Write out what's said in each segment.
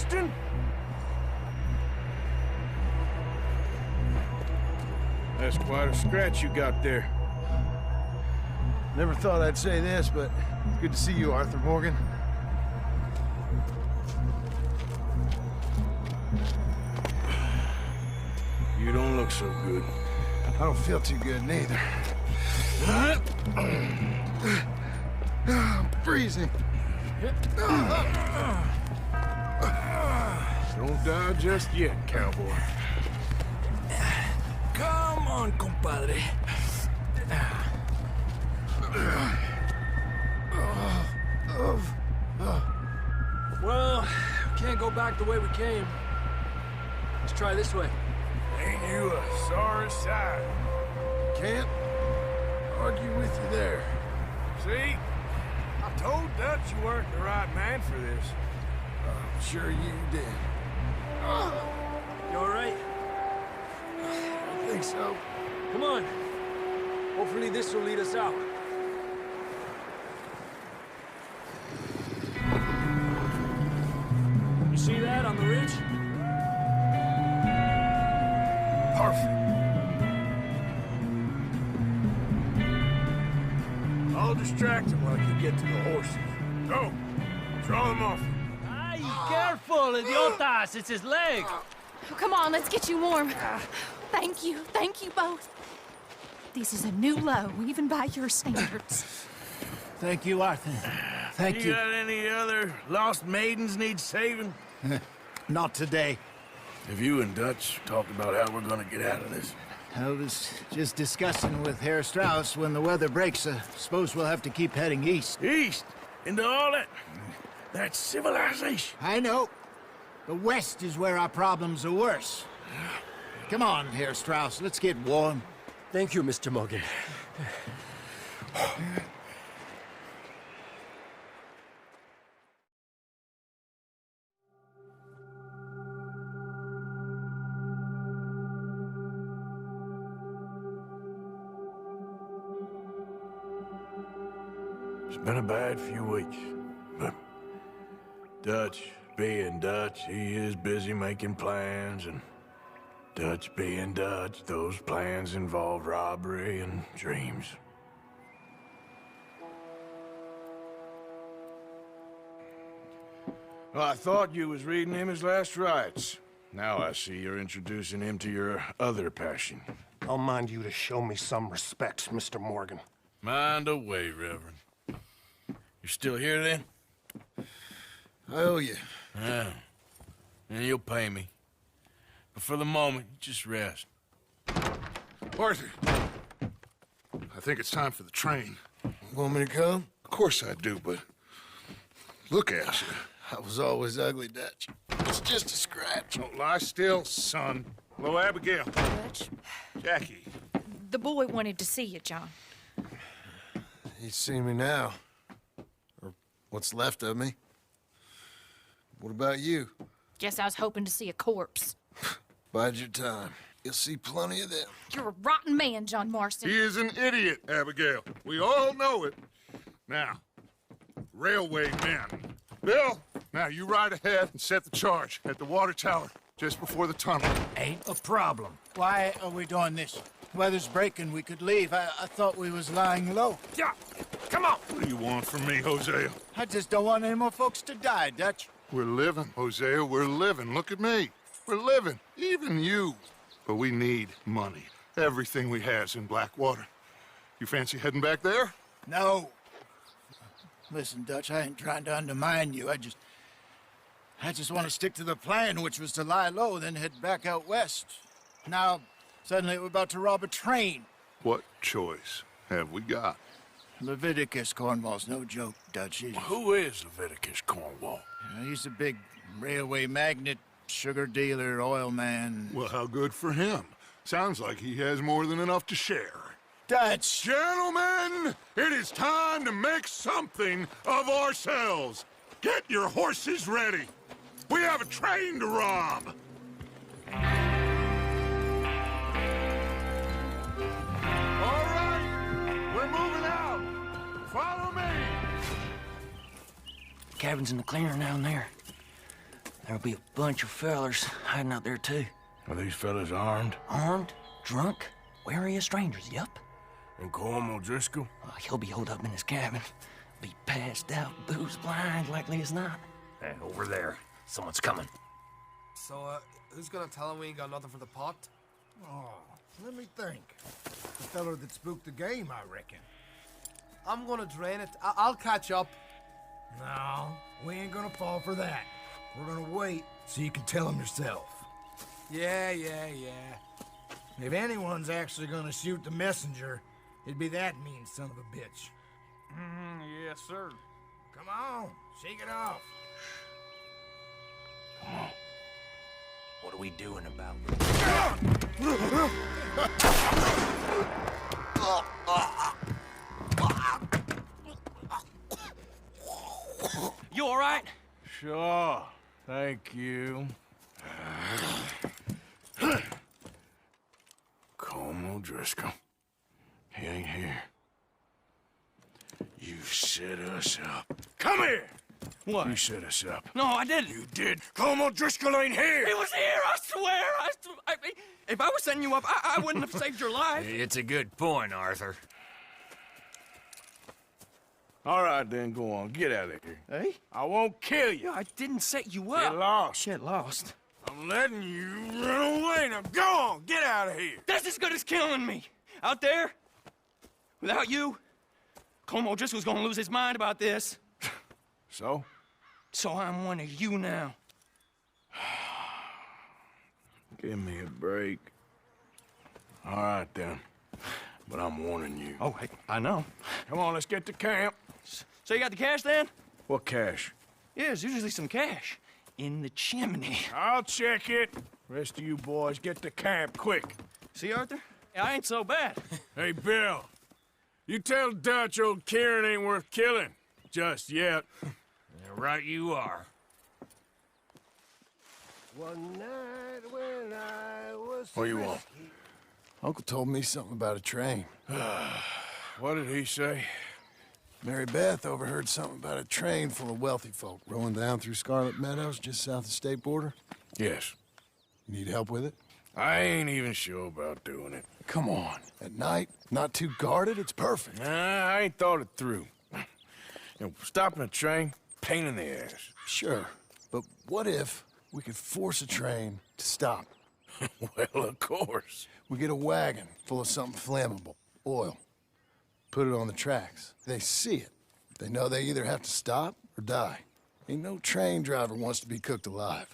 Marston? That's quite a scratch you got there. Never thought I'd say this, but it's good to see you, Arthur Morgan. You don't look so good. I don't feel too good, neither. I'm freezing. Don't die just yet, cowboy. Come on, compadre. Well, we can't go back the way we came. Let's try this way. Ain't you a sorry sight? Can't argue with you there. See? I told Dutch you weren't the right man for this. I'm sure you did. You all right? I think so. Come on. Hopefully this will lead us out. You see that on the ridge? Perfect. I'll distract him while you get to the horses. Go! Draw them off. Ay, careful, idiotas! It's his leg! Oh, come on, let's get you warm. Thank you both. This is a new low, even by your standards. Thank you, Arthur. Thank you. You got any other lost maidens need saving? Not today. Have you and Dutch talked about how we're gonna get out of this? I was just discussing with Herr Strauss when the weather breaks. Suppose we'll have to keep heading east. East? Into all that... That's civilization. I know. The west is where our problems are worse. Come on, Herr Strauss, let's get warm. Thank you, Mr. Morgan. It's been a bad few weeks, but Dutch being Dutch, he is busy making plans, and Dutch being Dutch, those plans involve robbery and dreams. Well, I thought you was reading him his last rites. Now I see you're introducing him to your other passion. I'll mind you to show me some respect, Mr. Morgan. Mind away, Reverend. You still here, then? I owe you. Yeah. And you'll pay me. But for the moment, just rest. Arthur, I think it's time for the train. Want me to come? Of course I do, but look at you. I was always ugly, Dutch. It's just a scratch. Don't lie still, son. Hello, Abigail. Dutch, Jackie. the boy wanted to see you, John. He's seen me now. Or what's left of me. What about you? Guess I was hoping to see a corpse. Bide your time. You'll see plenty of them. You're a rotten man, John Marston. He is an idiot, Abigail. We all know it. Now, railway men. Bill, now you ride ahead and set the charge at the water tower just before the tunnel. Ain't a problem. Why are we doing this? Weather's breaking, we could leave. I thought we was lying low. Yeah, come on. What do you want from me, Hosea? I just don't want any more folks to die, Dutch. We're living, Hosea, we're living. Look at me. We're living, even you. But we need money. Everything we has in Blackwater. You fancy heading back there? No. Listen, Dutch, I ain't trying to undermine you. I just want to stick to the plan, which was to lie low, then head back out west. Now, suddenly we're about to rob a train. What choice have we got? Leviticus Cornwall's no joke, Dutch. Who is Leviticus Cornwall? He's a big railway magnate, sugar dealer, oil man. Well, how good for him. Sounds like he has more than enough to share. Dutch! Gentlemen, it is time to make something of ourselves. Get your horses ready. We have a train to rob. All right, we're moving out. Follow me. Cabin's in the clearing down there. There'll be a bunch of fellers hiding out there, too. Are these fellas armed? Armed, drunk, wary of strangers, yup. And Colm O'Driscoll? He'll be holed up in his cabin. Be passed out, booze blind, likely as not. Hey, over there. Someone's coming. So, who's gonna tell him we ain't got nothing for the pot? Oh, let me think. The feller that spooked the game, I reckon. I'm gonna drain it. I'll catch up. No, we ain't gonna fall for that. We're gonna wait so you can tell him yourself. Yeah. If anyone's actually gonna shoot the messenger, it'd be that mean son of a bitch. Yes, sir. Come on, shake it off. What are we doing about it? You all right? Sure. Thank you. Colm O'Driscoll. He ain't here. You set us up. Come here! What? You set us up. No, I didn't. You did. Colm O'Driscoll ain't here! He was here, I swear. If I was setting you up, I wouldn't have saved your life. It's a good point, Arthur. All right, then, go on. Get out of here. Hey? I won't kill you. I didn't set you up. Get lost. Shit, lost. I'm letting you run away. Now go on. Get out of here. That's as good as killing me. Out there, without you, Colm O'Driscoll's gonna lose his mind about this. So? So I'm one of you now. Give me a break. All right, then. But I'm warning you. Oh, hey, I know. Come on, let's get to camp. So you got the cash then? What cash? Yeah, there's usually some cash in the chimney. I'll check it. Rest of you boys, get to camp, quick. See, Arthur? I ain't so bad. Hey, Bill. You tell Dutch old Kieran ain't worth killing. Just yet. Right you are. One night when I was What do you want? Uncle told me something about a train. What did he say? Mary Beth overheard something about a train full of wealthy folk rolling down through Scarlet Meadows just south of the state border. Yes. You need help with it? I ain't even sure about doing it. Come on. At night, not too guarded, it's perfect. Nah, I ain't thought it through. Stopping a train, pain in the ass. Sure, but what if we could force a train to stop? Well, of course. We get a wagon full of something flammable, oil. Put it on the tracks. They see it. They know they either have to stop or die. Ain't no train driver wants to be cooked alive.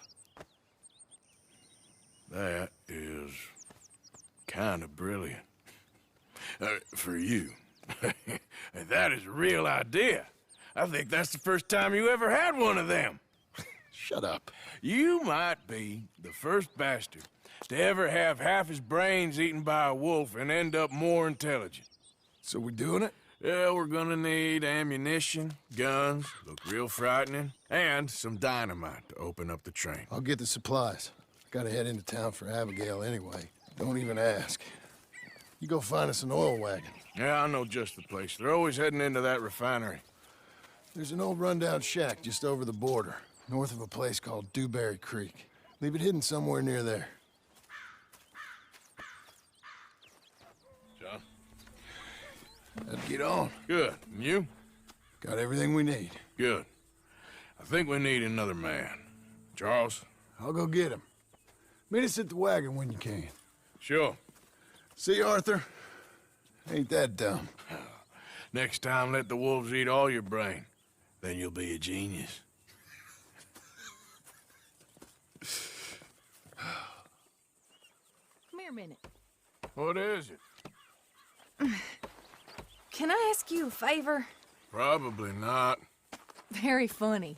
That is kind of brilliant. For you. That is a real idea. I think that's the first time you ever had one of them. Shut up. You might be the first bastard to ever have half his brains eaten by a wolf and end up more intelligent. So we doing it? Yeah, we're gonna need ammunition, guns, look real frightening, and some dynamite to open up the train. I'll get the supplies. Gotta head into town for Abigail anyway. Don't even ask. You go find us an oil wagon. Yeah, I know just the place. They're always heading into that refinery. There's an old rundown shack just over the border, north of a place called Dewberry Creek. Leave it hidden somewhere near there. John? Let's get on. Good. And you? Got everything we need. Good. I think we need another man. Charles? I'll go get him. Meet us at the wagon when you can. Sure. See, Arthur? Ain't that dumb. Next time, let the wolves eat all your brain. Then you'll be a genius. Come here a minute. What is it? Can I ask you a favor? Probably not. Very funny.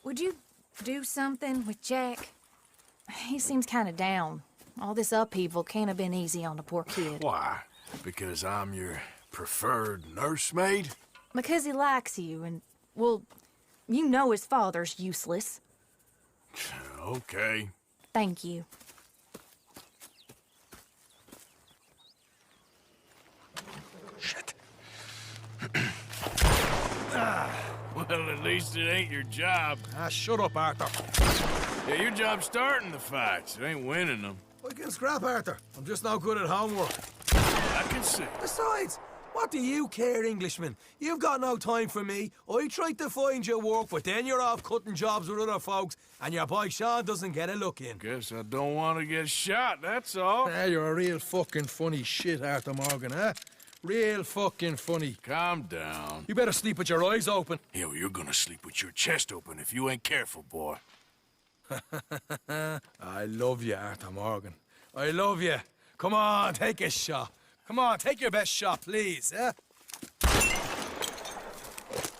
Would you do something with Jack? He seems kind of down. All this upheaval can't have been easy on the poor kid. Why? Because I'm your preferred nursemaid? Because he likes you, and, well, you know his father's useless. Okay. Thank you. Shit. Well, at least it ain't your job. Ah, shut up, Arthur. Yeah, your job's starting the fights. It ain't winning them. I can scrap, Arthur. I'm just no good at homework. I can see. Besides, what do you care, Englishman? You've got no time for me. I tried to find you work, but then you're off cutting jobs with other folks, and your boy Sean doesn't get a look in. Guess I don't want to get shot, that's all. Ah, you're a real fucking funny shit, Arthur Morgan, huh? Real fucking funny. Calm down. You better sleep with your eyes open. Yeah, well, you're gonna sleep with your chest open if you ain't careful, boy. I love you, Arthur Morgan. I love you. Come on, take a shot. Come on, take your best shot, please, eh?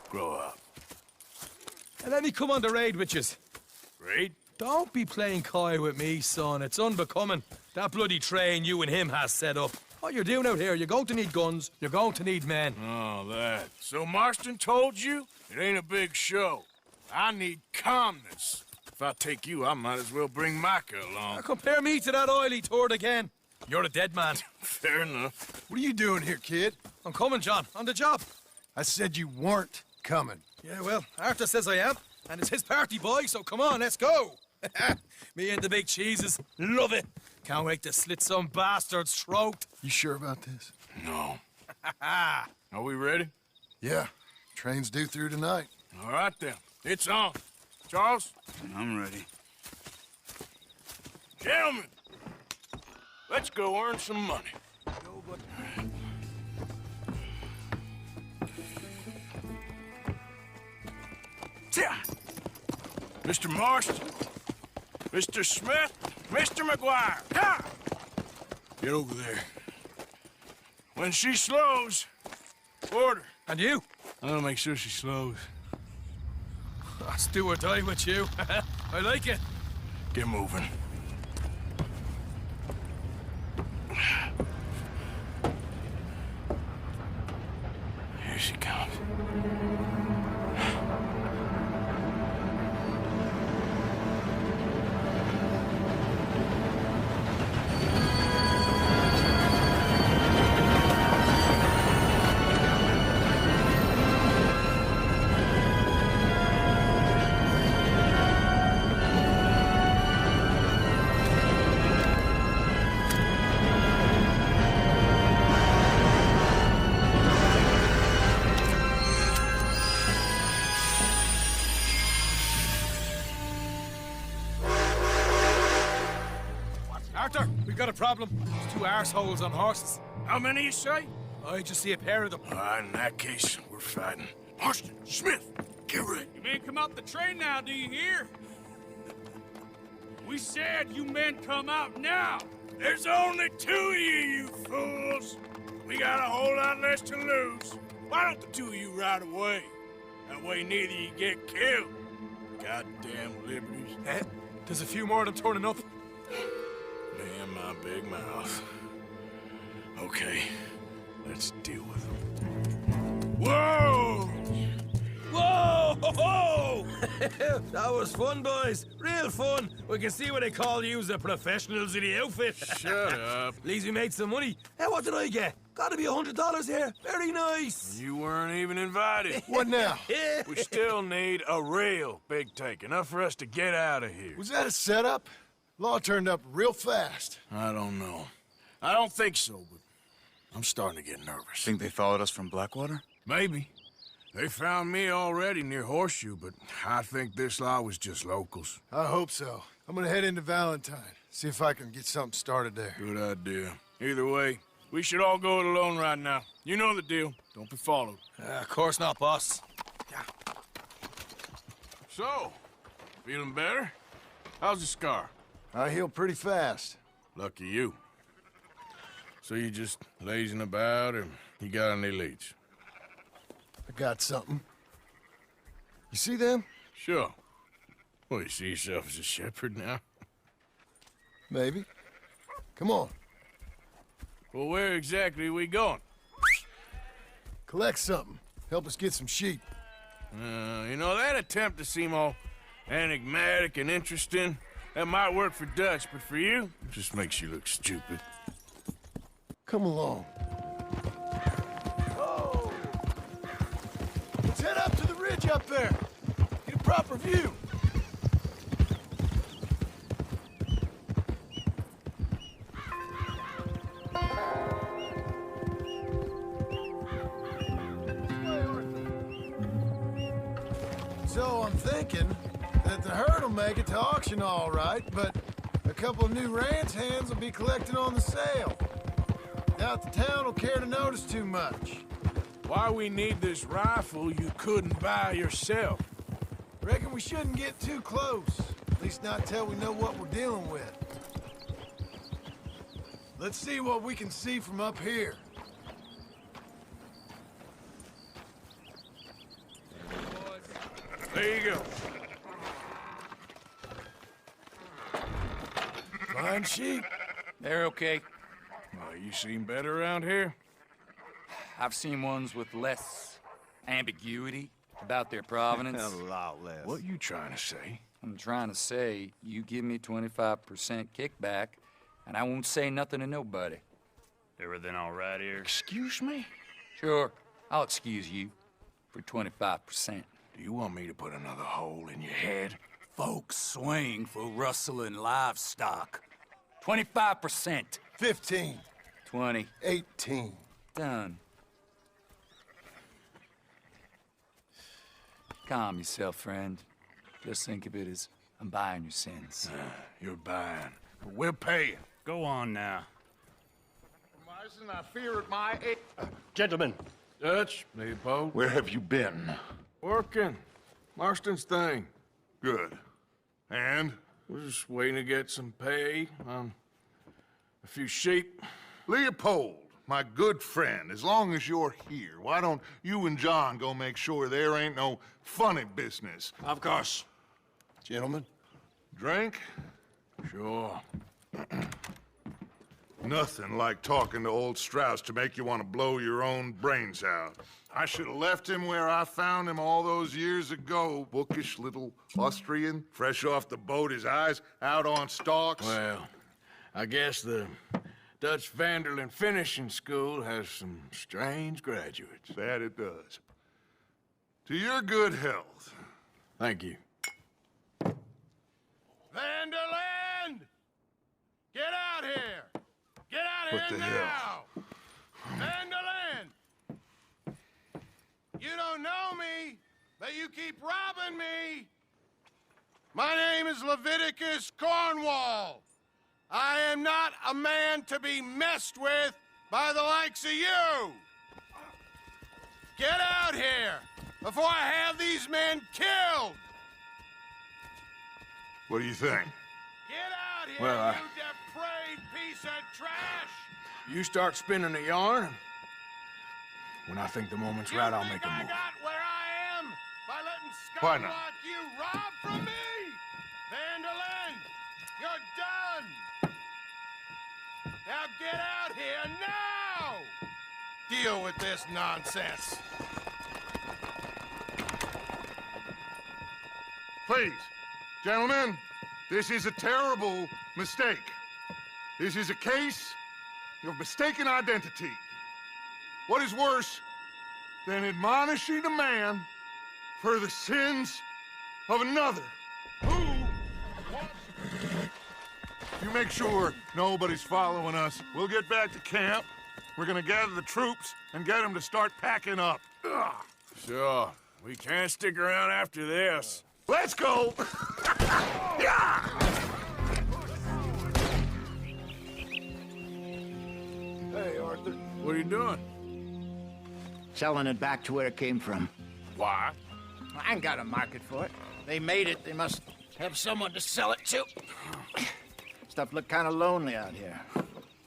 Grow up. And let me come on the raid with yous. Raid? Don't be playing coy with me, son. It's unbecoming. That bloody train you and him has set up. What you're doing out here, you're going to need guns, you're going to need men. Oh, that. So Marston told you? It ain't a big show. I need calmness. If I take you, I might as well bring Micah along. Now compare me to that oily turd again. You're a dead man. Fair enough. What are you doing here, kid? I'm coming, John. On the job. I said you weren't coming. Yeah, well, Arthur says I am, and it's his party, boy, so come on, let's go. Me and the big cheeses. Love it. Can't wait to slit some bastard's throat. You sure about this? No. Are we ready? Yeah. Train's due through tonight. All right, then. It's on. Charles? I'm ready. Gentlemen, let's go earn some money. Mr. Marston, Mr. Smith, Mr. McGuire, ha! Get over there. When she slows, order. And you? I'll make sure she slows. Let's do or die with you. I like it. Get moving. Here she comes. Arthur, we've got a problem. There's two arseholes on horses. How many you say? I just see a pair of them. All right, in that case, we're fighting. Marston, Smith, get ready. You men come out the train now, do you hear? We said you men come out now. There's only two of you fools. We got a whole lot less to lose. Why don't the two of you ride away? That way neither of you get killed. Goddamn liberties. There's a few more of them turning up. Me and my big mouth. Okay, let's deal with them. Whoa! Whoa! Ho, ho! That was fun, boys. Real fun. We can see what they call you the professionals of the outfit. Shut up. At least we made some money. Hey, what did I get? Gotta be $100 here. Very nice. You weren't even invited. What now? We still need a real big take. Enough for us to get out of here. Was that a setup? Law turned up real fast. I don't know. I don't think so, but I'm starting to get nervous. Think they followed us from Blackwater? Maybe. They found me already near Horseshoe, but I think this lot was just locals. I hope so. I'm gonna head into Valentine. See if I can get something started there. Good idea. Either way, we should all go it alone right now. You know the deal. Don't be followed. Of course not, boss. So, feeling better? How's the scar? I heal pretty fast. Lucky you. So you just lazing about, or you got any leads? I got something. You see them? Sure. Well, you see yourself as a shepherd now? Maybe. Come on. Well, where exactly are we going? Collect something. Help us get some sheep. You know, that attempt to seem all enigmatic and interesting, that might work for Dutch, but for you, it just makes you look stupid. Come along. Oh! Let's head up to the ridge Reach up there. Get a proper view. So I'm thinking that the herd will make it to auction all right, but a couple of new ranch hands will be collecting on the sale. Doubt the town will care to notice too much. Why we need this rifle you couldn't buy yourself? Reckon we shouldn't get too close. At least not till we know what we're dealing with. Let's see what we can see from up here. There you go. Fine sheep. They're okay. Well, you seem better around here? I've seen ones with less ambiguity about their provenance. A lot less. What you trying to say? I'm trying to say, you give me 25% kickback, and I won't say nothing to nobody. Everything all right here? Excuse me? Sure, I'll excuse you for 25%. Do you want me to put another hole in your head? Folks swing for rustling livestock. 25%. 15. 20. 18. Done. Calm yourself, friend. Just think of it as I'm buying your sins. You're buying. But we're paying. Go on now. Marston, I fear at my age. Gentlemen, Dutch, Leopold. Where have you been? Working. Marston's thing. Good. And? We're just waiting to get some pay on a few sheep. Leopold, my good friend, as long as you're here, why don't you and John go make sure there ain't no funny business? Of course. Gentlemen? Drink? Sure. Nothing like talking to old Strauss to make you want to blow your own brains out. I should have left him where I found him all those years ago. Bookish little Austrian, fresh off the boat, his eyes out on stalks. Well, I guess the Dutch Vanderlyn Finishing School has some strange graduates. That it does. To your good health. Thank you. Vanderland! Get out here! Get out What here the now! hell? Vanderland! You don't know me, but you keep robbing me! My name is Leviticus Cornwall. I am not a man to be messed with by the likes of you! Get out here before I have these men killed! What do you think? Get out here, Well, you depraved piece of trash! You start spinning a yarn. When I think the moment's right, I'll make a I move. got where I am by letting Why scum not? like you rob from me! Vanderlyn, you're done! Now get out here now! Deal with this nonsense. Please, gentlemen, this is a terrible mistake. This is a case of mistaken identity. What is worse than admonishing a man for the sins of another? You make sure nobody's following us. We'll get back to camp. We're gonna gather the troops and get them to start packing up. Ugh. Sure. We can't stick around after this. Let's go! Yeah! Hey, Arthur. What are you doing? Selling it back to where it came from. Why? I ain't got a market for it. They made it. They must have someone to sell it to. Stuff look kind of lonely out here.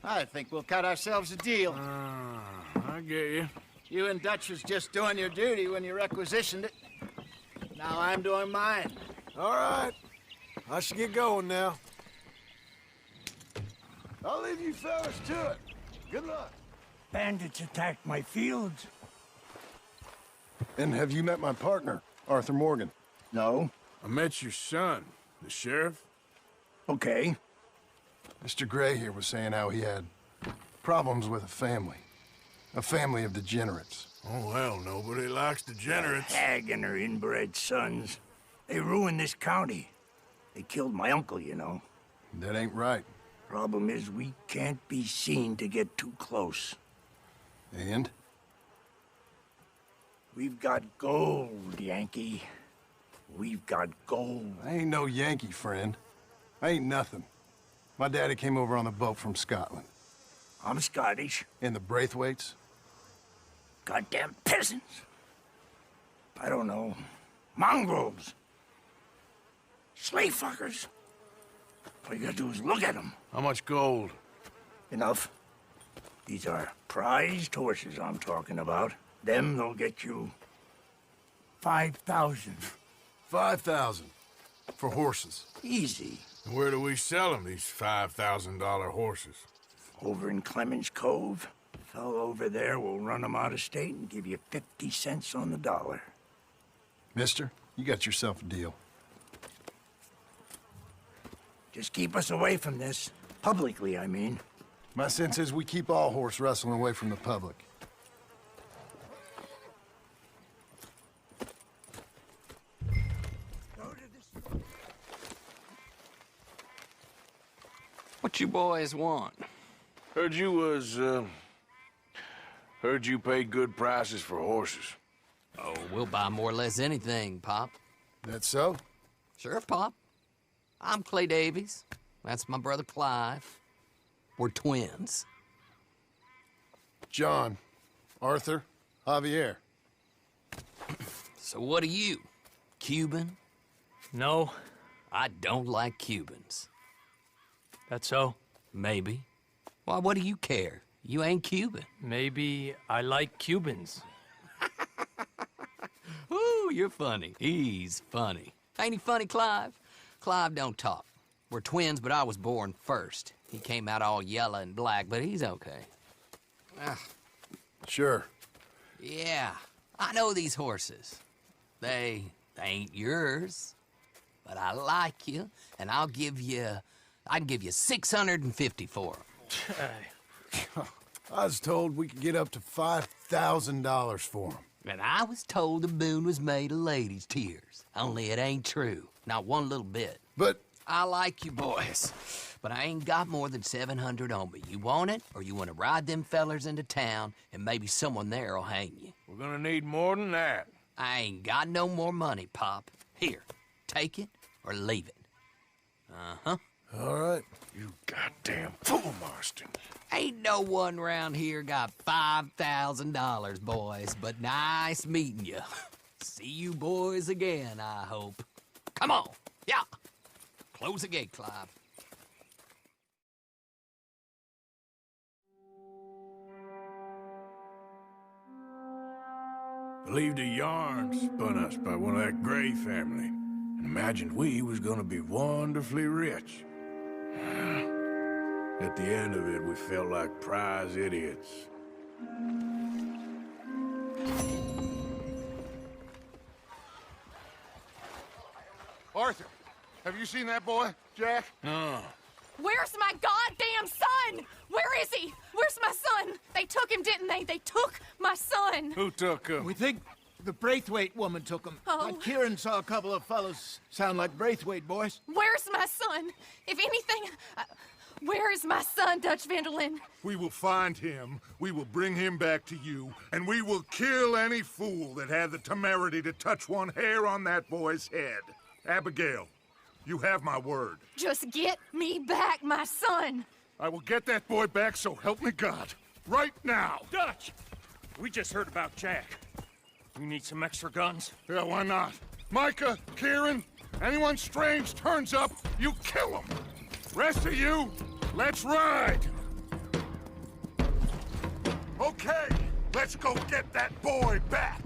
I think we'll cut ourselves a deal. I get you. You and Dutch was just doing your duty when you requisitioned it. Now I'm doing mine. All right. I should get going now. I'll leave you fellas to it. Good luck. bandits attacked my fields. And have you met my partner, Arthur Morgan? No? I met your son, the sheriff. Okay. Mr. Gray here was saying how he had problems with a family of degenerates. Oh, well, nobody likes degenerates. Hag and her inbred sons. They ruined this county. They killed my uncle, you know. That ain't right. Problem is, we can't be seen to get too close. And? We've got gold, Yankee. We've got gold. I ain't no Yankee, friend. I ain't nothing. My daddy came over on a boat from Scotland. I'm Scottish. And the Braithwaites? Goddamn peasants. I don't know. Mongrels. Slave fuckers. All you gotta do is look at them. How much gold? Enough. These are prized horses I'm talking about. Them, they'll get you 5,000. 5,000 for horses. Easy. And where do we sell them, these $5,000 horses? Over in Clemens Cove. The fellow over there will run them out of state and give you 50 cents on the dollar. Mister, you got yourself a deal. Just keep us away from this. Publicly, I mean. My sense is we keep all horse rustling away from the public. What you boys want? Heard you paid good prices for horses. Oh, we'll buy more or less anything, Pop. That so? Sure, Pop. I'm Clay Davies. That's my brother Clive. We're twins. John, Arthur, Javier. So what are you? Cuban? No. I don't like Cubans. That's so? Maybe. Why, what do you care? You ain't Cuban. Maybe I like Cubans. Ooh, you're funny. He's funny. Ain't he funny, Clive? Clive don't talk. We're twins, but I was born first. He came out all yellow and black, but he's okay. Sure. Yeah, I know these horses. They ain't yours. But I like you, and I can give you 650 for them. I was told we could get up to $5,000 for them. And I was told the moon was made of ladies' tears. Only it ain't true. Not one little bit. But I like you boys, but I ain't got more than 700 on me. You want it, or you want to ride them fellers into town, and maybe someone there'll hang you? We're gonna need more than that. I ain't got no more money, Pop. Here, take it or leave it. Uh-huh. All right. You goddamn fool, Marston. Ain't no one round here got $5,000, boys, but nice meeting you. See you boys again, I hope. Come on, yeah. Close the gate, Clive. Believed a yarn spun us by one of that Gray family, and imagined we was gonna be wonderfully rich. At the end of it, we felt like prize idiots. Arthur, have you seen that boy, Jack? No. Where's my goddamn son? Where is he? Where's my son? They took him, didn't they? They took my son. Who took him? We think the Braithwaite woman took him. Oh. Kieran saw a couple of fellows sound like Braithwaite boys. Where's my son? If anything, where is my son, Dutch Vanderlyn? We will find him, we will bring him back to you, and we will kill any fool that had the temerity to touch one hair on that boy's head. Abigail, you have my word. Just get me back, my son. I will get that boy back, so help me God. Right now. Dutch! We just heard about Jack. You need some extra guns? Yeah, why not? Micah, Kieran, anyone strange turns up, you kill him. Rest of you, let's ride. Okay, let's go get that boy back.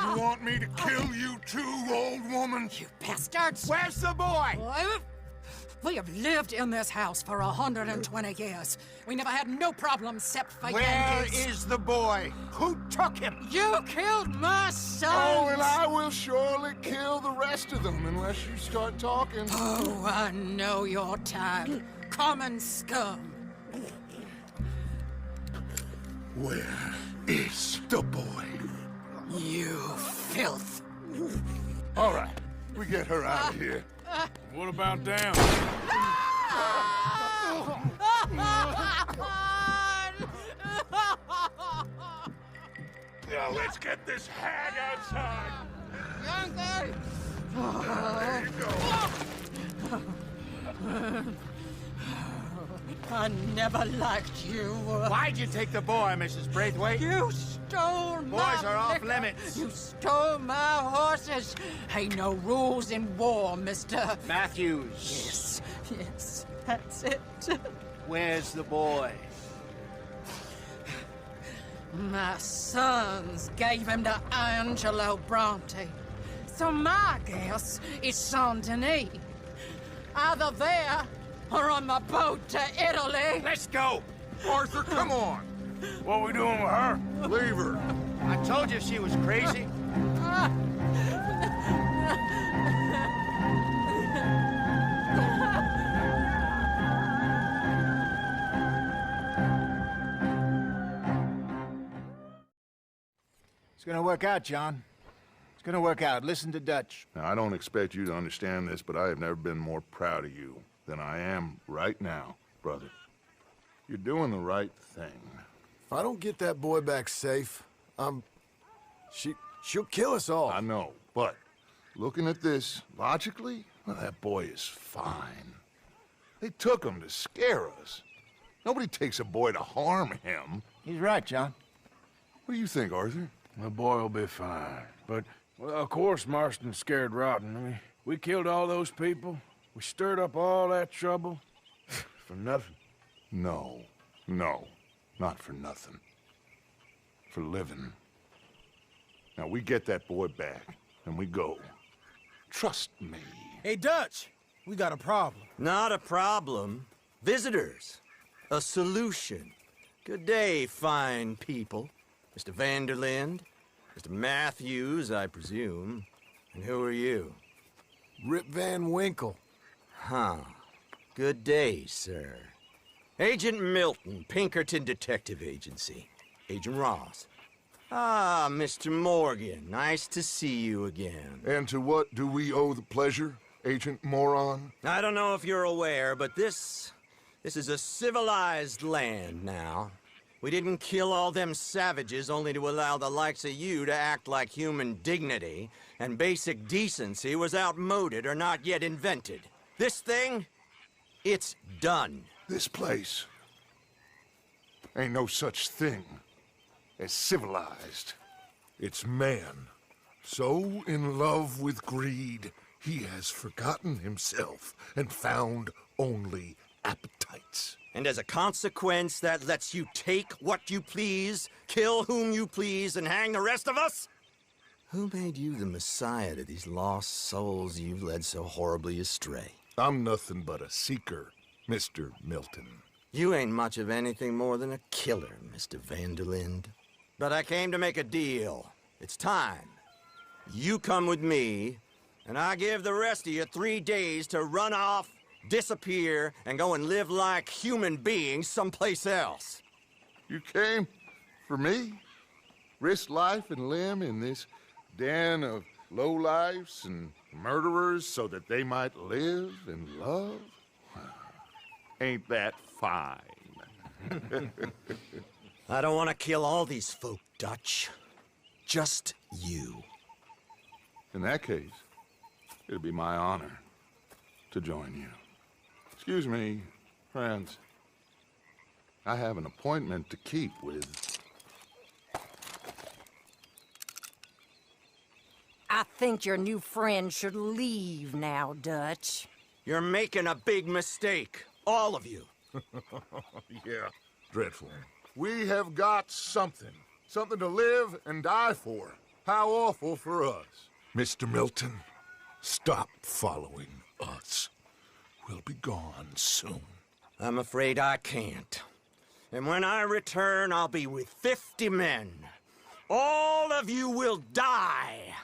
You want me to kill you too, old woman? You bastards! Where's the boy? We have lived in this house for 120 years. We never had no problems except for Where Yankees. is the boy? Who took him? You killed my son! Oh, and I will surely kill the rest of them unless you start talking. Oh, I know your type. Common scum. Where is the boy? You filth. All right, we get her out of here. What about down? Now let's get this hag outside. There you go. I never liked you. Why'd you take the boy, Mrs. Braithwaite? You stole my Boys are off liquor. limits. You stole my horses. Ain't no rules in war, mister. Matthews. Yes, that's it. Where's the boy? My sons gave him to Angelo Bronte. So my guess is Saint-Denis. Either there or on the boat to Italy. Let's go. Arthur, come on. What are we doing with her? Leave her. I told you she was crazy. It's gonna work out, John. It's gonna work out. Listen to Dutch. Now, I don't expect you to understand this, but I have never been more proud of you than I am right now, brother. You're doing the right thing. If I don't get that boy back safe, she'll kill us all. I know, but looking at this logically, well, that boy is fine. They took him to scare us. Nobody takes a boy to harm him. He's right, John. What do you think, Arthur? The boy will be fine. But, well, of course Marston's scared rotten. I mean, we killed all those people. We stirred up all that trouble. For nothing. No, not for nothing. For living. Now, we get that boy back, and we go. Trust me. Hey, Dutch, we got a problem. Not a problem. Visitors. A solution. Good day, fine people. Mr. Vanderlinde, Mr. Matthews, I presume. And who are you? Rip Van Winkle. Huh. Good day, sir. Agent Milton, Pinkerton Detective Agency. Agent Ross. Ah, Mr. Morgan, nice to see you again. And to what do we owe the pleasure, Agent Moron? I don't know if you're aware, but this is a civilized land now. We didn't kill all them savages only to allow the likes of you to act like human dignity, and basic decency was outmoded or not yet invented. This thing, it's done. This place ain't no such thing as civilized. It's man, so in love with greed, he has forgotten himself and found only appetites. And as a consequence, that lets you take what you please, kill whom you please, and hang the rest of us? Who made you the messiah to these lost souls you've led so horribly astray? I'm nothing but a seeker, Mr. Milton. You ain't much of anything more than a killer, Mr. Vanderlinde. But I came to make a deal. It's time. You come with me, and I give the rest of you 3 days to run off, disappear, and go and live like human beings someplace else. You came for me? Risk life and limb in this den of lowlifes and murderers so that they might live and love? Ain't that fine? I don't want to kill all these folk, Dutch. Just you. In that case, it'd be my honor to join you. Excuse me, friends. I have an appointment to keep with... I think your new friend should leave now, Dutch. You're making a big mistake. All of you. Yeah, dreadful. We have got something. Something to live and die for. How awful for us. Mr. Milton, stop following us. will be gone soon. I'm afraid I can't. And when I return, I'll be with 50 men. All of you will die.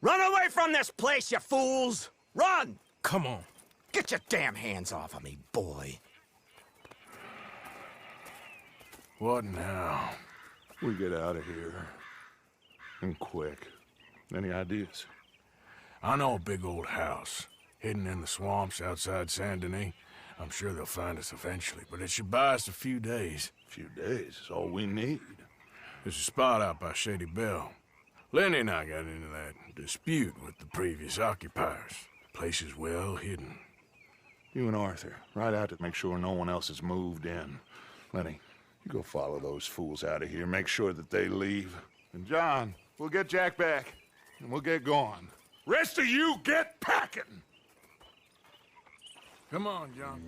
Run away from this place, you fools! Run! Come on. Get your damn hands off of me, boy. What now? We get out of here. And quick. Any ideas? I know a big old house, hidden in the swamps outside Saint Denis. I'm sure they'll find us eventually, but it should buy us a few days. A few days is all we need. There's a spot out by Shady Bell. Lenny and I got into that dispute with the previous occupiers. The place is well hidden. You and Arthur, ride out to make sure no one else has moved in. Lenny, you go follow those fools out of here. Make sure that they leave. And John, we'll get Jack back, and we'll get going. Rest of you, get packing! Come on, John.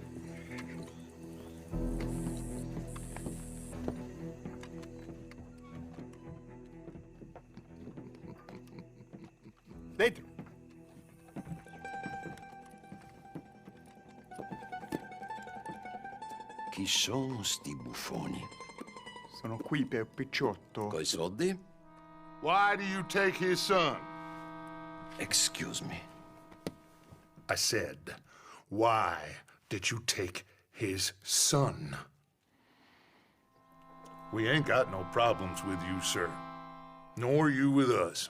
Dentro. Chi sono sti buffoni? Sono qui per Picciotto. Coi soldi? Why do you take his son? Excuse me. I said, why did you take his son? We ain't got no problems with you, sir. Nor you with us.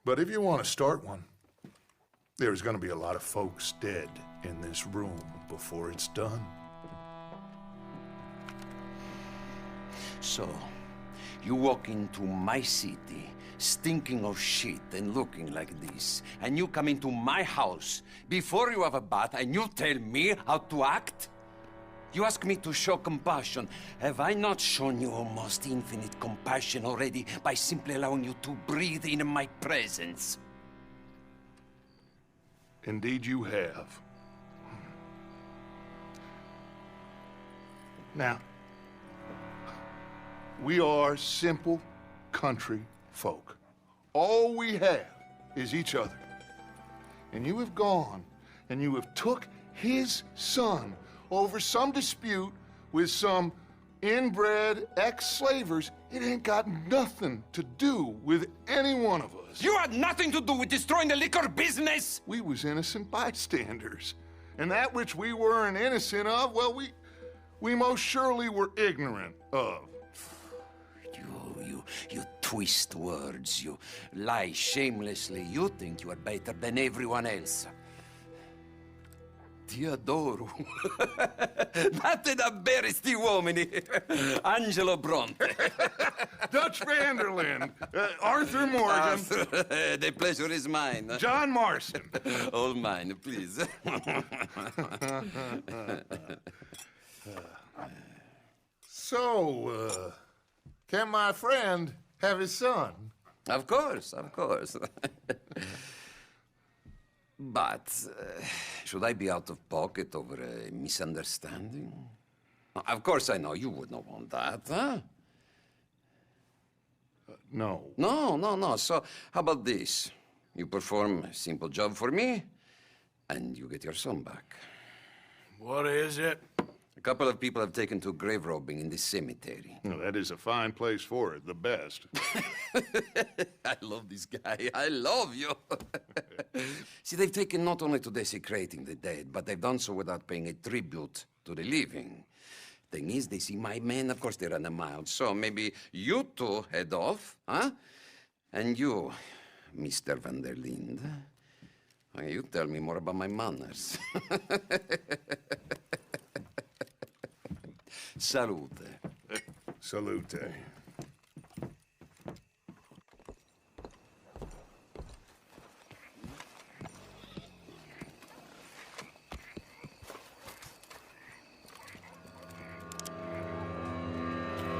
But if you want to start one, there's gonna be a lot of folks dead in this room before it's done. So, you walk into my city, stinking of shit and looking like this, and you come into my house before you have a bath and you tell me how to act? You ask me to show compassion. Have I not shown you almost infinite compassion already by simply allowing you to breathe in my presence? Indeed you have. Now, we are simple country folk. All we have is each other. And you have gone and you have took his son over some dispute with some inbred ex-slavers. It ain't got nothing to do with any one of us. You had nothing to do with destroying the liquor business! We was innocent bystanders. And that which we weren't innocent of, well, we most surely were ignorant of. You twist words, you lie shamelessly. You think you are better than everyone else. Ti adoro. Date davvero sti uomini. Angelo Bronte. Dutch Vanderlyn. Arthur Morgan. Arthur, the pleasure is mine. John Marston. All mine, please. So, can my friend have his son? Of course, of course. But, should I be out of pocket over a misunderstanding? Of course I know you would not want that, huh? No. No. So, how about this? You perform a simple job for me, and you get your son back. What is it? A couple of people have taken to grave robbing in this cemetery. Well, that is a fine place for it, the best. I love this guy. I love you. See, they've taken not only to desecrating the dead, but they've done so without paying a tribute to the living. Thing is, they see my men, of course they run a mile. So maybe you two head off, huh? And you, Mr. Van der Linde, you tell me more about my manners. Salute. Salute.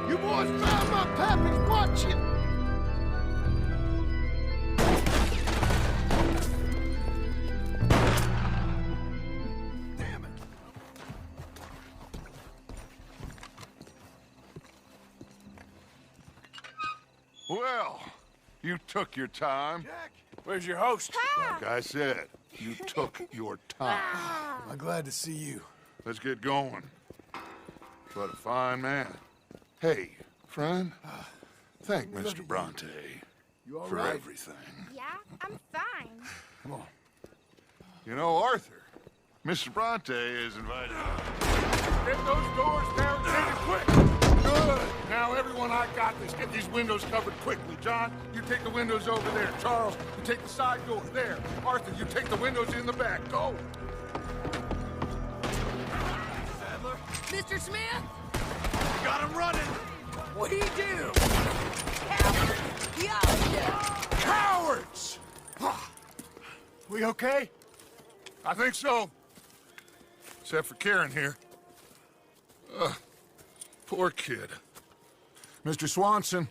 You boys found my pappy's watch. Damn it. Well, you took your time. Jack, Where's your host? Like I said, you took your time. I'm glad to see you. Let's get going. What a fine man. Hey, friend, thank Mr. Bronte for right? everything. Yeah, I'm fine. Come on. You know, Arthur, Mr. Bronte is invited. Get those doors barricaded quick! Good! Now, everyone, I got this. Get these windows covered quickly. John, you take the windows over there. Charles, you take the side door there. Arthur, you take the windows in the back. Go! Mr. Smith? You got him running. What'd he do? Cowards! We okay? I think so. Except for Karen here. Poor kid. Mr. Swanson,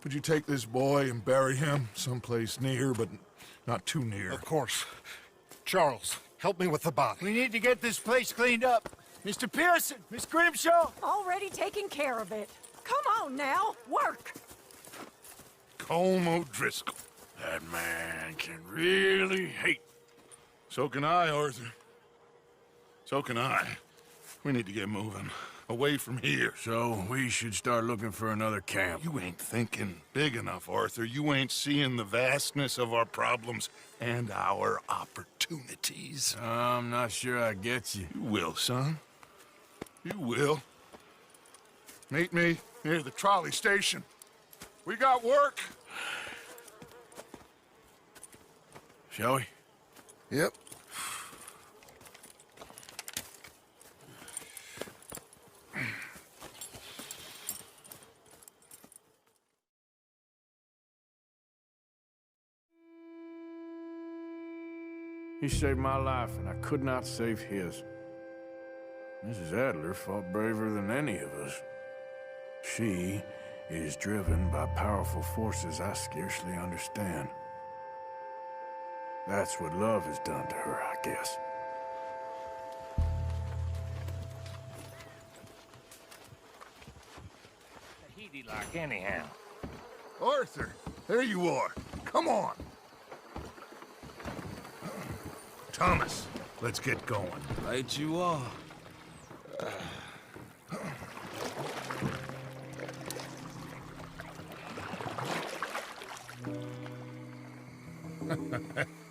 would you take this boy and bury him someplace near, but not too near? Of course. Charles, help me with the body. We need to get this place cleaned up. Mr. Pearson, Miss Grimshaw. Already taking care of it. Come on now, work. Colm O'Driscoll. That man can really hate. So can I, Arthur. So can I. We need to get moving. Away from here. So we should start looking for another camp. You ain't thinking big enough, Arthur. You ain't seeing the vastness of our problems and our opportunities. I'm not sure I get you. You will, son. You will. Meet me near the trolley station. We got work. Shall we? Yep. He saved my life, and I could not save his. Mrs. Adler fought braver than any of us. She is driven by powerful forces I scarcely understand. That's what love has done to her, I guess. He'd like anyhow. Arthur, there you are. Come on. Thomas, let's get going. Right you are.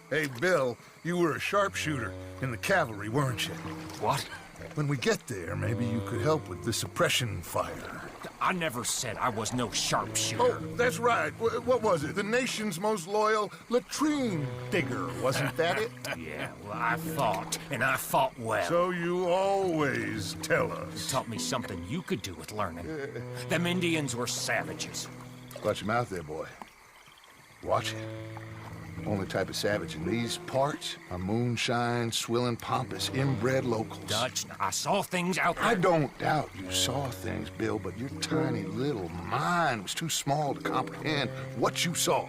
Hey, Bill, you were a sharpshooter in the cavalry, weren't you? What? When we get there, maybe you could help with the suppression fire. I never said I was no sharpshooter. Oh, that's right. What was it? The nation's most loyal latrine digger, wasn't that it? Yeah, well, I fought, and I fought well. So you always tell us. You taught me something you could do with learning. Them Indians were savages. Watch your mouth there, boy. Watch it. Only type of savage in these parts are moonshine, swilling, pompous, inbred locals. Dutch, I saw things out there. I don't doubt you saw things, Bill, but your tiny little mind was too small to comprehend what you saw.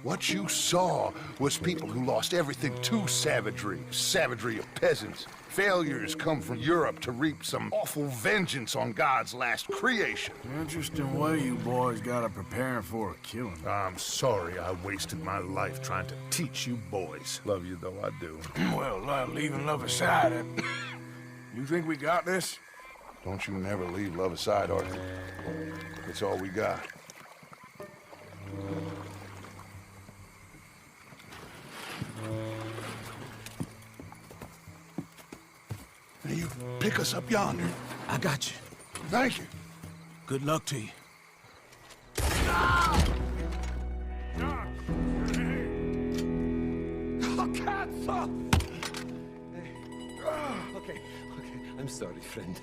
What you saw was people who lost everything to savagery. Savagery of peasants. Failures come from Europe to reap some awful vengeance on God's last creation. Interesting way you boys got to preparing for a killing. I'm sorry I wasted my life trying to teach you boys. Love you though I do. Well, leaving love aside, you think we got this? Don't you never leave love aside, Arthur. It's all we got. Now you pick us up yonder. I got you. Thank you. Good luck to you. Okay, I'm sorry, friend.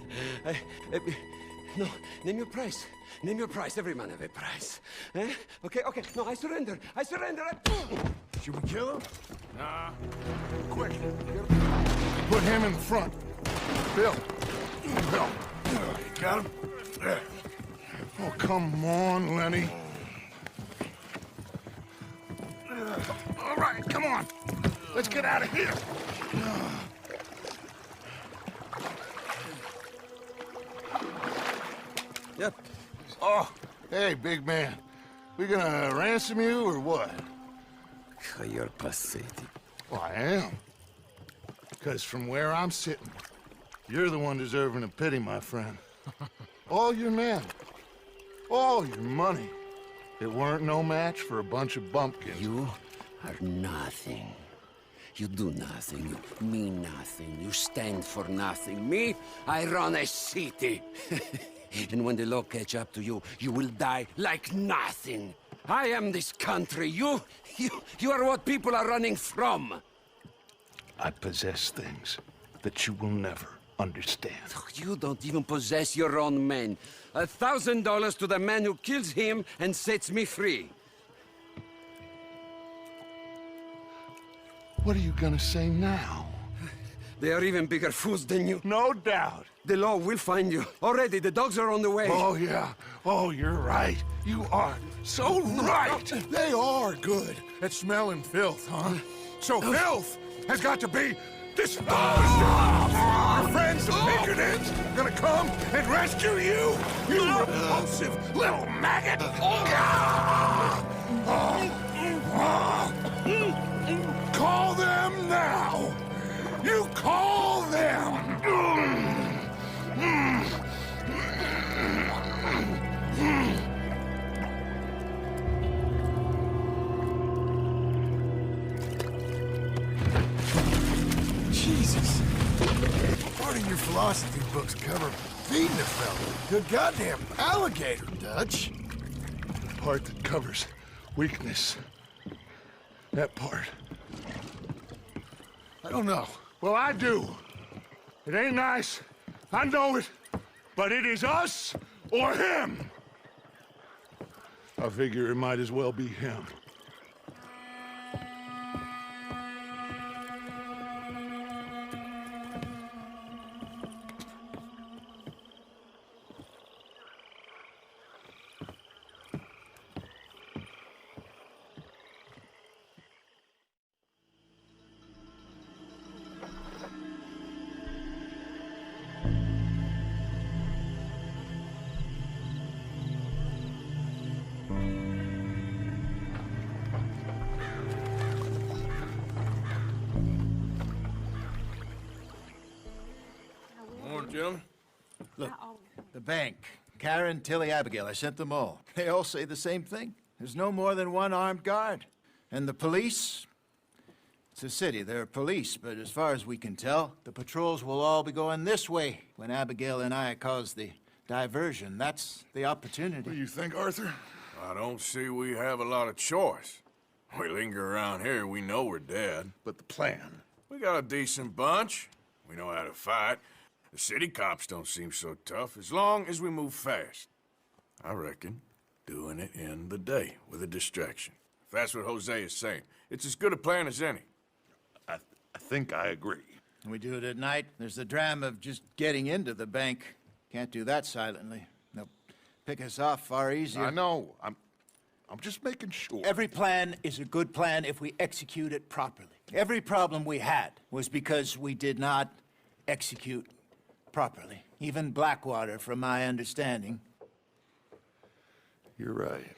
No, name your price. Name your price. Every man have a price. Okay. No, I surrender. Should we kill him? Nah. Quick. Put him in the front. Bill. Got him? There. Oh, come on, Lenny. All right, come on. Let's get out of here. Yep. Oh, hey, big man. We gonna ransom you or what? You're pathetic. Well, I am. Because from where I'm sitting, you're the one deserving of pity, my friend. All your men, all your money, it weren't no match for a bunch of bumpkins. You are nothing. You do nothing. You mean nothing. You stand for nothing. Me, I run a city. And when the law catch up to you, you will die like nothing. I am this country. You are what people are running from. I possess things that you will never understand. You don't even possess your own men. $1,000 to the man who kills him and sets me free. What are you gonna say now? They are even bigger fools than you. No doubt. The law will find you. Already, the dogs are on the way. Oh, yeah. Oh, you're right. You are so right. They are good at smelling filth, huh? So filth has got to be disposed of. Our friends, the Pinkertons, are gonna come and rescue you, you repulsive little maggot. Call them now. You call them. Jesus. Part of your philosophy books cover feeding a fella. Good goddamn alligator, Dutch. The part that covers weakness. That part. I don't know. Well, I do. It ain't nice. I know it. But it is us or him. I figure it might as well be him. Gentlemen. Look, the bank, Karen, Tilly, Abigail, I sent them all. They all say the same thing. There's no more than one armed guard. And the police? It's a city, there are police, but as far as we can tell, the patrols will all be going this way when Abigail and I cause the diversion. That's the opportunity. What do you think, Arthur? I don't see we have a lot of choice. We linger around here, we know we're dead. But the plan? We got a decent bunch. We know how to fight. The city cops don't seem so tough as long as we move fast. I reckon doing it in the day with a distraction. If that's what Jose is saying, it's as good a plan as any. I think I agree. We do it at night. There's the drama of just getting into the bank. Can't do that silently. They'll pick us off far easier. I know. I'm just making sure. Every plan is a good plan if we execute it properly. Every problem we had was because we did not execute properly. Even Blackwater, from my understanding. You're right.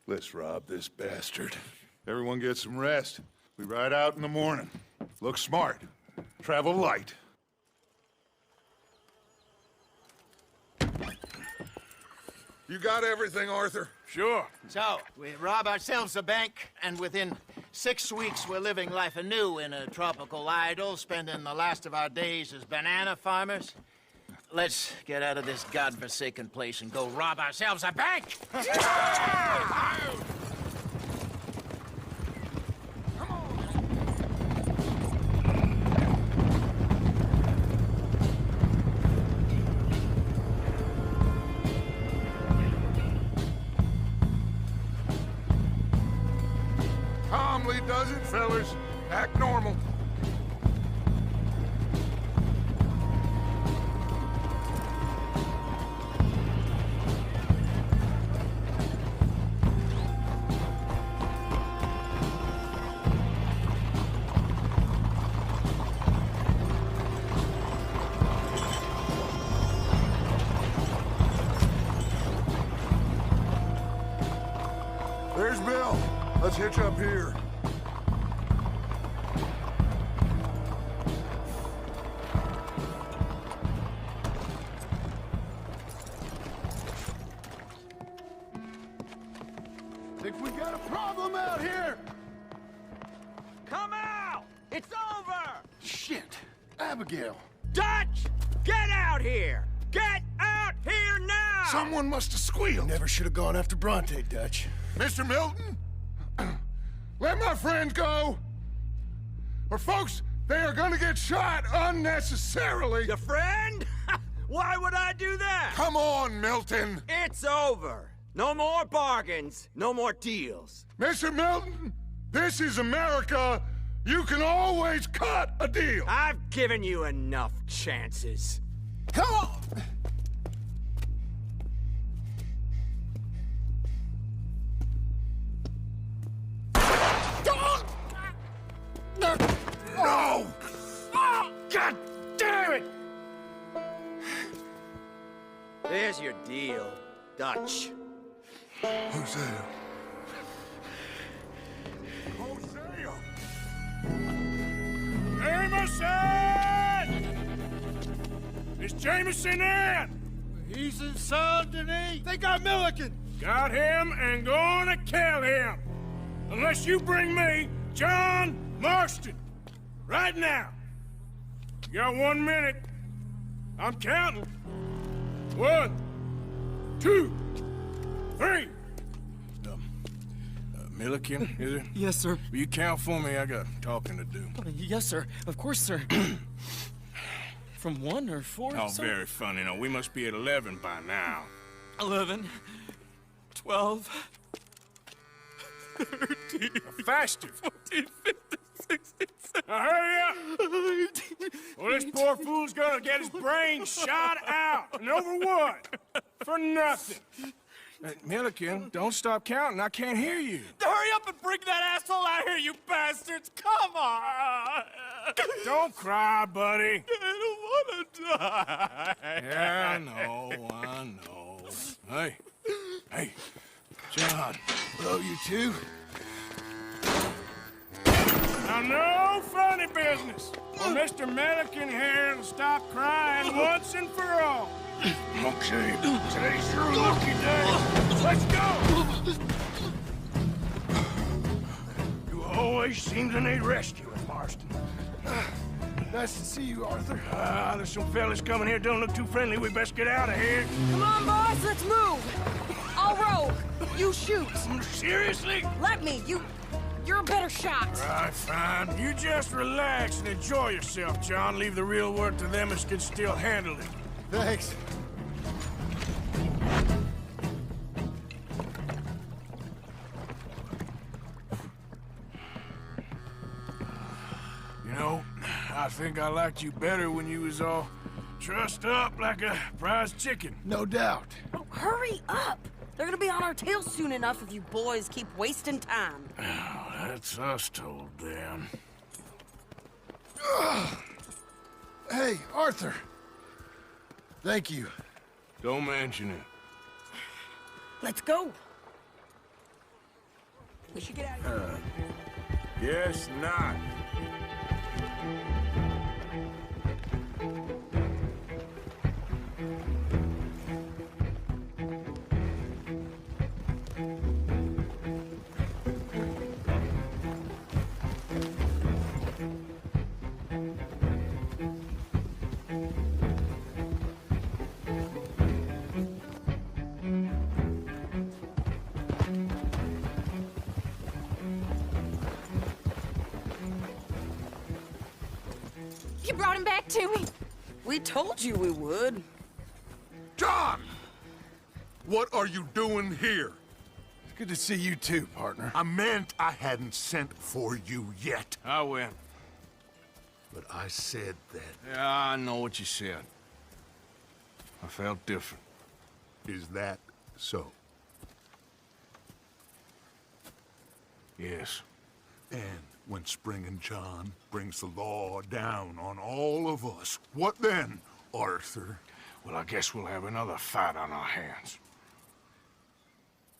Let's rob this bastard. Everyone get some rest. We ride out in the morning. Look smart. Travel light. You got everything, Arthur? Sure. So, we rob ourselves a bank, and within 6 weeks we're living life anew in a tropical idyll, spending the last of our days as banana farmers. Let's get out of this godforsaken place and go rob ourselves a bank! Calmly does it, fellas. Act normal. There's Bill. Let's hitch up here. Think we got a problem out here! Come out! It's over! Shit! Abigail! Dutch! Get out here! Get out here now! Someone must have squealed. Never should have gone after Bronte, Dutch. Mr. Milton? Let my friends go! Or folks, they are gonna get shot unnecessarily! Your friend? Why would I do that? Come on, Milton! It's over. No more bargains, no more deals. Mr. Milton, this is America. You can always cut a deal. I've given you enough chances. Come on! No! God damn it! There's your deal, Dutch. Hosea. Jameson! Is Jameson in? He's in Saint Denis. They got Milliken. Got him and gonna kill him. Unless you bring me John Marston. Right now. You got 1 minute. I'm counting. 1, 2, 3. Milliken, is it? Yes, sir. Will you count for me? I got talking to do. Yes, sir. Of course, sir. From 1 or 4? Oh, very funny. No, we must be at 11 by now. 11, 12, 13, faster. 14, 15, 16, 17. Now hurry up! Well, this poor fool's gonna get his brains shot out. And over what? For nothing. Milliken, don't stop counting. I can't hear you. Hurry up and bring that asshole out here, you bastards! Come on! Don't cry, buddy. I don't want to die. Yeah, I know. Hey, John. Hello, you two. Now, no funny business. Well, Mr. Milliken here will stop crying once and for all. Okay, today's your lucky day. Let's go! You always seem to need rescuing, Marston. Nice to see you, Arthur. There's some fellas coming here. Don't look too friendly. We best get out of here. Come on, boys, let's move. I'll rogue. You shoot. Seriously? Let me. You're a better shot. Right, fine. You just relax and enjoy yourself, John. Leave the real work to them as can still handle it. Thanks. You know, I think I liked you better when you was all trussed up like a prize chicken. No doubt. Oh, hurry up! They're gonna be on our tails soon enough if you boys keep wasting time. Oh, that's us told them. Hey, Arthur. Thank you. Don't mention it. Let's go. We should get out of here. Guess not. You brought him back to me. We told you we would. John! What are you doing here? It's good to see you too, partner. I meant I hadn't sent for you yet. I win. But I said that. Yeah, I know what you said. I felt different. Is that so? Yes. And when Spring and John brings the law down on all of us, what then, Arthur? Well, I guess we'll have another fight on our hands.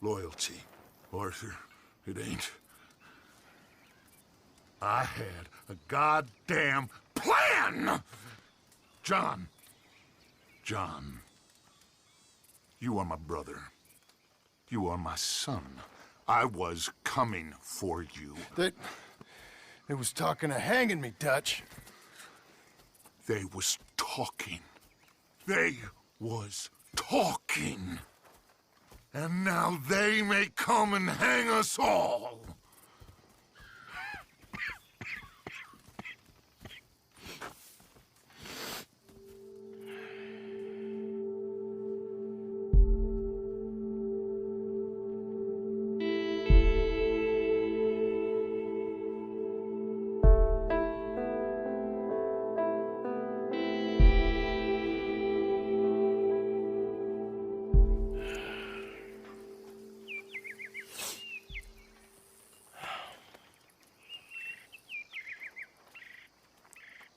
Loyalty Arthur, it ain't. I had a goddamn plan! John. John. You are my brother. You are my son. I was coming for you. They was talking of hanging me, Dutch. They was talking. They was talking. And now they may come and hang us all.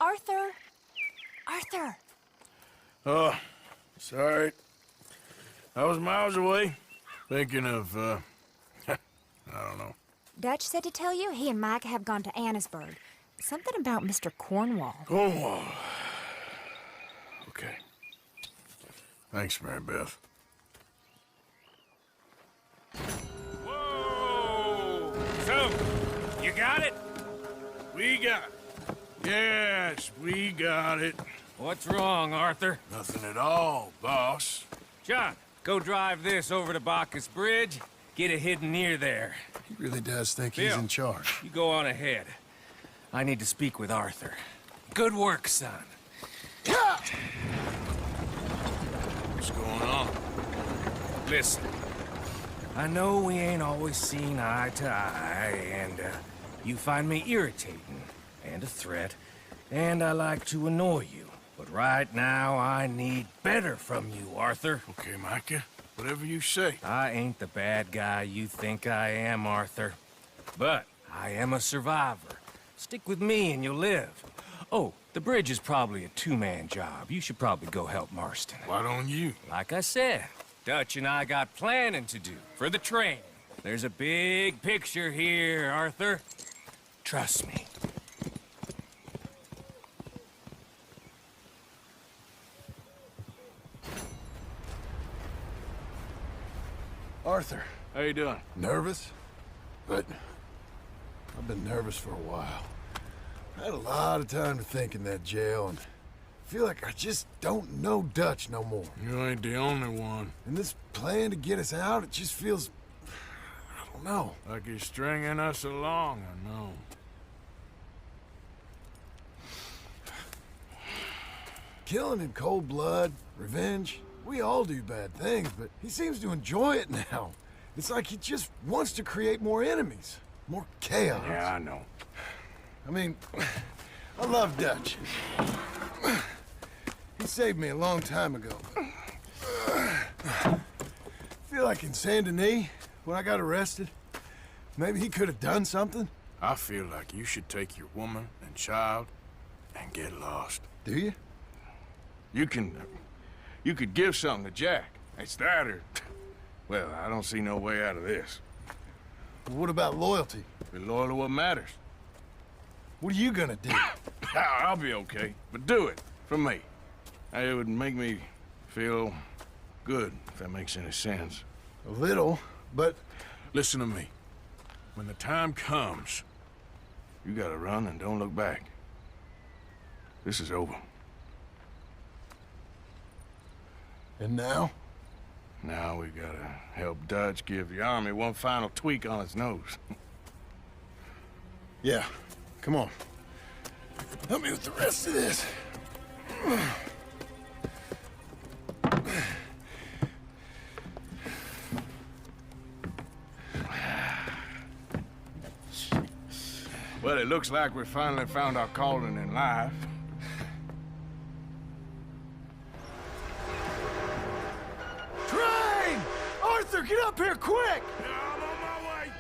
Arthur! Arthur! Oh, sorry. I was miles away, thinking of, I don't know. Dutch said to tell you he and Micah have gone to Annisburg. Something about Mr. Cornwall. Cornwall. Okay. Thanks, Mary Beth. Whoa! So, you got it? We got it. Yes, we got it. What's wrong, Arthur? Nothing at all, boss. John, go drive this over to Bacchus Bridge. Get it hidden near there. He really does think he's Bill, in charge. You go on ahead. I need to speak with Arthur. Good work, son. What's going on? Listen, I know we ain't always seen eye to eye, and you find me irritating and a threat, and I like to annoy you. But right now, I need better from you, Arthur. Okay, Micah. Whatever you say. I ain't the bad guy you think I am, Arthur. But I am a survivor. Stick with me and you'll live. Oh, the bridge is probably a two-man job. You should probably go help Marston. Why don't you? Like I said, Dutch and I got planning to do for the train. There's a big picture here, Arthur. Trust me. Arthur. How you doing? Nervous? But I've been nervous for a while. I had a lot of time to think in that jail, and I feel like I just don't know Dutch no more. You ain't the only one. And this plan to get us out, it just feels... I don't know. Like he's stringing us along, I know. Killing in cold blood, revenge, we all do bad things, but he seems to enjoy it now. It's like he just wants to create more enemies, more chaos. Yeah, I know. I mean, I love Dutch. He saved me a long time ago. I feel like in Saint Denis, when I got arrested, maybe he could have done something. I feel like you should take your woman and child and get lost. Do you? You could give something to Jack. It's that or... Well, I don't see no way out of this. What about loyalty? Be loyal to what matters. What are you gonna do? I'll be okay, but do it for me. It would make me feel good, if that makes any sense. A little, but... Listen to me. When the time comes, you gotta run and don't look back. This is over. And now? Now we gotta help Dutch give the army one final tweak on its nose. Yeah, come on. Help me with the rest of this. Well, it looks like we finally found our calling in life. Train! Arthur, get up here, quick! I'm on my way!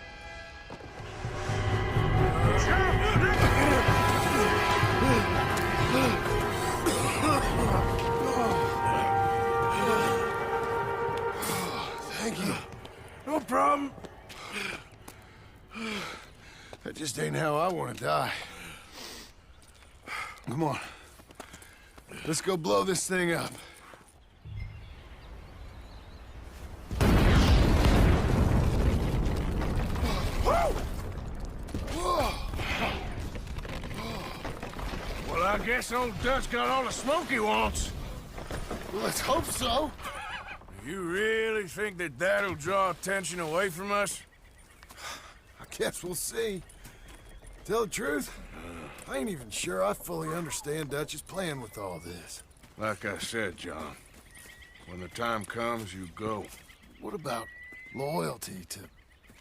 Thank you. No problem. That just ain't how I want to die. Come on. Let's go blow this thing up. Well, I guess old Dutch got all the smoke he wants. Well, let's hope so. You really think that that'll draw attention away from us? I guess we'll see. Tell the truth, I ain't even sure I fully understand Dutch's plan with all this. Like I said, John, when the time comes, you go. What about loyalty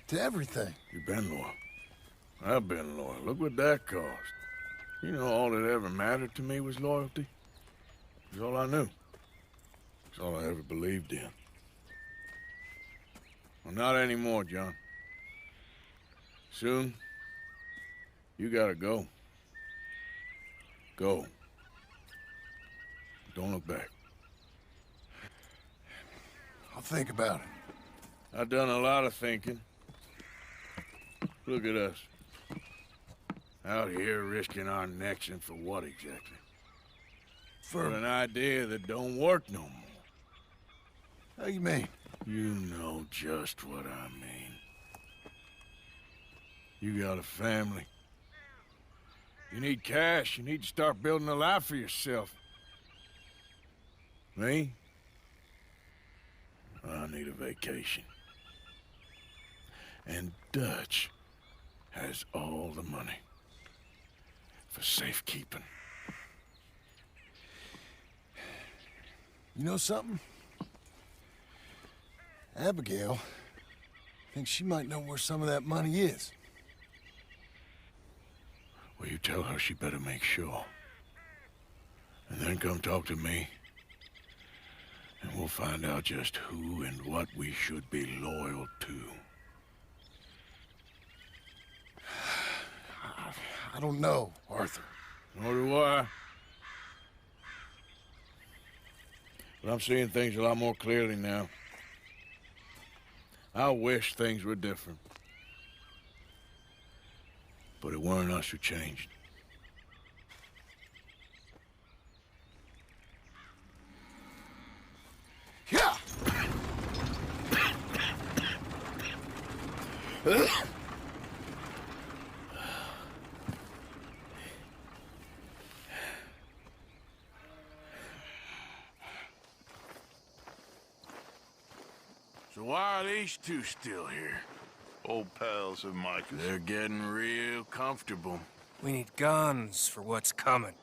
to everything? You've been loyal. I've been loyal. Look what that cost. You know, all that ever mattered to me was loyalty. It was all I knew. It's all I ever believed in. Well, not anymore, John. Soon, you gotta go. Go. Don't look back. I'll think about it. I've done a lot of thinking. Look at us. Out here risking our necks, and for what exactly? For an idea that don't work no more. How you mean? You know just what I mean. You got a family. You need cash. You need to start building a life for yourself. Me? I need a vacation. And Dutch has all the money for safekeeping. You know something? Abigail thinks she might know where some of that money is. Well, you tell her she better make sure. And then come talk to me. And we'll find out just who and what we should be loyal to. I don't know, Arthur. Nor do I. But I'm seeing things a lot more clearly now. I wish things were different. But it weren't us who changed. Yeah! So why are these two still here? Old pals of Micah's. They're getting real comfortable. We need guns for what's coming.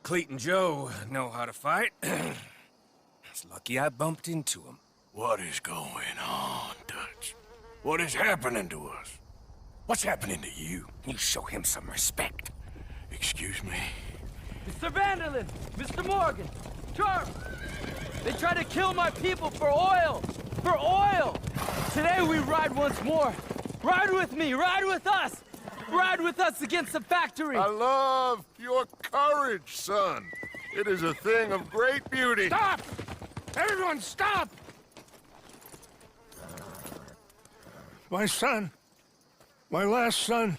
Cleet and Joe know how to fight. It's lucky I bumped into them. What is going on, Dutch? What is happening to us? What's happening to you? You show him some respect. Excuse me? Mr. Vanderlyn! Mr. Morgan! Charles! They try to kill my people for oil! For oil! Today we ride once more. Ride with me! Ride with us! Ride with us against the factory! I love your courage, son. It is a thing of great beauty. Stop! Everyone stop! My son, my last son,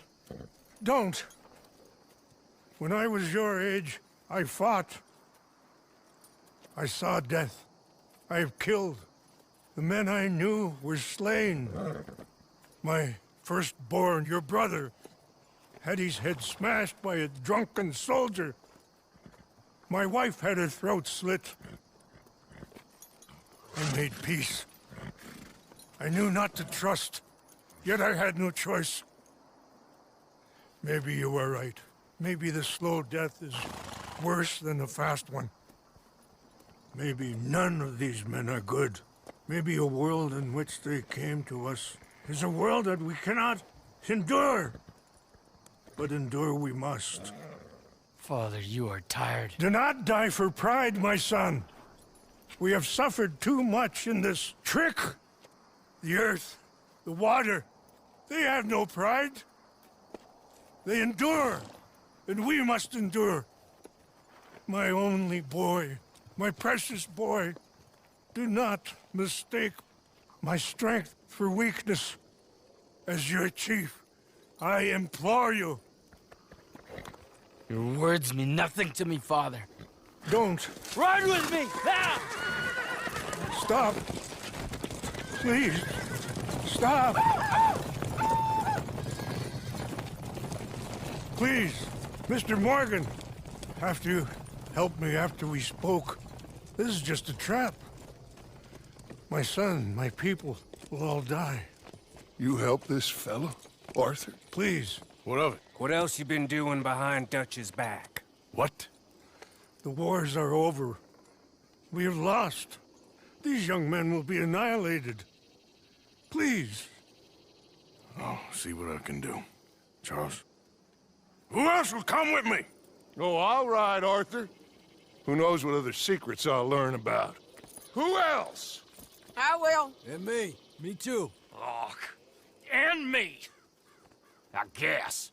don't. When I was your age, I fought. I saw death. I have killed. The men I knew were slain. My firstborn, your brother, had his head smashed by a drunken soldier. My wife had her throat slit. I made peace. I knew not to trust, yet I had no choice. Maybe you were right. Maybe the slow death is worse than the fast one. Maybe none of these men are good. Maybe a world in which they came to us is a world that we cannot endure. But endure we must. Father, you are tired. Do not die for pride, my son. We have suffered too much in this trick. The earth, the water, they have no pride. They endure, and we must endure. My only boy, my precious boy, do not mistake my strength for weakness. As your chief, I implore you. Your words mean nothing to me, Father. Don't. Ride with me, now! Stop. Please. Stop. Please, Mr. Morgan. Have to help me after we spoke. This is just a trap. My son, my people will all die. You help this fella, Arthur? Please. What of it? What else you been doing behind Dutch's back? What? The wars are over. We have lost. These young men will be annihilated. Please. I'll see what I can do. Charles? Who else will come with me? Oh, I'll ride, Arthur. Who knows what other secrets I'll learn about? Who else? I will. And me. Me too. Oh, and me. I guess.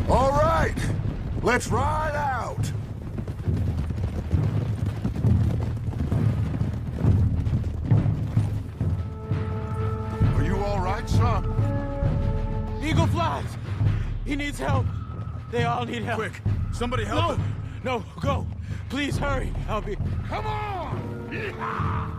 All right, let's ride out. Are you all right, son? Eagle flies! He needs help. They all need help. Quick, somebody help him. No, go. Please hurry. I'll be... Come on! Yeehaw!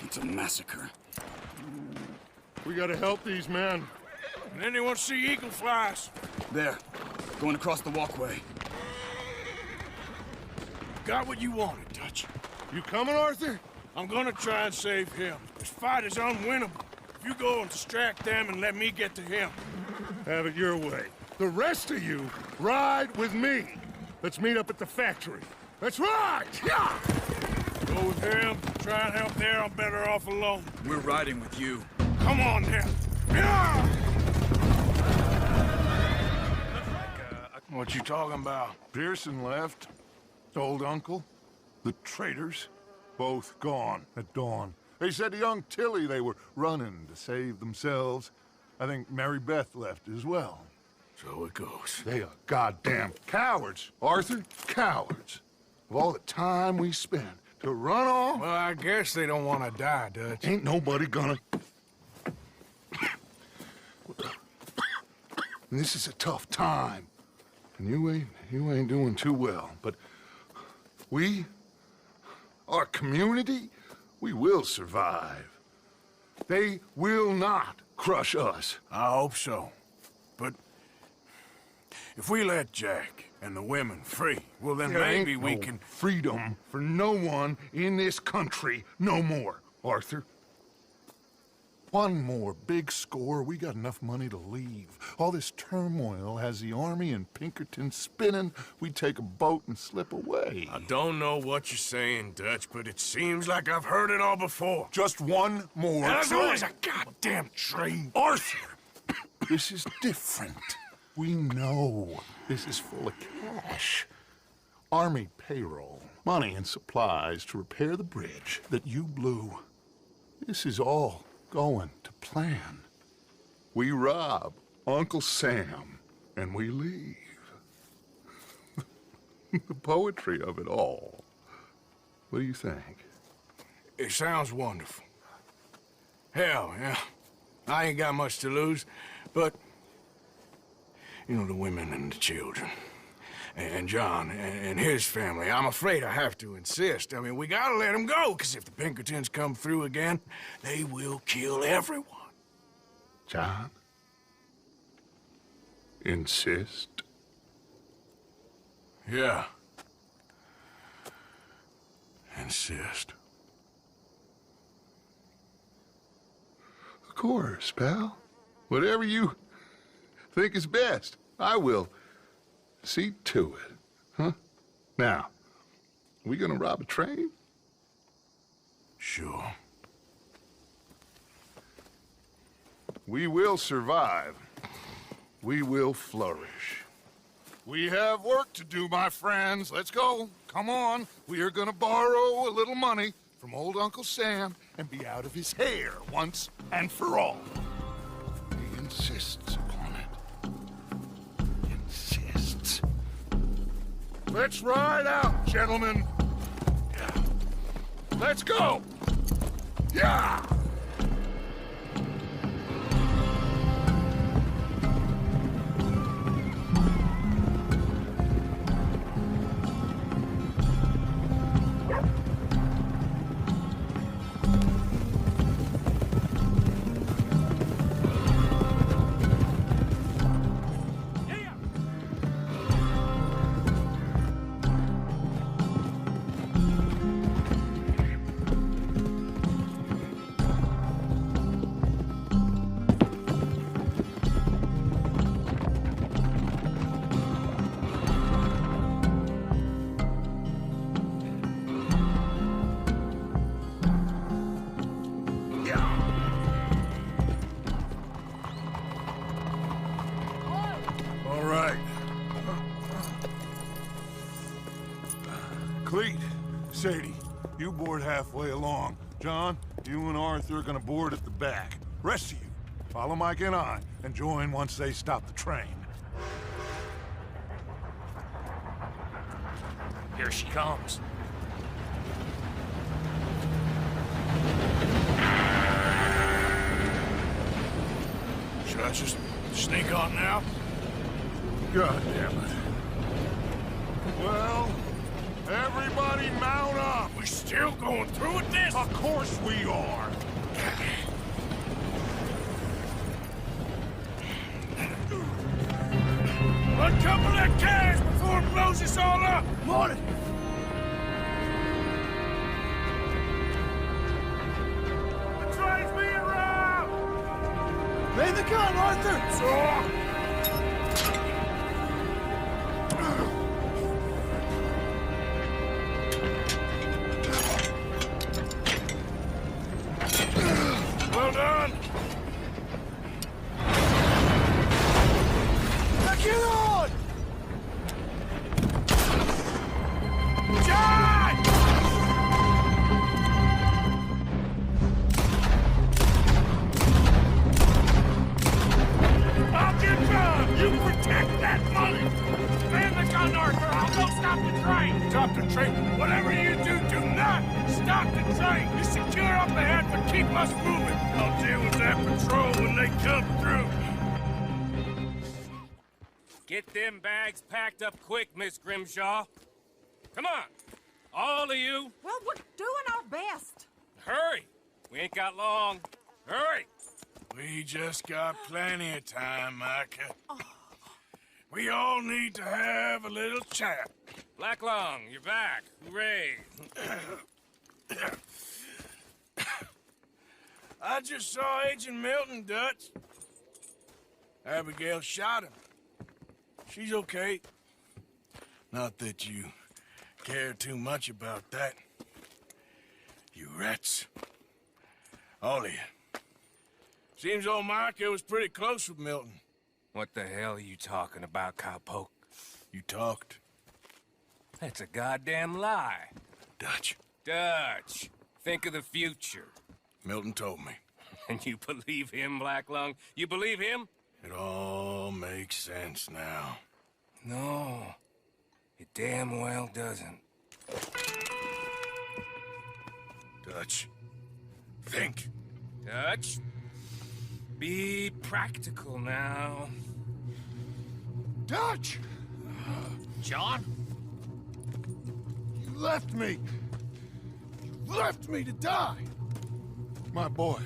It's a massacre. We gotta help these men. Did anyone see eagle flies? There, going across the walkway. Got what you wanted, Dutch. You coming, Arthur? I'm gonna try and save him. This fight is unwinnable. If you go and distract them and let me get to him. Have it your way. The rest of you, ride with me. Let's meet up at the factory. Let's ride! Yeah! Go with him. Try and help there. I'm better off alone. We're riding with you. Come on, then. Yeah! What you talking about? Pearson left. Old uncle. The traitors. Both gone at dawn. They said to young Tilly they were running to save themselves. I think Mary Beth left as well. So it goes. They are goddamn cowards, Arthur. Cowards. Of all the time we spent to run off... Well, I guess they don't want to die, Dutch. Ain't nobody gonna... This is a tough time. And you ain't doing too well. But we, our community, we will survive. They will not crush us. I hope so. But if we let Jack and the women free, well, then There maybe ain't we no can... freedom for no one in this country no more, Arthur. One more big score, we got enough money to leave. All this turmoil has the army and Pinkerton spinning. We take a boat and slip away. I don't know what you're saying, Dutch, but it seems like I've heard it all before. Just one more And there's train. always a goddamn train. Arthur! This is different. We know this is full of cash. Army payroll, money and supplies to repair the bridge that you blew. This is all going to plan. We rob Uncle Sam and we leave. The poetry of it all. What do you think? It sounds wonderful. Hell, yeah. I ain't got much to lose, but... You know, the women and the children. And John and his family. I'm afraid I have to insist. I mean, we gotta let them go, because if the Pinkertons come through again, they will kill everyone. John? Insist? Yeah. Insist. Of course, pal. Whatever you think is best, I will see to it. Huh? Now, we gonna rob a train? Sure. We will survive. We will flourish. We have work to do, my friends. Let's go. Come on. We are gonna borrow a little money from old Uncle Sam and be out of his hair once and for all. He insists upon it. Insists. Let's ride out, gentlemen. Let's go. Yeah! All right. Cleet, Sadie, you board halfway along. John, you and Arthur are gonna board at the back. Rest of you, follow Mike and I, and join once they stop the train. Here she comes. Should I just sneak on now? God damn it. Well, everybody mount up. We still going through with this? Of course we are. Uncouple that cash before it blows us all up! Morning! The train's being robbed! Lay the gun, Arthur! So... Well done! Now get on! John! I'll get John! You protect that money! Man the gun, Arthur! I'll go stop the train! Stop the train? Whatever you do, do not stop the train! You secure up ahead, but keep us moving! I'll deal with that patrol when they come through! Get them bags packed up quick, Miss Grimshaw. Come on, all of you. Well, we're doing our best. Hurry. We ain't got long. Hurry. We just got plenty of time, Micah. We all need to have a little chat. Black Lung, you're back. Hooray. I just saw Agent Milton, Dutch. Abigail shot him. She's okay. Not that you care too much about that. You rats. All of you. Seems old Micah was pretty close with Milton. What the hell are you talking about, cowpoke? You talked. That's a goddamn lie. Dutch. Dutch, think of the future. Milton told me. And you believe him, Black Lung? You believe him? It all makes sense now. No, it damn well doesn't. Dutch, think. Dutch, be practical now. Dutch! John? You left me. You left me to die. My boy,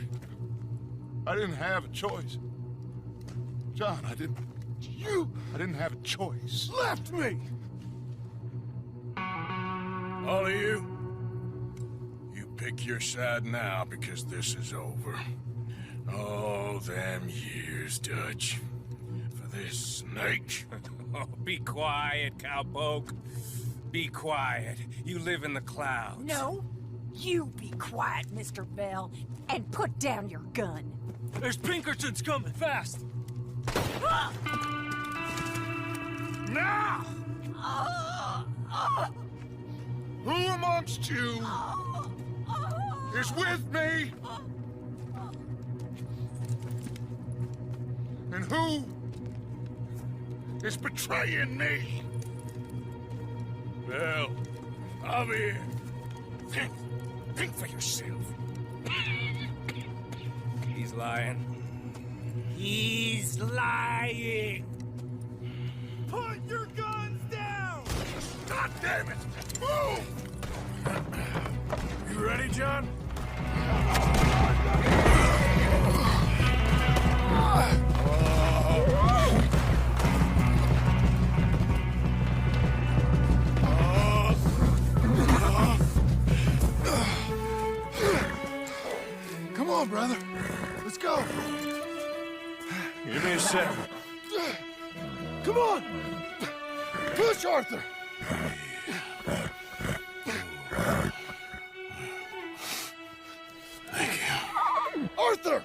I didn't have a choice. John, I didn't have a choice. Left me! All of you, you pick your side now because this is over. All them years, Dutch, for this snake. Oh, be quiet, cowpoke. Be quiet. You live in the clouds. No, You be quiet, Mr. Bell, and put down your gun. There's Pinkertons coming, fast! Now! Who amongst you is with me? And who is betraying me? Well, I'm here. Think for yourself. He's lying. He's lying! Put your guns down! God damn it! Move! You ready, John? Come on, brother. Let's go. Give me a second. Come on! Push, Arthur! Thank you. Arthur!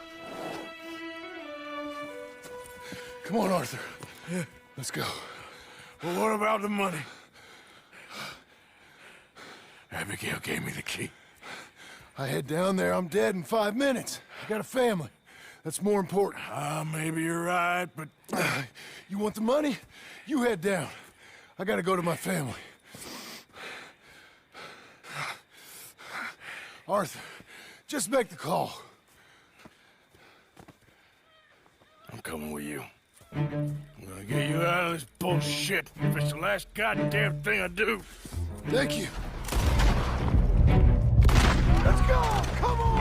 Come on, Arthur. Let's go. Well, what about the money? Abigail gave me the key. I head down there, I'm dead in 5 minutes. I got a family. That's more important. Maybe you're right, but... You want the money? You head down. I gotta go to my family. Arthur, just make the call. I'm coming with you. I'm gonna get you out of this bullshit if it's the last goddamn thing I do. Thank you. Let's go! Come on!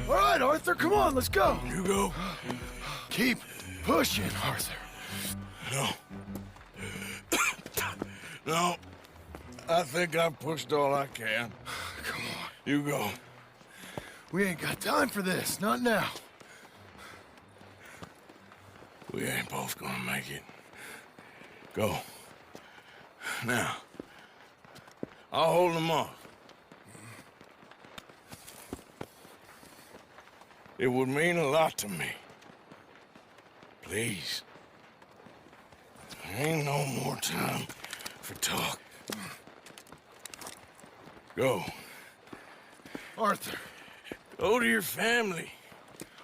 All right, Arthur, come on, let's go. You go. Keep pushing, Arthur. No. No. I think I've pushed all I can. Come on. You go. We ain't got time for this, not now. We ain't both gonna make it. Go. Now. I'll hold them off. It would mean a lot to me. Please. There ain't no more time for talk. Go. Arthur. Go to your family.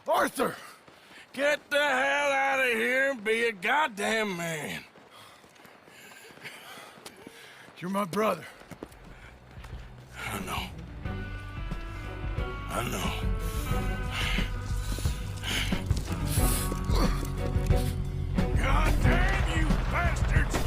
Arthur! Get the hell out of here and be a goddamn man. You're my brother. I know. I know. God damn you bastards!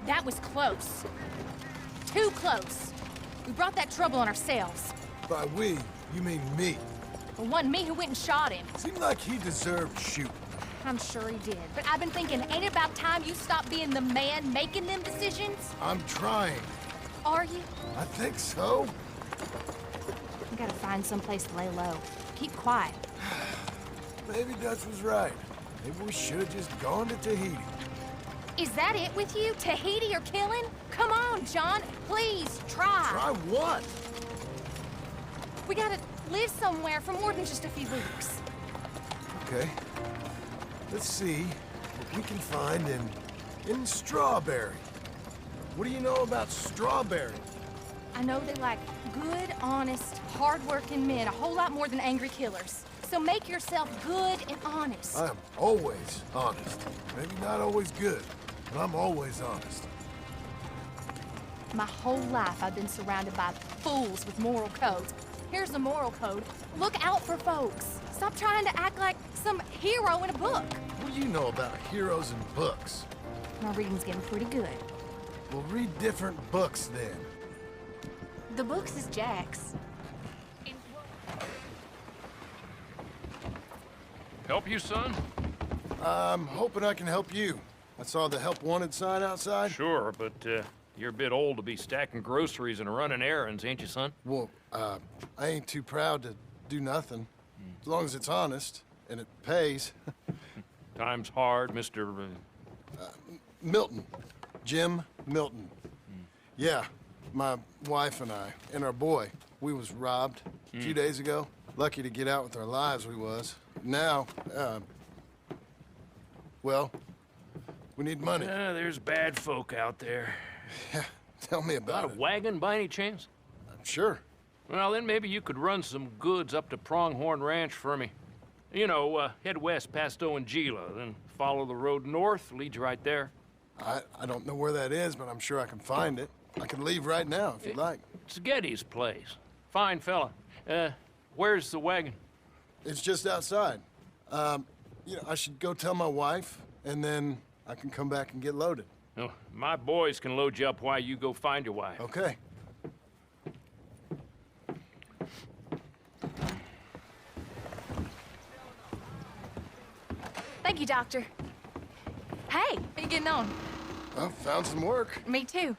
That was close. Too close. We brought that trouble on ourselves. By we, you mean me. It wasn't me who went and shot him. Seemed like he deserved shooting. I'm sure he did. But I've been thinking, ain't it about time you stop being the man making them decisions? I'm trying. Are you? I think so. We gotta find someplace to lay low. Keep quiet. Maybe Dutch was right. Maybe we should have just gone to Tahiti. Is that it with you? Tahiti or killing? Come on, John. Please, try. Try what? We gotta live somewhere for more than just a few weeks. Okay. Let's see what we can find in Strawberry. What do you know about Strawberry? I know they like good, honest, hard-working men a whole lot more than angry killers. So make yourself good and honest. I'm always honest. Maybe not always good, but I'm always honest. My whole life I've been surrounded by fools with moral codes. Here's the moral code. Look out for folks. Stop trying to act like some hero in a book. What do you know about heroes and books? My reading's getting pretty good. We'll read different books then. The books is Jack's. Help you, son? I'm hoping I can help you. I saw the help wanted sign outside. Sure, but you're a bit old to be stacking groceries and running errands, ain't you, son? Well, I ain't too proud to do nothing. As long as it's honest and it pays. Time's hard, Mr. Milton. Jim Milton. Yeah, my wife and I, and our boy, we was robbed a few days ago. Lucky to get out with our lives, we was. Now, well, we need money. There's bad folk out there. Yeah, tell me about Got a wagon by any chance? Sure. Well, then maybe you could run some goods up to Pronghorn Ranch for me. You know, head west past Owanjila, then follow the road north, leads you right there. I don't know where that is, but I'm sure I can find it. I can leave right now if you'd like. It's Getty's place. Fine fella. Where's the wagon? It's just outside. You know, I should go tell my wife, and then I can come back and get loaded. Oh, my boys can load you up while you go find your wife. Okay. Thank you, Doctor. Hey, how you getting on? Well, found some work. Me too.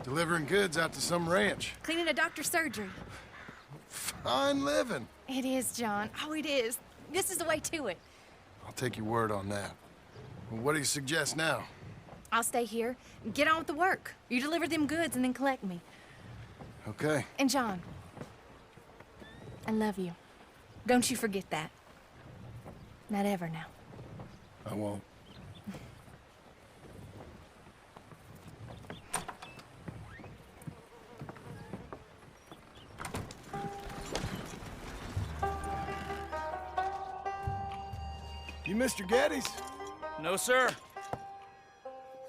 Delivering goods out to some ranch. Cleaning a doctor's surgery. Fine living. It is, John. Oh, it is. This is the way to it. I'll take your word on that. Well, what do you suggest now? I'll stay here and get on with the work. You deliver them goods and then collect me. Okay. And John, I love you. Don't you forget that. Not ever now. I won't. You Mr. Geddes? No, sir.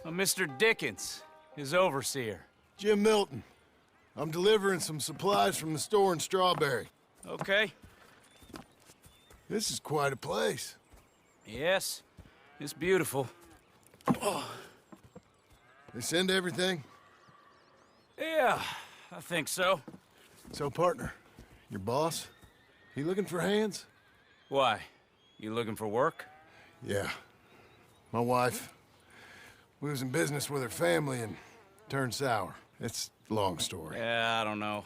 I'm Mr. Dickens, his overseer. Jim Milton. I'm delivering some supplies from the store in Strawberry. Okay. This is quite a place. Yes, it's beautiful. Oh. They send everything? Yeah, I think so. So, partner, your boss, he looking for hands? Why? You looking for work? Yeah. My wife, we was in business with her family and turned sour. It's a long story. Yeah, I don't know.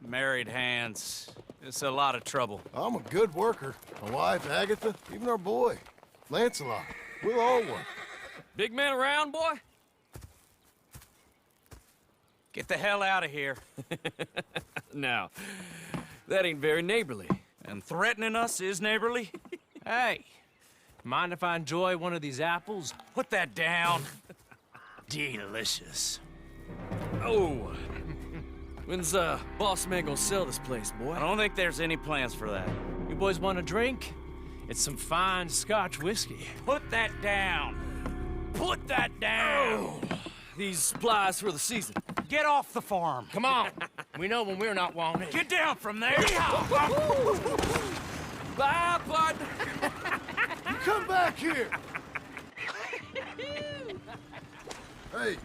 Married hands. It's a lot of trouble. I'm a good worker. My wife, Agatha, even our boy, Lancelot. We'll all work. Big man around, boy? Get the hell out of here. Now, that ain't very neighborly. And threatening us is neighborly? Hey, mind if I enjoy one of these apples? Put that down. Delicious. Oh. When's boss man gonna sell this place, boy? I don't think there's any plans for that. You boys want a drink? It's some fine Scotch whiskey. Put that down. Put that down. Oh. These supplies for the season. Get off the farm. Come on. We know when we're not wanted. Get down from there. Bye, bud. You come back here. Hey.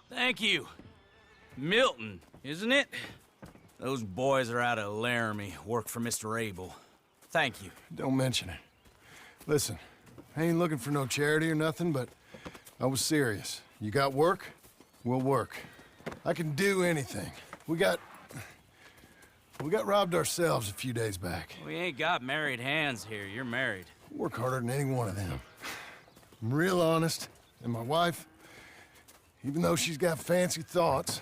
Thank you. Milton, isn't it? Those boys are out of Laramie, work for Mr. Abel. Thank you. Don't mention it. Listen, I ain't looking for no charity or nothing, but I was serious. You got work? We'll work. I can do anything. We got robbed ourselves a few days back. We ain't got married hands here. You're married. Work harder than any one of them. I'm real honest, and my wife, even though she's got fancy thoughts,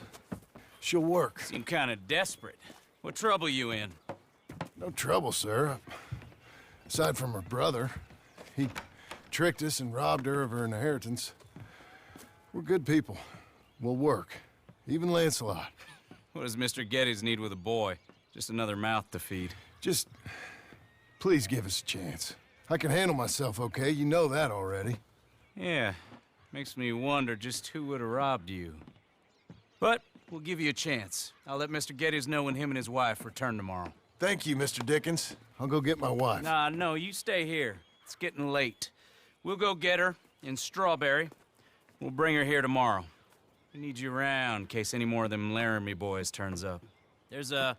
she'll work. Seem kind of desperate. What trouble you in? No trouble, sir. Aside from her brother. He tricked us and robbed her of her inheritance. We're good people. We'll work. Even Lancelot. What does Mr. Geddes need with a boy? Just another mouth to feed. Just... please give us a chance. I can handle myself okay, you know that already. Yeah. Makes me wonder just who would have robbed you. But we'll give you a chance. I'll let Mr. Geddes know when him and his wife return tomorrow. Thank you, Mr. Dickens. I'll go get my wife. Nah, no, you stay here. It's getting late. We'll go get her in Strawberry. We'll bring her here tomorrow. We need you around in case any more of them Laramie boys turns up. There's a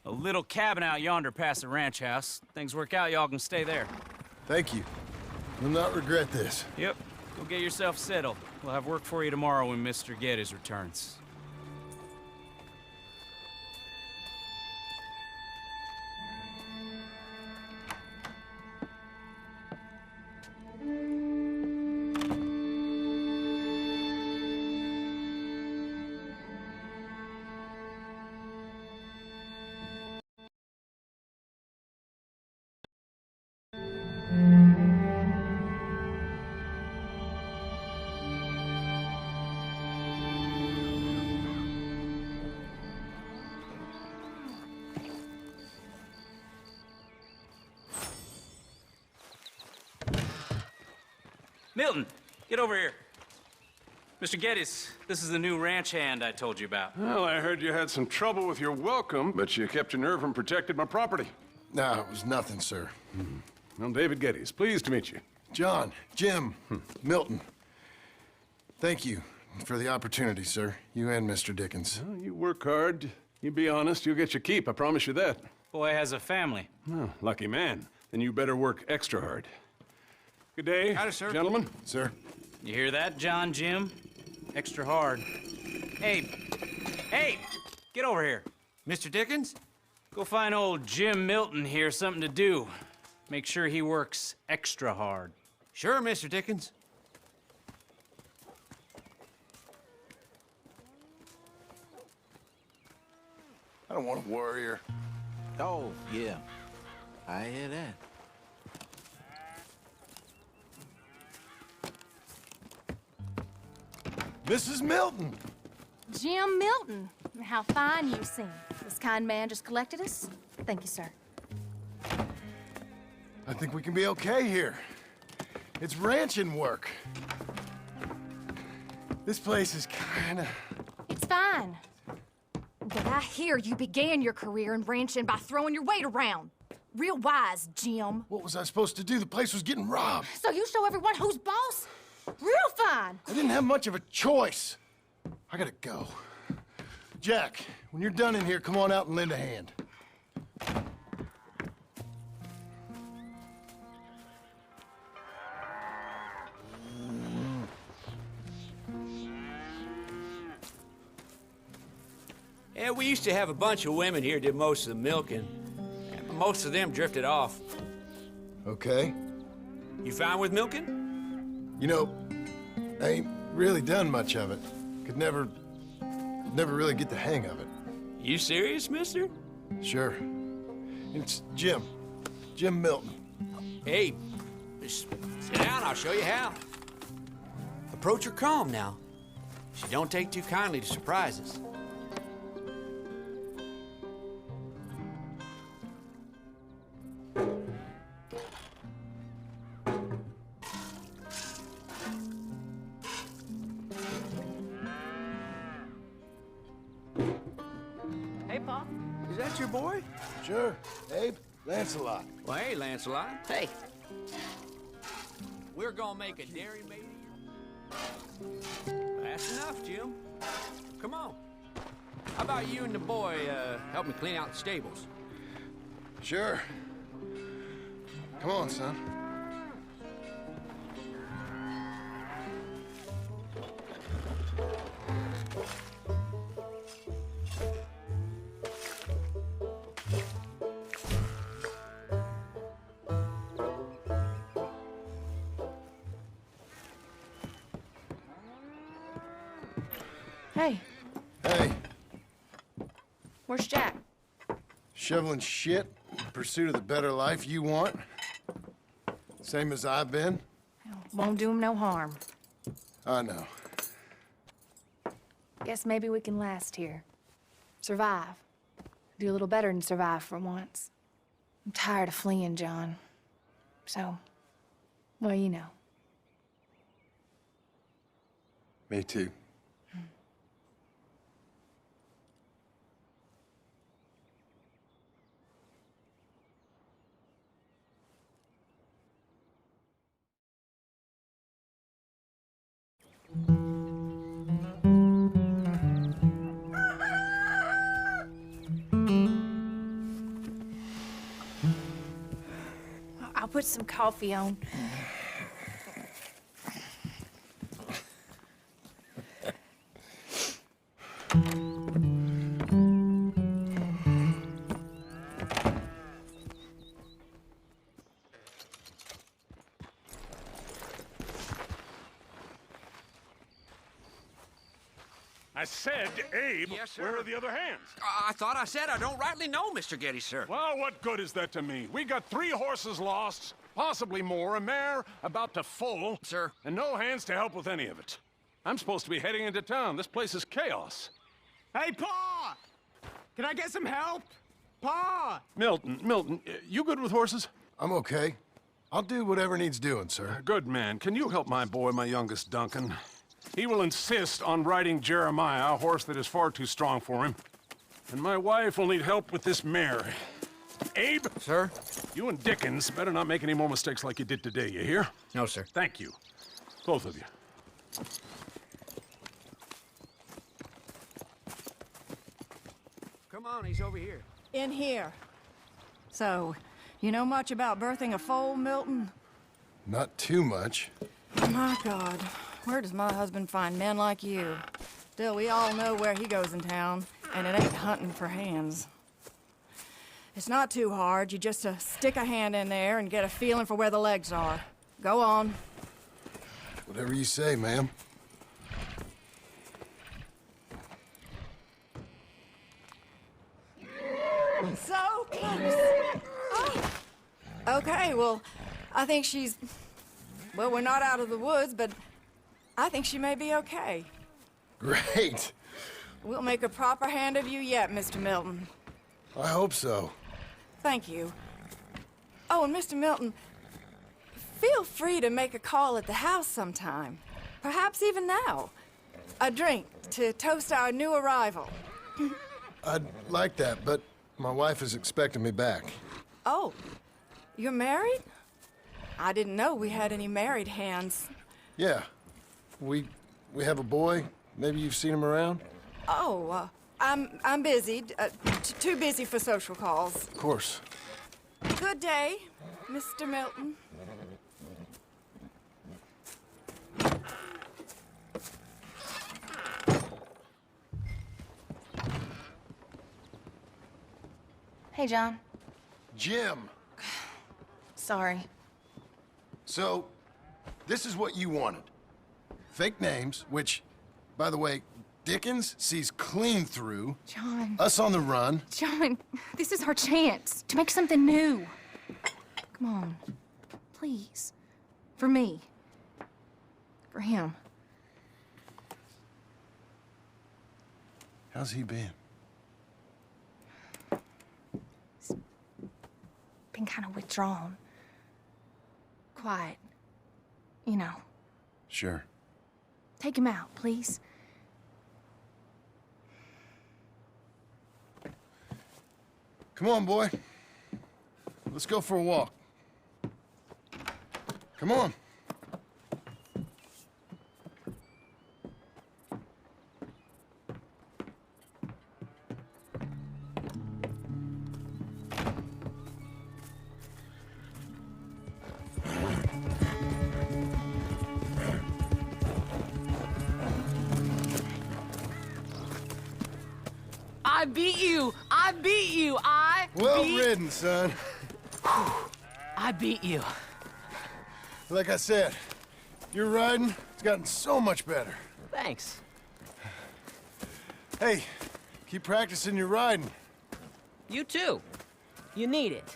A little cabin out yonder past the ranch house. Things work out, y'all can stay there. Thank you. You'll not regret this. Yep. Go get yourself settled. We'll have work for you tomorrow when Mr. Geddes returns. Milton, get over here. Mr. Geddes, this is the new ranch hand I told you about. Well, I heard you had some trouble with your welcome, but you kept your nerve and protected my property. No, it was nothing, sir. Well, David Geddes, pleased to meet you. John, Jim, Milton. Thank you for the opportunity, sir. You and Mr. Dickens. Well, you work hard. You be honest, you'll get your keep, I promise you that. Boy has a family. Oh, lucky man. Then you better work extra hard. Good day, Howdy, sir. Gentlemen. Sir. You hear that, John, Jim? Extra hard. Abe! Abe! Get over here. Mr. Dickens? Go find old Jim Milton here something to do. Make sure he works extra hard. Sure, Mr. Dickens. I don't want a warrior. Oh, yeah. I hear that. Mrs. Milton! Jim Milton. How fine you seem. This kind man just collected us. Thank you, sir. I think we can be okay here. It's ranching work. This place is kinda... It's fine. But I hear you began your career in ranching by throwing your weight around. Real wise, Jim. What was I supposed to do? The place was getting robbed. So you show everyone who's boss? Real fine. I didn't have much of a choice. I gotta go. Jack, when you're done in here, come on out and lend a hand. Yeah, we used to have a bunch of women here did most of the milking. But most of them drifted off. Okay. You fine with milking? You know, I ain't really done much of it. Could never really get the hang of it. You serious, mister? Sure. It's Jim. Jim Milton. Hey, just sit down, I'll show you how. Approach her calm now. She don't take too kindly to surprises. Hey, Pop. Is that your boy? Sure. Abe, Lancelot. Well, hey, Lancelot. Hey. We're gonna make a dairy maid of you. That's enough, Jim. Come on. How about you and the boy help me clean out the stables? Sure. Come on, son. Hey, Hey, where's Jack? shoveling shit in pursuit of the better life you want? Same as I've been? Won't do him no harm. I know. Guess maybe we can last here. Survive. Do a little better than survive for once. I'm tired of fleeing, John. So, well, you know. Me too. put some coffee on. I said, Abe, Yes, sir. where are the other hands? I thought I said I don't rightly know, Mr. Geddes, sir. Well, what good is that to me? We got 3 horses lost, possibly more, a mare about to foal. Sir. And no hands to help with any of it. I'm supposed to be heading into town. This place is chaos. Hey, Pa! Can I get some help? Pa! Milton, you good with horses? I'm okay. I'll do whatever needs doing, sir. Good man. Can you help my boy, my youngest Duncan? He will insist on riding Jeremiah, a horse that is far too strong for him. And my wife will need help with this mare. Abe? Sir? You and Dickens better not make any more mistakes like you did today, you hear? No, sir. Thank you. Both of you. Come on, he's over here. In here. So, you know much about birthing a foal, Milton? Not too much. My God, where does my husband find men like you? Still, we all know where he goes in town, and it ain't hunting for hands. It's not too hard. You just stick a hand in there and get a feeling for where the legs are. Go on. Whatever you say, ma'am. So close. Oh. Okay, well, I think she's... Well, we're not out of the woods, but I think she may be okay. Great. We'll make a proper hand of you yet, Mr. Milton. I hope so. Thank you. Oh, and Mr. Milton, feel free to make a call at the house sometime. Perhaps even now. A drink to toast our new arrival. I'd like that, but my wife is expecting me back. Oh, you're married? I didn't know we had any married hands. Yeah. We have a boy. Maybe you've seen him around? Oh, I'm busy. Too busy for social calls. Of course. Good day, Mr. Milton. Hey, John. Jim. Sorry. So, this is what you wanted. Fake names, which, by the way, Dickens sees clean through. John. Us on the run. John, this is our chance to make something new. Come on. Please. For me. For him. How's he been? He's been kind of withdrawn. Quiet. You know. Sure. Take him out, please. Come on, boy. Let's go for a walk. Come on. I beat you! I beat you! Well ridden, son. I beat you. Like I said, your riding has gotten so much better. Thanks. Hey, keep practicing your riding. You too. You need it.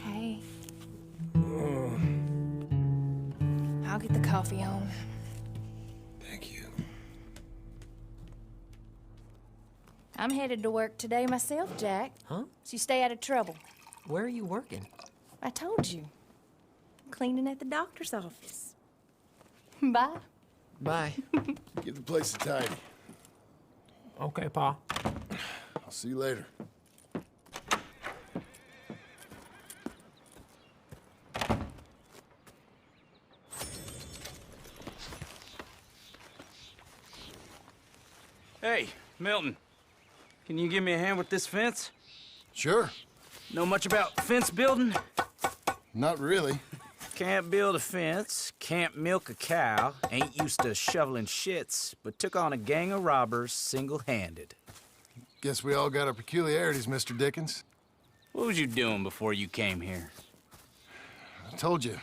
Hey. I'll get the coffee on. Thank you. I'm headed to work today myself, Jack. Huh? So you stay out of trouble. Where are you working? I told you. Cleaning at the doctor's office. Bye. Bye. Give the place a tidy. Okay, Pa. I'll see you later. Hey, Milton. Can you give me a hand with this fence? Sure. Know much about fence building? Not really. Can't build a fence, can't milk a cow, ain't used to shoveling shits, but took on a gang of robbers single-handed. Guess we all got our peculiarities, Mr. Dickens. What was you doing before you came here? I told you.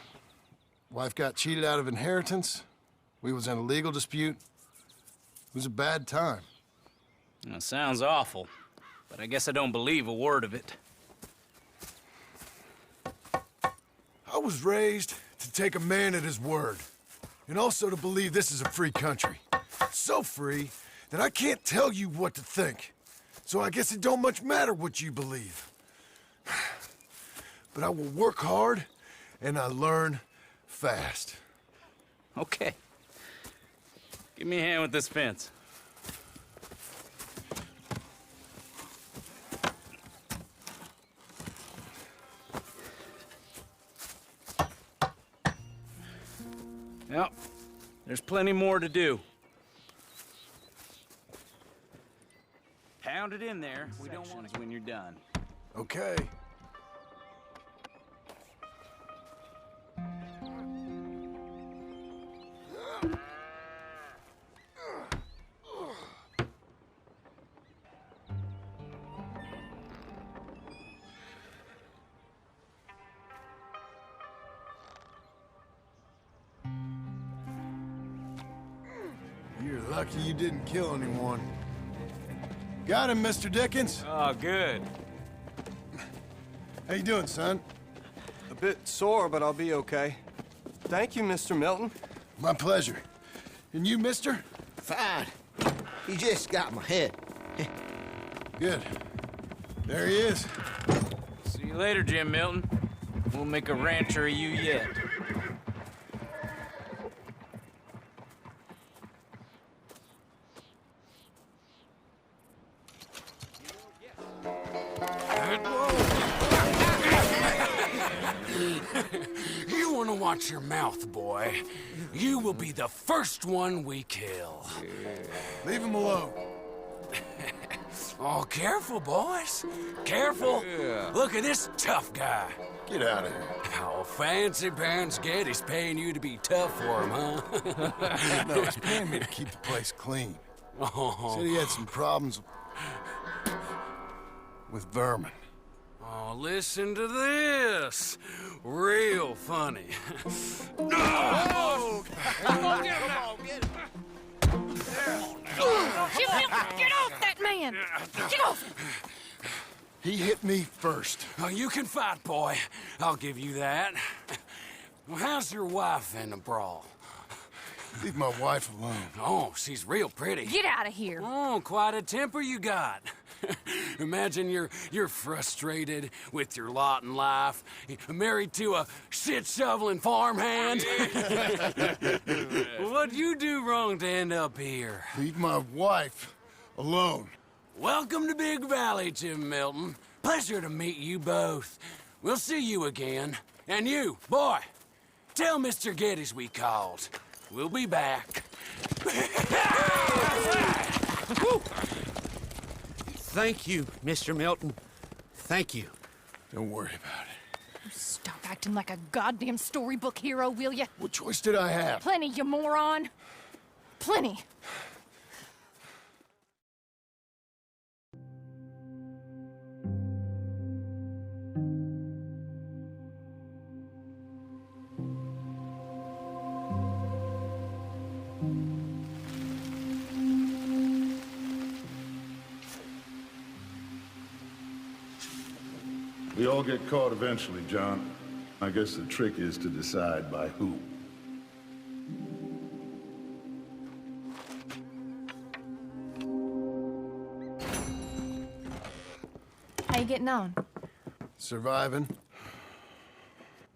Wife got cheated out of inheritance. We was in a legal dispute. It was a bad time. Well, sounds awful, but I guess I don't believe a word of it. I was raised to take a man at his word, and also to believe this is a free country. So free that I can't tell you what to think. So I guess it don't much matter what you believe. But I will work hard, and I learn fast. Okay. Give me a hand with this fence. Yep, there's plenty more to do. Pound it in there. We don't want it when you're done. Okay. You're lucky you didn't kill anyone. Got him, Mr. Dickens. Oh, good. How you doing, son? A bit sore, but I'll be okay. Thank you, Mr. Milton. My pleasure. And you, mister? Fine. He just got my head. Good. There he is. See you later, Jim Milton. We'll make a rancher of you yet. You want to watch your mouth, boy. You will be the first one we kill. Leave him alone. Oh, careful, boys. Careful. Look at this tough guy. Get out of here. Oh, fancy pants Getty's paying you to be tough for him, huh? No, he's paying me to keep the place clean. Oh. Said he had some problems with vermin. Oh, listen to this. Real funny. Oh! Come on, get him! Get off that man! Get off! He hit me first. Oh, you can fight, boy. I'll give you that. Well, how's your wife in the brawl? Leave my wife alone. Oh, she's real pretty. Get out of here. Oh, quite a temper you got. Imagine you're frustrated with your lot in life, married to a shit-shoveling farmhand. What'd you do wrong to end up here? Leave my wife alone. Welcome to Big Valley, Jim Milton. Pleasure to meet you both. We'll see you again. And you, boy, tell Mr. Geddes we called. We'll be back. Thank you, Mr. Milton. Thank you. Don't worry about it. Stop acting like a goddamn storybook hero, will ya? What choice did I have? Plenty, you moron. Plenty. We all get caught eventually, John. I guess the trick is to decide by who. How you getting on? Surviving.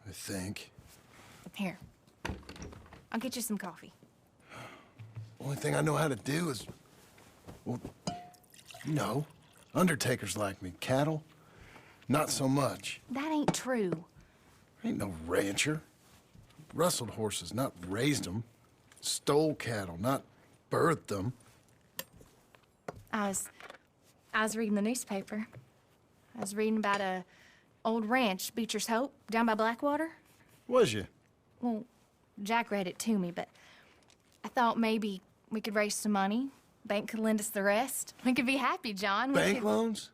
I think. Here. I'll get you some coffee. Only thing I know how to do is... Well, you know, undertakers like me. Cattle, not so much. That ain't true. I ain't no rancher. Rustled horses, not raised them. Stole cattle, not birthed them. I was reading the newspaper. I was reading about a old ranch, Beecher's Hope, down by Blackwater. Was you? Well, Jack read it to me, but I thought maybe we could raise some money. Bank could lend us the rest. We could be happy, John. Bank loans?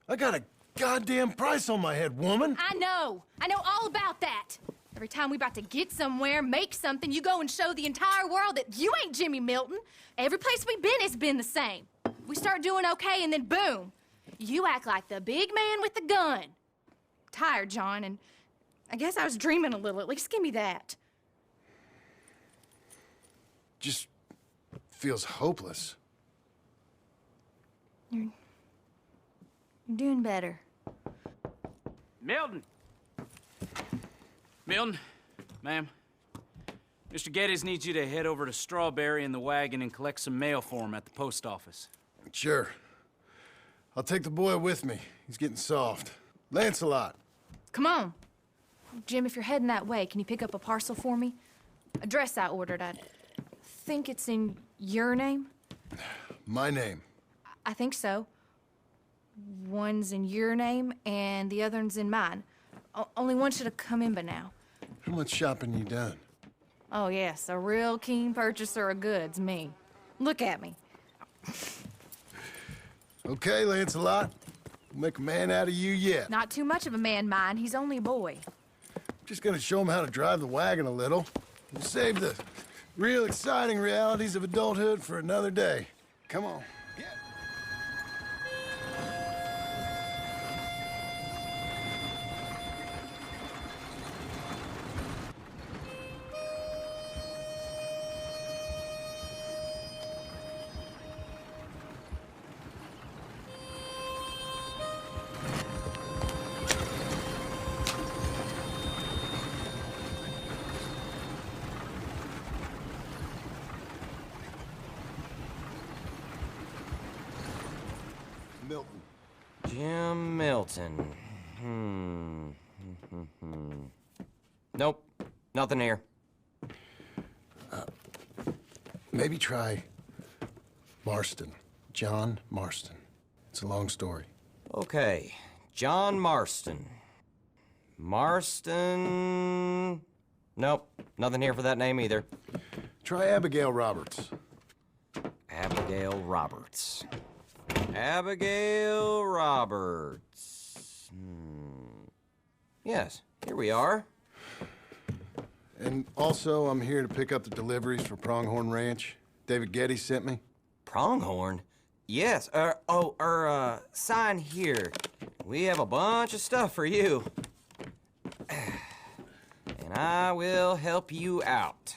I got a goddamn price on my head, woman. I know all about that. Every time we about to get somewhere, make something, you go and show the entire world that you ain't Jimmy Milton. Every place we've been has been the same. We start doing okay, and then boom, you act like the big man with the gun. Tired, John, and I guess I was dreaming a little. At least give me that. Just feels hopeless. You're doing better. Milton! Milton, ma'am. Mr. Geddes needs you to head over to Strawberry in the wagon and collect some mail for him at the post office. Sure. I'll take the boy with me. He's getting soft. Lancelot. Come on. Jim, if you're heading that way, can you pick up a parcel for me? A dress I ordered. I think it's in your name? My name. I think so. One's in your name, and the other one's in mine. Only one should have come in by now. How much shopping you done? Oh, yes, a real keen purchaser of goods, me. Look at me. Okay, Lancelot. We'll make a man out of you yet. Not too much of a man, mine. He's only a boy. Just gonna show him how to drive the wagon a little. We'll save the real exciting realities of adulthood for another day. Come on. Milton. Jim Milton. Nope, nothing here. Maybe try Marston. John Marston. It's a long story. Okay, John Marston. Marston... Nope, nothing here for that name either. Try Abigail Roberts. Abigail Roberts. Abigail Roberts. Yes, here we are. And also, I'm here to pick up the deliveries for Pronghorn Ranch. David Geddes sent me. Pronghorn? Yes, sign here. We have a bunch of stuff for you. And I will help you out.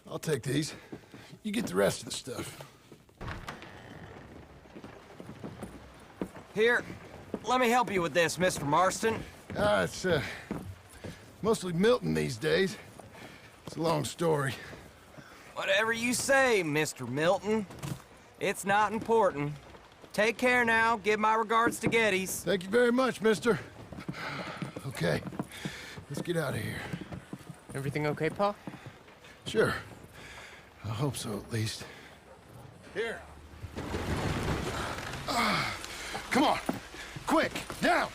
I'll take these. You get the rest of the stuff. Here, let me help you with this, Mr. Marston. It's, mostly Milton these days. It's a long story. Whatever you say, Mr. Milton. It's not important. Take care now. Give my regards to Geddes. Thank you very much, mister. Okay, let's get out of here. Everything okay, Pa? Sure. I hope so, at least. Here. Come on. Quick, down.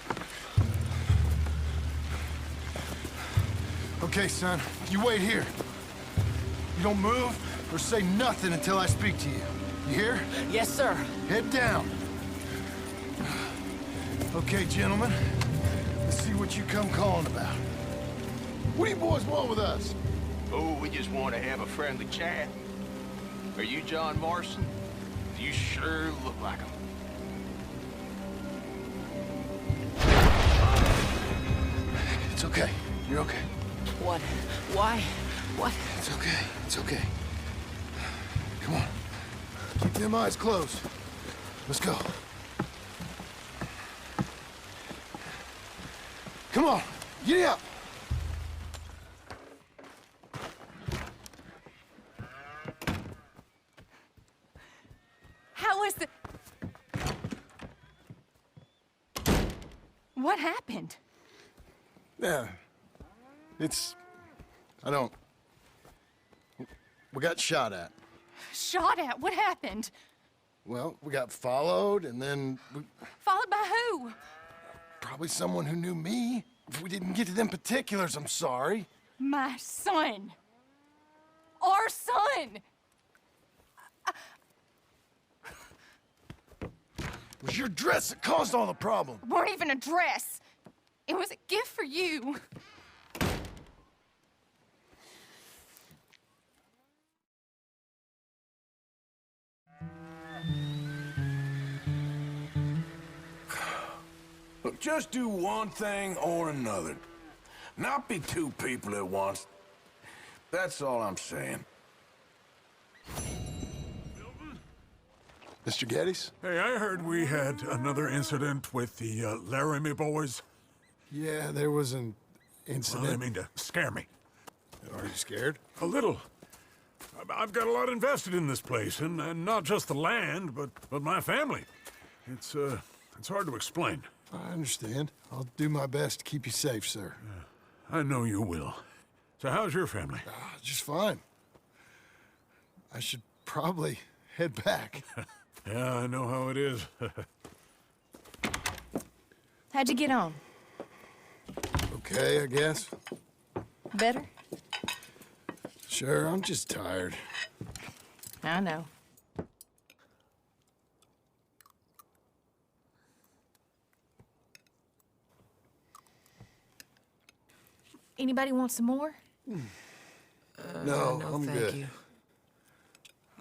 Okay, son, you wait here. You don't move or say nothing until I speak to you. You hear? Yes, sir. Head down. Okay, gentlemen. Let's see what you come calling about. What do you boys want with us? Oh, we just want to have a friendly chat. Are you John Marston? You sure look like him. It's okay. You're okay. What? Why? What? It's okay. It's okay. Come on. Keep them eyes closed. Let's go. Come on. Giddy up. How was the... What happened? Yeah. We got shot at. Shot at? What happened? Well, we got followed, and then Followed by who? probably someone who knew me. If we didn't get to them particulars, I'm sorry. My son. Our son. It was your dress that caused all the problem. It weren't even a dress. It was a gift for you. Look, just do one thing or another. Not be two people at once. That's all I'm saying. Mr. Geddes? Hey, I heard we had another incident with the Laramie boys. Yeah, there was an incident. Well, I mean to scare me. Are you scared? A little. I've got a lot invested in this place, and not just the land, but my family. It's hard to explain. I understand. I'll do my best to keep you safe, sir. I know you will. So how's your family? Just fine. I should probably head back. Yeah, I know how it is. How'd you get on? Okay, I guess. Better? Sure, I'm just tired. I know. Anybody want some more? No, no, I'm thank good. you.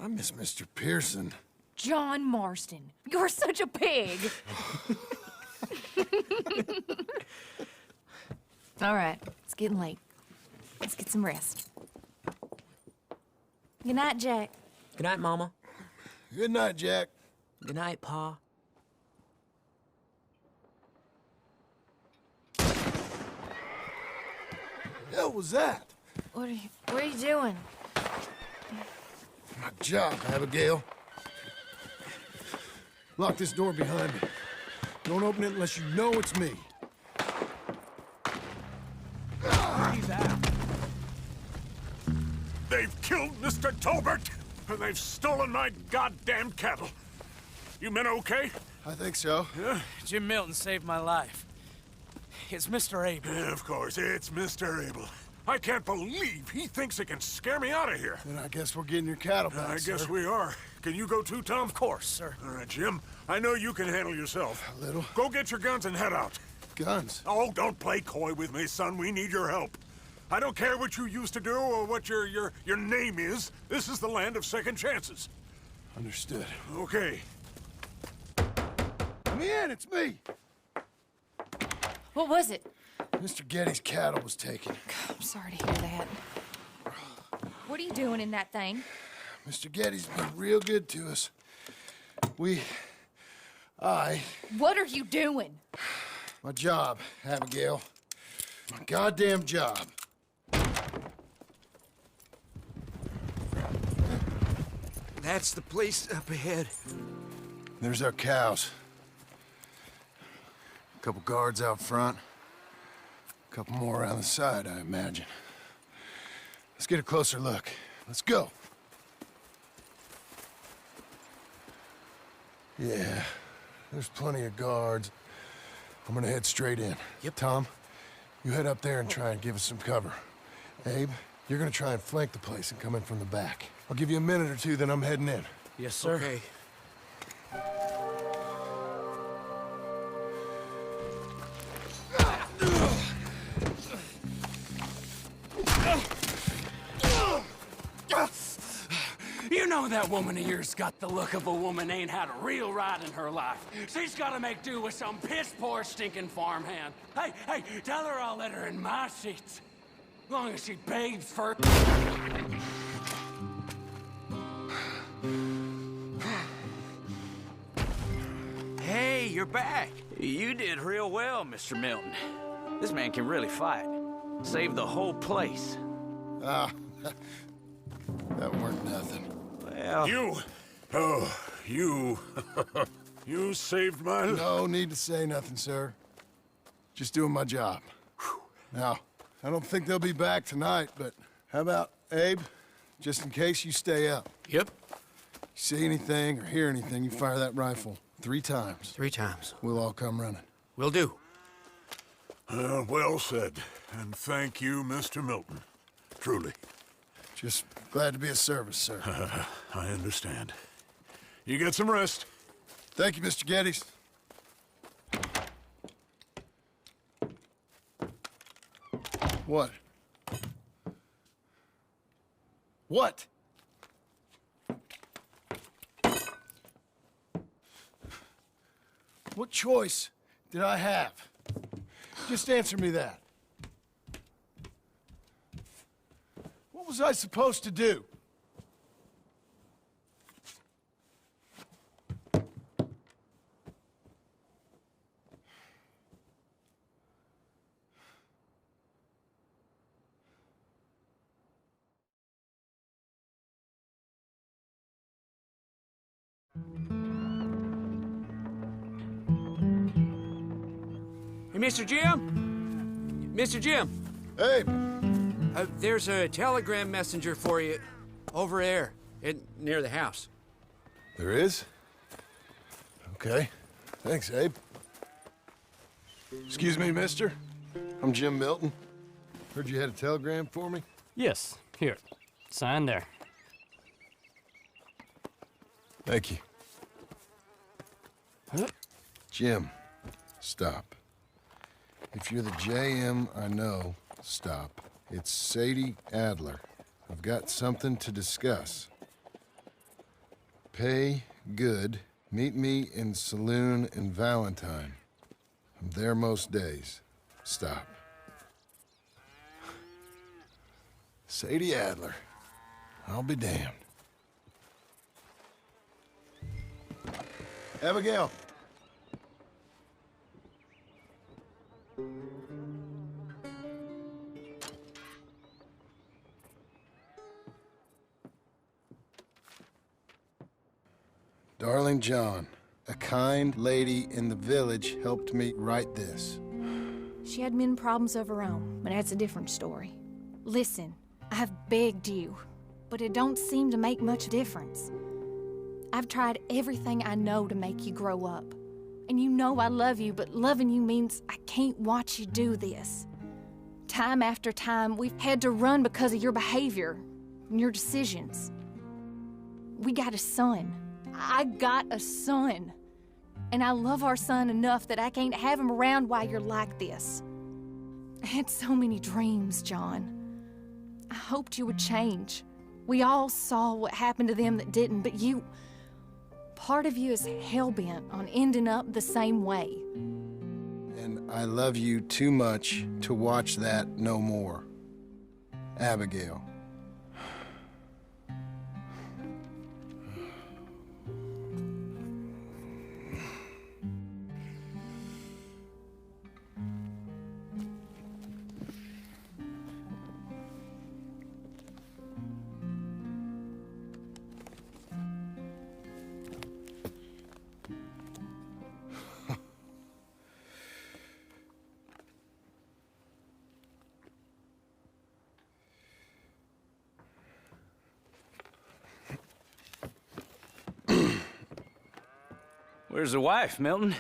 I miss Mr. Pearson. John Marston, you're such a pig. All right, it's getting late. Let's get some rest. Good night, Jack. Good night, Mama. Good night, Jack. Good night, Pa. Hell was that? What are you doing? My job, Abigail. Lock this door behind me. Don't open it unless you know it's me. He's out. They've killed Mr. Tolbert, and they've stolen my goddamn cattle. You men okay? I think so. Yeah? Jim Milton saved my life. It's Mr. Abel. Yeah, of course, it's Mr. Abel. I can't believe he thinks he can scare me out of here. Then I guess we're getting your cattle back, I guess sir. we are. Can you go too, Tom? Of course, sir. All right, Jim. I know you can handle yourself. A little. Go get your guns and head out. Guns? Oh, don't play coy with me, son. We need your help. I don't care what you used to do or what your name is. This is the land of second chances. Understood. Okay. Let me in, it's me. What was it? Mr. Geddes' cattle was taken. I'm sorry to hear that. What are you doing in that thing? Mr. Geddes been real good to us. What are you doing? My job, Abigail. My goddamn job. That's the place up ahead. There's our cows. A couple guards out front. A couple more around the side, I imagine. Let's get a closer look. Let's go. Yeah, there's plenty of guards. I'm gonna head straight in. Yep. Tom, you head up there and try and give us some cover. Abe, you're gonna try and flank the place and come in from the back. I'll give you a minute or two, then I'm heading in. Yes, sir. Okay. You know that woman of yours got the look of a woman ain't had a real ride in her life. She's gotta make do with some piss-poor stinking farmhand. Hey, tell her I'll let her in my seats. Long as she begs for... Hey, you're back. You did real well, Mr. Milton. This man can really fight. Saved the whole place. That weren't nothing. Well... You saved my life. No need to say nothing, sir. Just doing my job. Now, I don't think they'll be back tonight, but how about, Abe? Just in case you stay up. Yep. see anything or hear anything, you fire that rifle 3 times. 3 times. We'll all come running. Will do. Well said. And thank you, Mr. Milton. Truly. Just glad to be of service, sir. I understand. You get some rest. Thank you, Mr. Geddes. What? What? What choice did I have? Just answer me that. What was I supposed to do? Hey, Mr. Jim? Mr. Jim? Hey! There's a telegram messenger for you over there, near the house. There is? Okay. Thanks, Abe. Excuse me, mister. I'm Jim Milton. Heard you had a telegram for me? Yes. Here. Sign there. Thank you. Jim, stop. If you're the JM I know, stop. It's Sadie Adler. I've got something to discuss. Pay good. Meet me in saloon in Valentine. I'm there most days. Stop. Sadie Adler. I'll be damned. Abigail. Darling John, a kind lady in the village helped me write this. She had men problems of her own, but that's a different story. Listen, I've begged you, but it don't seem to make much difference. I've tried everything I know to make you grow up. And you know I love you, but loving you means I can't watch you do this. Time after time, we've had to run because of your behavior and your decisions. We got a son. I got a son. And I love our son enough that I can't have him around while you're like this. I had so many dreams, John. I hoped you would change. We all saw what happened to them that didn't, but you... Part of you is hell-bent on ending up the same way. And I love you too much to watch that no more. Abigail. Where's the wife, Milton?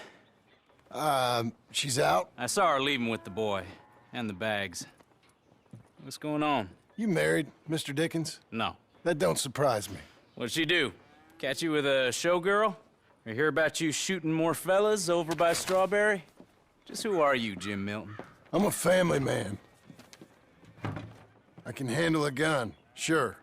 She's out. I saw her leaving with the boy. And the bags. What's going on? You married, Mr. Dickens? No. That don't surprise me. What'd she do? Catch you with a showgirl? Or hear about you shooting more fellas over by Strawberry? Just who are you, Jim Milton? I'm a family man. I can handle a gun, sure.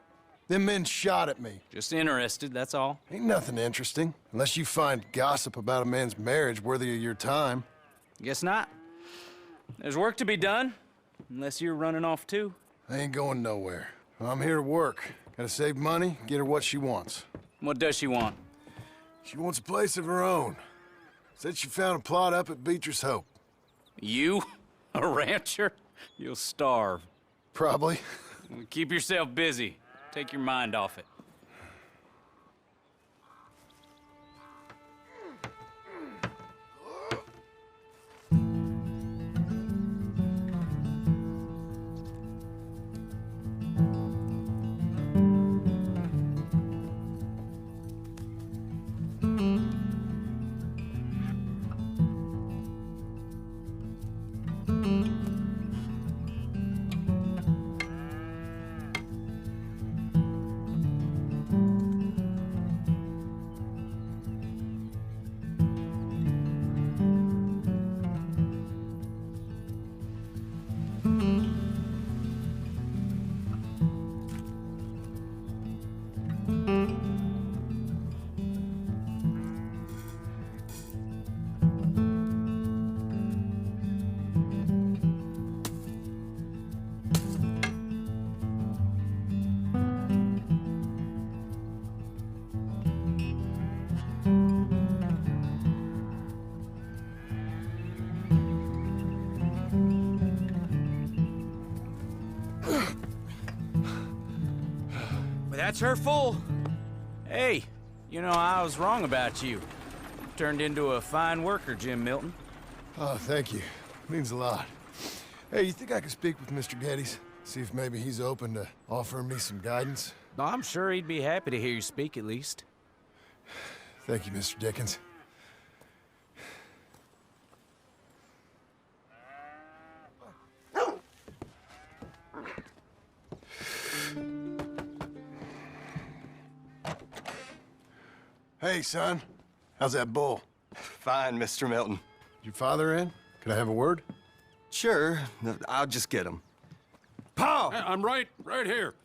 Them men shot at me. Just interested, that's all. Ain't nothing interesting, unless you find gossip about a man's marriage worthy of your time. Guess not. There's work to be done, unless you're running off too. I ain't going nowhere. I'm here to work. Gotta save money, get her what she wants. What does she want? She wants a place of her own. Said she found a plot up at Beecher's Hope. You? A rancher? You'll starve. Probably. Keep yourself busy. Take your mind off it. Plate's her full. Hey, you know, I was wrong about you. Turned into a fine worker, Jim Milton. Oh, thank you. Means a lot. Hey, you think I could speak with Mr. Geddes? See if maybe he's open to offering me some guidance? I'm sure he'd be happy to hear you speak, at least. Thank you, Mr. Dickens. Hey, son. How's that bull? Fine, Mr. Milton. Your father in? Could I have a word? Sure. I'll just get him. Pa! I'm right here.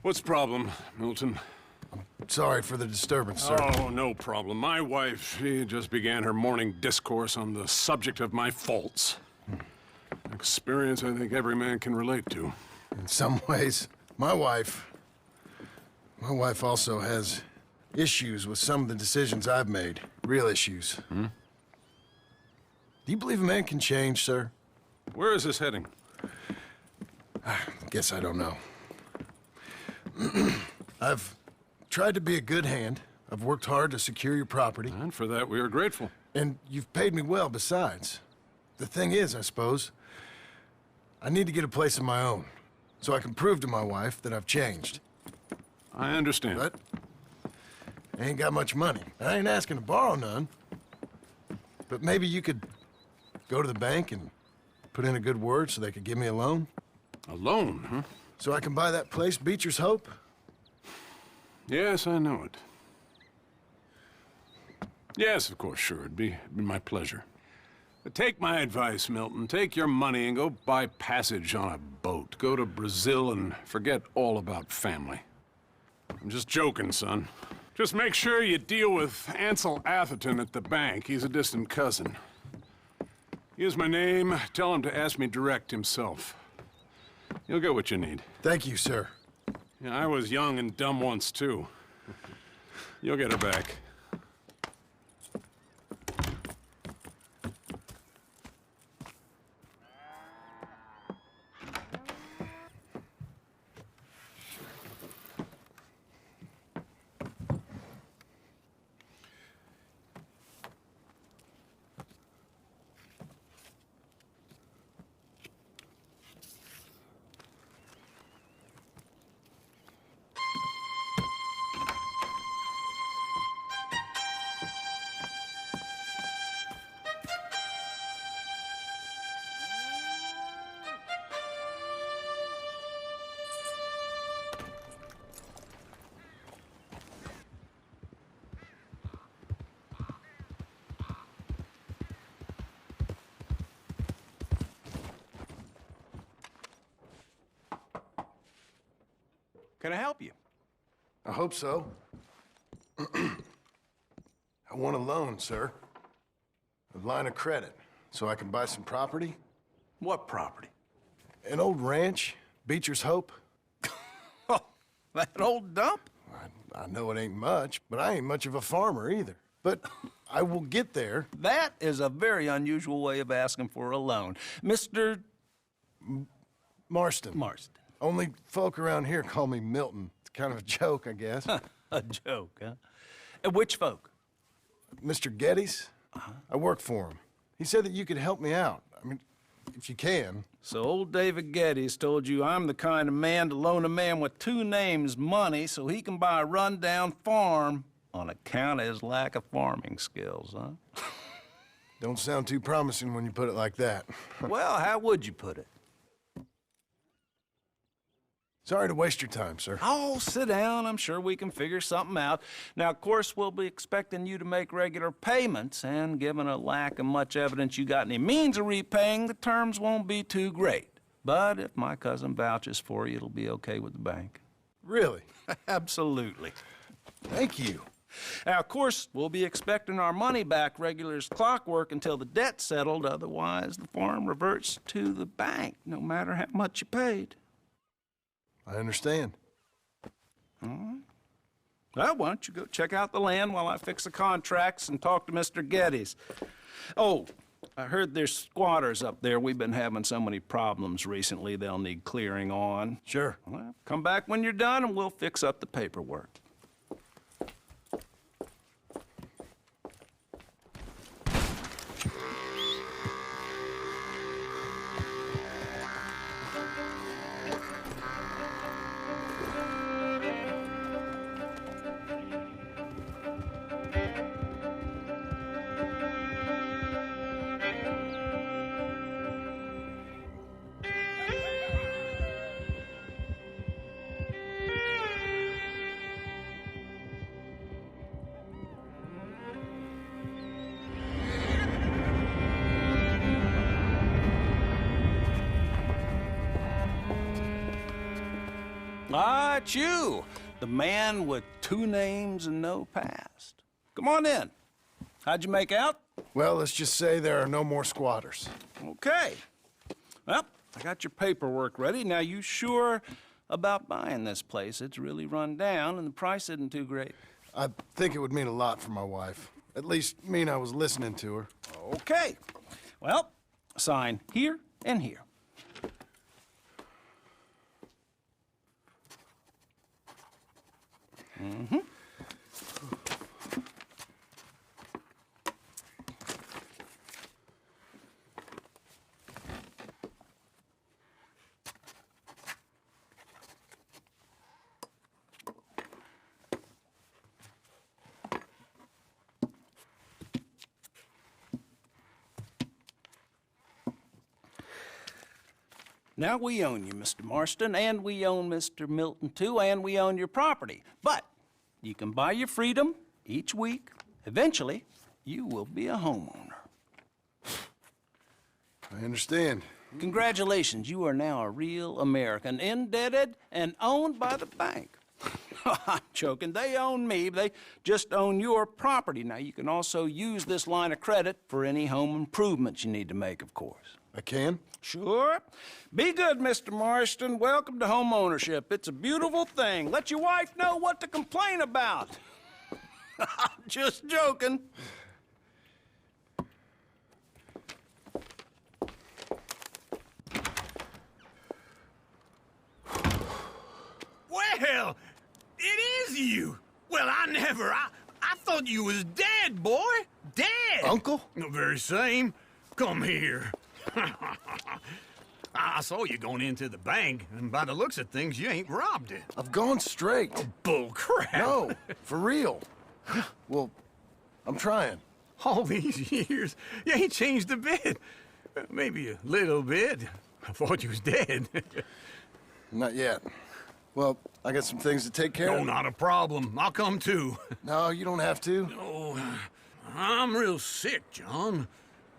What's the problem, Milton? Sorry for the disturbance, sir. Oh, no problem. My wife, she just began her morning discourse on the subject of my faults. Experience I think every man can relate to. In some ways, my wife also has issues with some of the decisions I've made. Real issues. Hmm? Do you believe a man can change, sir? Where is this heading? I guess I don't know. I've tried to be a good hand. I've worked hard to secure your property. And for that, we are grateful. And you've paid me well besides. The thing is, I suppose, I need to get a place of my own, so I can prove to my wife that I've changed. I understand. But I ain't got much money. I ain't asking to borrow none. But maybe you could go to the bank and put in a good word so they could give me a loan? A loan, huh? So I can buy that place, Beecher's Hope? Yes, I know it. Yes, of course, sure. It'd be my pleasure. But take my advice, Milton. Take your money and go buy passage on a boat. Go to Brazil and forget all about family. I'm just joking, son. Just make sure you deal with Ansel Atherton at the bank. He's a distant cousin. Here's my name. Tell him to ask me direct himself. You'll get what you need. Thank you, sir. Yeah, I was young and dumb once, too. You'll get her back. Can I help you? I hope so. I want a loan, sir. A line of credit, so I can buy some property. What property? An old ranch, Beecher's Hope. Oh, that old dump? I know it ain't much, but I ain't much of a farmer either. But I will get there. That is a very unusual way of asking for a loan. Mr. Marston. Marston. Only folk around here call me Milton. It's kind of a joke, I guess. A joke, huh? And which folk? Mr. Geddes. I work for him. He said that you could help me out. I mean, if you can. So old David Geddes told you I'm the kind of man to loan a man with two names money so he can buy a rundown farm on account of his lack of farming skills, huh? Don't sound too promising when you put it like that. Well, how would you put it? Sorry to waste your time, sir. Oh, sit down. I'm sure we can figure something out. Now, of course, we'll be expecting you to make regular payments, and given a lack of much evidence you got any means of repaying, the terms won't be too great. But if my cousin vouches for you, it'll be okay with the bank. Really? Absolutely. Thank you. Now, of course, we'll be expecting our money back regular as clockwork until the debt's settled. Otherwise, the farm reverts to the bank, no matter how much you paid. I understand. All right. Well, why don't you go check out the land while I fix the contracts and talk to Mr. Geddes. Oh, I heard there's squatters up there. We've been having so many problems recently, they'll need clearing on. Sure. Well, come back when you're done and we'll fix up the paperwork. Ah, it's you, the man with 2 names and no past. Come on in. How'd you make out? Well, let's just say there are no more squatters. Okay. Well, I got your paperwork ready. Now, you sure about buying this place? It's really run down, and the price isn't too great. I think it would mean a lot for my wife. At least mean I was listening to her. Okay. Well, sign here and here. Mm-hmm. Now we own you, Mr. Marston, and we own Mr. Milton, too, and we own your property. But you can buy your freedom each week. Eventually, you will be a homeowner. I understand. Congratulations, you are now a real American, indebted and owned by the bank. I'm joking. They own me. They just own your property. Now, you can also use this line of credit for any home improvements you need to make, of course. I can? Sure. Be good, Mr. Marston. Welcome to home ownership. It's a beautiful thing. Let your wife know what to complain about. Just joking. Well, it is you. Well, I thought you was dead, boy. Dead. Uncle? The very same. Come here. I saw you going into the bank, and by the looks of things, you ain't robbed it. I've gone straight. Oh, bull crap. No, for real. Well, I'm trying. All these years, you ain't changed a bit. Maybe a little bit. I thought you was dead. Not yet. Well, I got some things to take care of. No, not a problem. I'll come too. No, you don't have to. No, I'm real sick, John.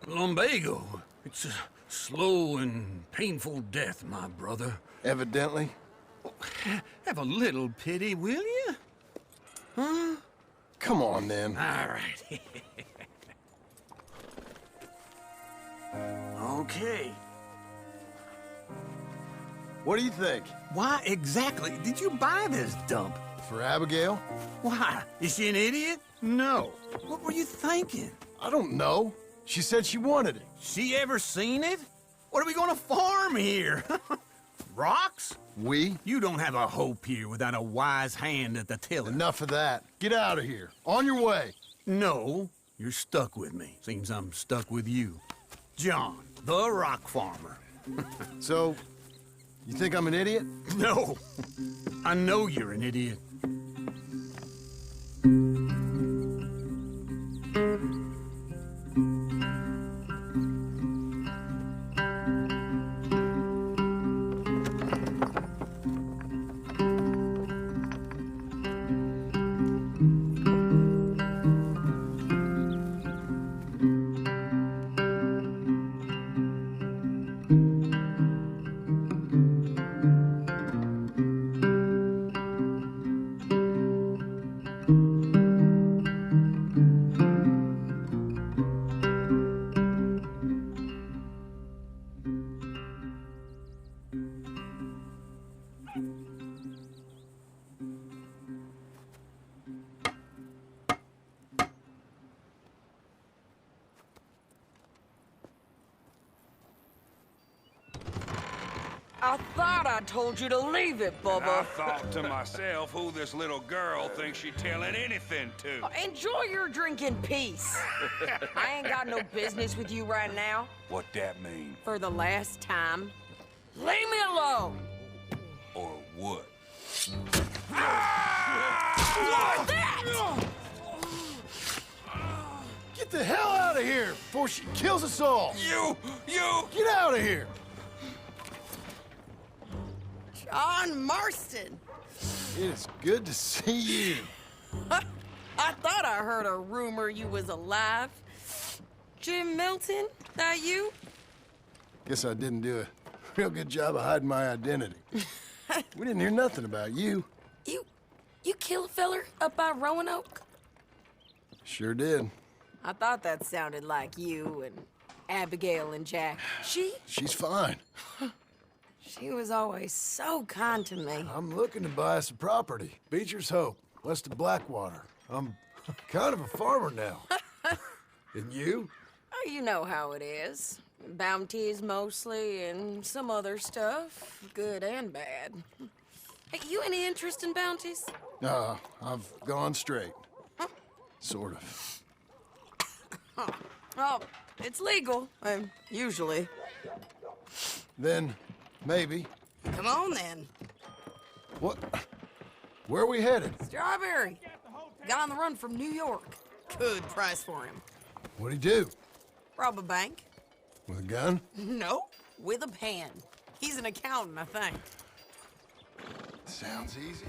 Lumbago. It's a slow and painful death, my brother. Evidently. Have a little pity, will you? Huh? Come on, then. All right. Okay. What do you think? Why exactly did you buy this dump? For Abigail? Why? Is she an idiot? No. What were you thinking? I don't know. She said she wanted it. She ever seen it? What are we gonna farm here? Rocks? We? You don't have a hope here without a wise hand at the tiller. Enough of that. Get out of here. On your way. No, you're stuck with me. Seems I'm stuck with you. John, the rock farmer. So, you think I'm an idiot? No. I know you're an idiot. I thought I told you to leave it, And I Bubba. thought to myself who this little girl thinks she telling anything to. Enjoy your drink in peace. I ain't got no business with you right now. What that mean? For the last time, leave me alone. Or what? What's that? Get the hell out of here before she kills us all! You! Get out of here! John Marston. It is good to see you. I thought I heard a rumor you was alive. Jim Milton, that you? Guess I didn't do a real good job of hiding my identity. We didn't hear nothing about you. You kill a feller up by Roanoke? Sure did. I thought that sounded like you and Abigail and Jack. She's fine. She was always so kind to me. I'm looking to buy us a property. Beecher's Hope, west of Blackwater. I'm kind of a farmer now. And you? Oh, you know how it is. Bounties mostly, and some other stuff, good and bad. Hey, you any interest in bounties? I've gone straight. Sort of. Oh, it's legal, usually. Then, maybe. Come on, then. What? Where are we headed? Strawberry. Got on the run from New York. Good price for him. What'd he do? Rob a bank. With a gun? No, with a pen. He's an accountant, I think. Sounds easy.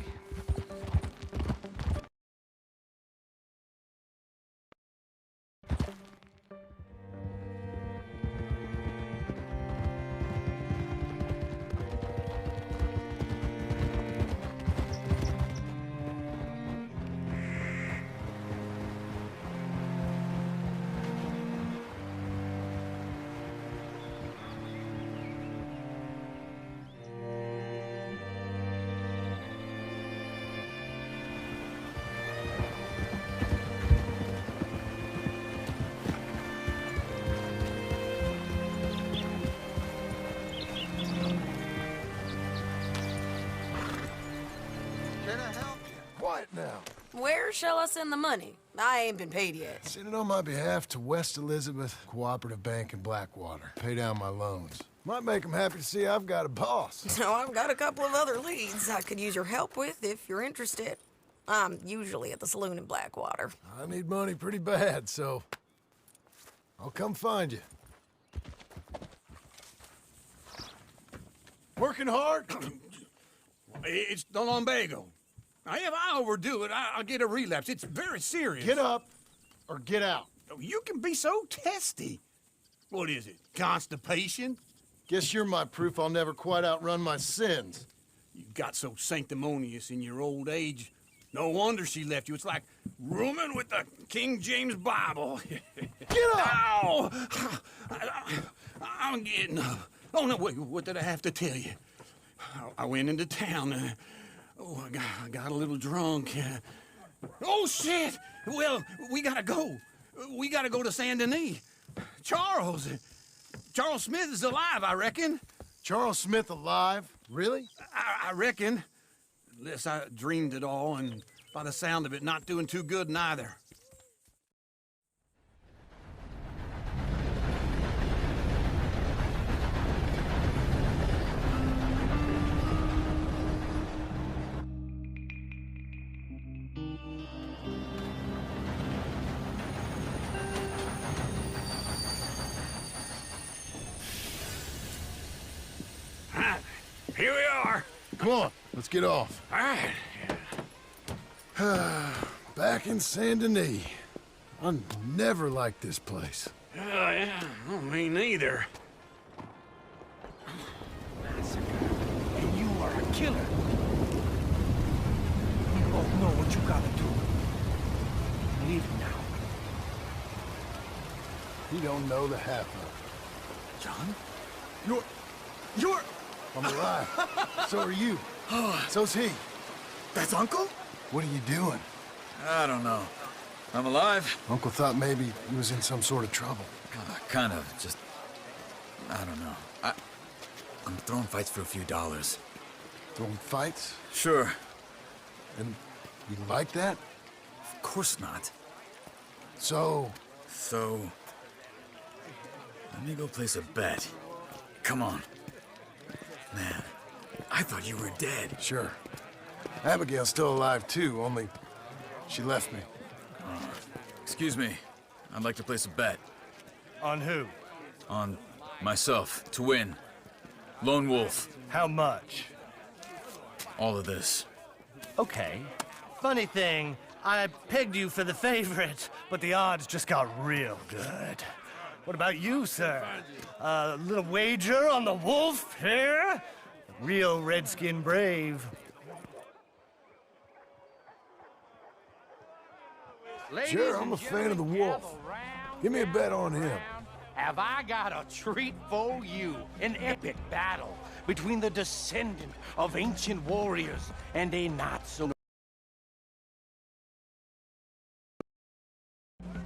Quiet now. Where shall I send the money? I ain't been paid yet. Send it on my behalf to West Elizabeth Cooperative Bank in Blackwater. Pay down my loans. Might make them happy to see I've got a boss. So I've got a couple of other leads I could use your help with if you're interested. I'm usually at the saloon in Blackwater. I need money pretty bad, so I'll come find you. Working hard? It's the lumbago. Now, if I overdo it, I'll get a relapse. It's very serious. Get up or get out. You can be so testy. What is it, constipation? Guess you're my proof I'll never quite outrun my sins. You got so sanctimonious in your old age. No wonder she left you. It's like rooming with the King James Bible. Get up! Ow! I'm getting up. Oh, no, wait, what did I have to tell you? I went into town. I got a little drunk. Oh, shit! Well, we gotta go. We gotta go to Saint Denis. Charles Smith is alive, I reckon. Charles Smith alive? Really? I reckon. Unless I dreamed it all, and by the sound of it, not doing too good neither. Here we are. Come on, let's get off. All right. Back in Saint Denis. I never liked this place. Oh, yeah. Oh, me neither. And you are a killer. We both know what you gotta do. Leave now. You don't know the half of it. John? You're... I'm alive. So are you. So's he. That's Uncle? What are you doing? I don't know. I'm alive. Uncle thought maybe he was in some sort of trouble. Kind of, just... I don't know. I'm throwing fights for a few dollars. Throwing fights? Sure. And you like that? Of course not. So, let me go place a bet. Come on. Man, I thought you were dead. Sure. Abigail's still alive too, only she left me. Excuse me. I'd like to place a bet. On who? On myself, to win. Lone Wolf. How much? All of this. Okay. Funny thing, I pegged you for the favorite, but the odds just got real good. What about you, sir? A little wager on the wolf here? Real redskin brave. Sure, I'm a fan of the wolf. Give me a bet on him. Have I got a treat for you? An epic battle between the descendant of ancient warriors and a not-so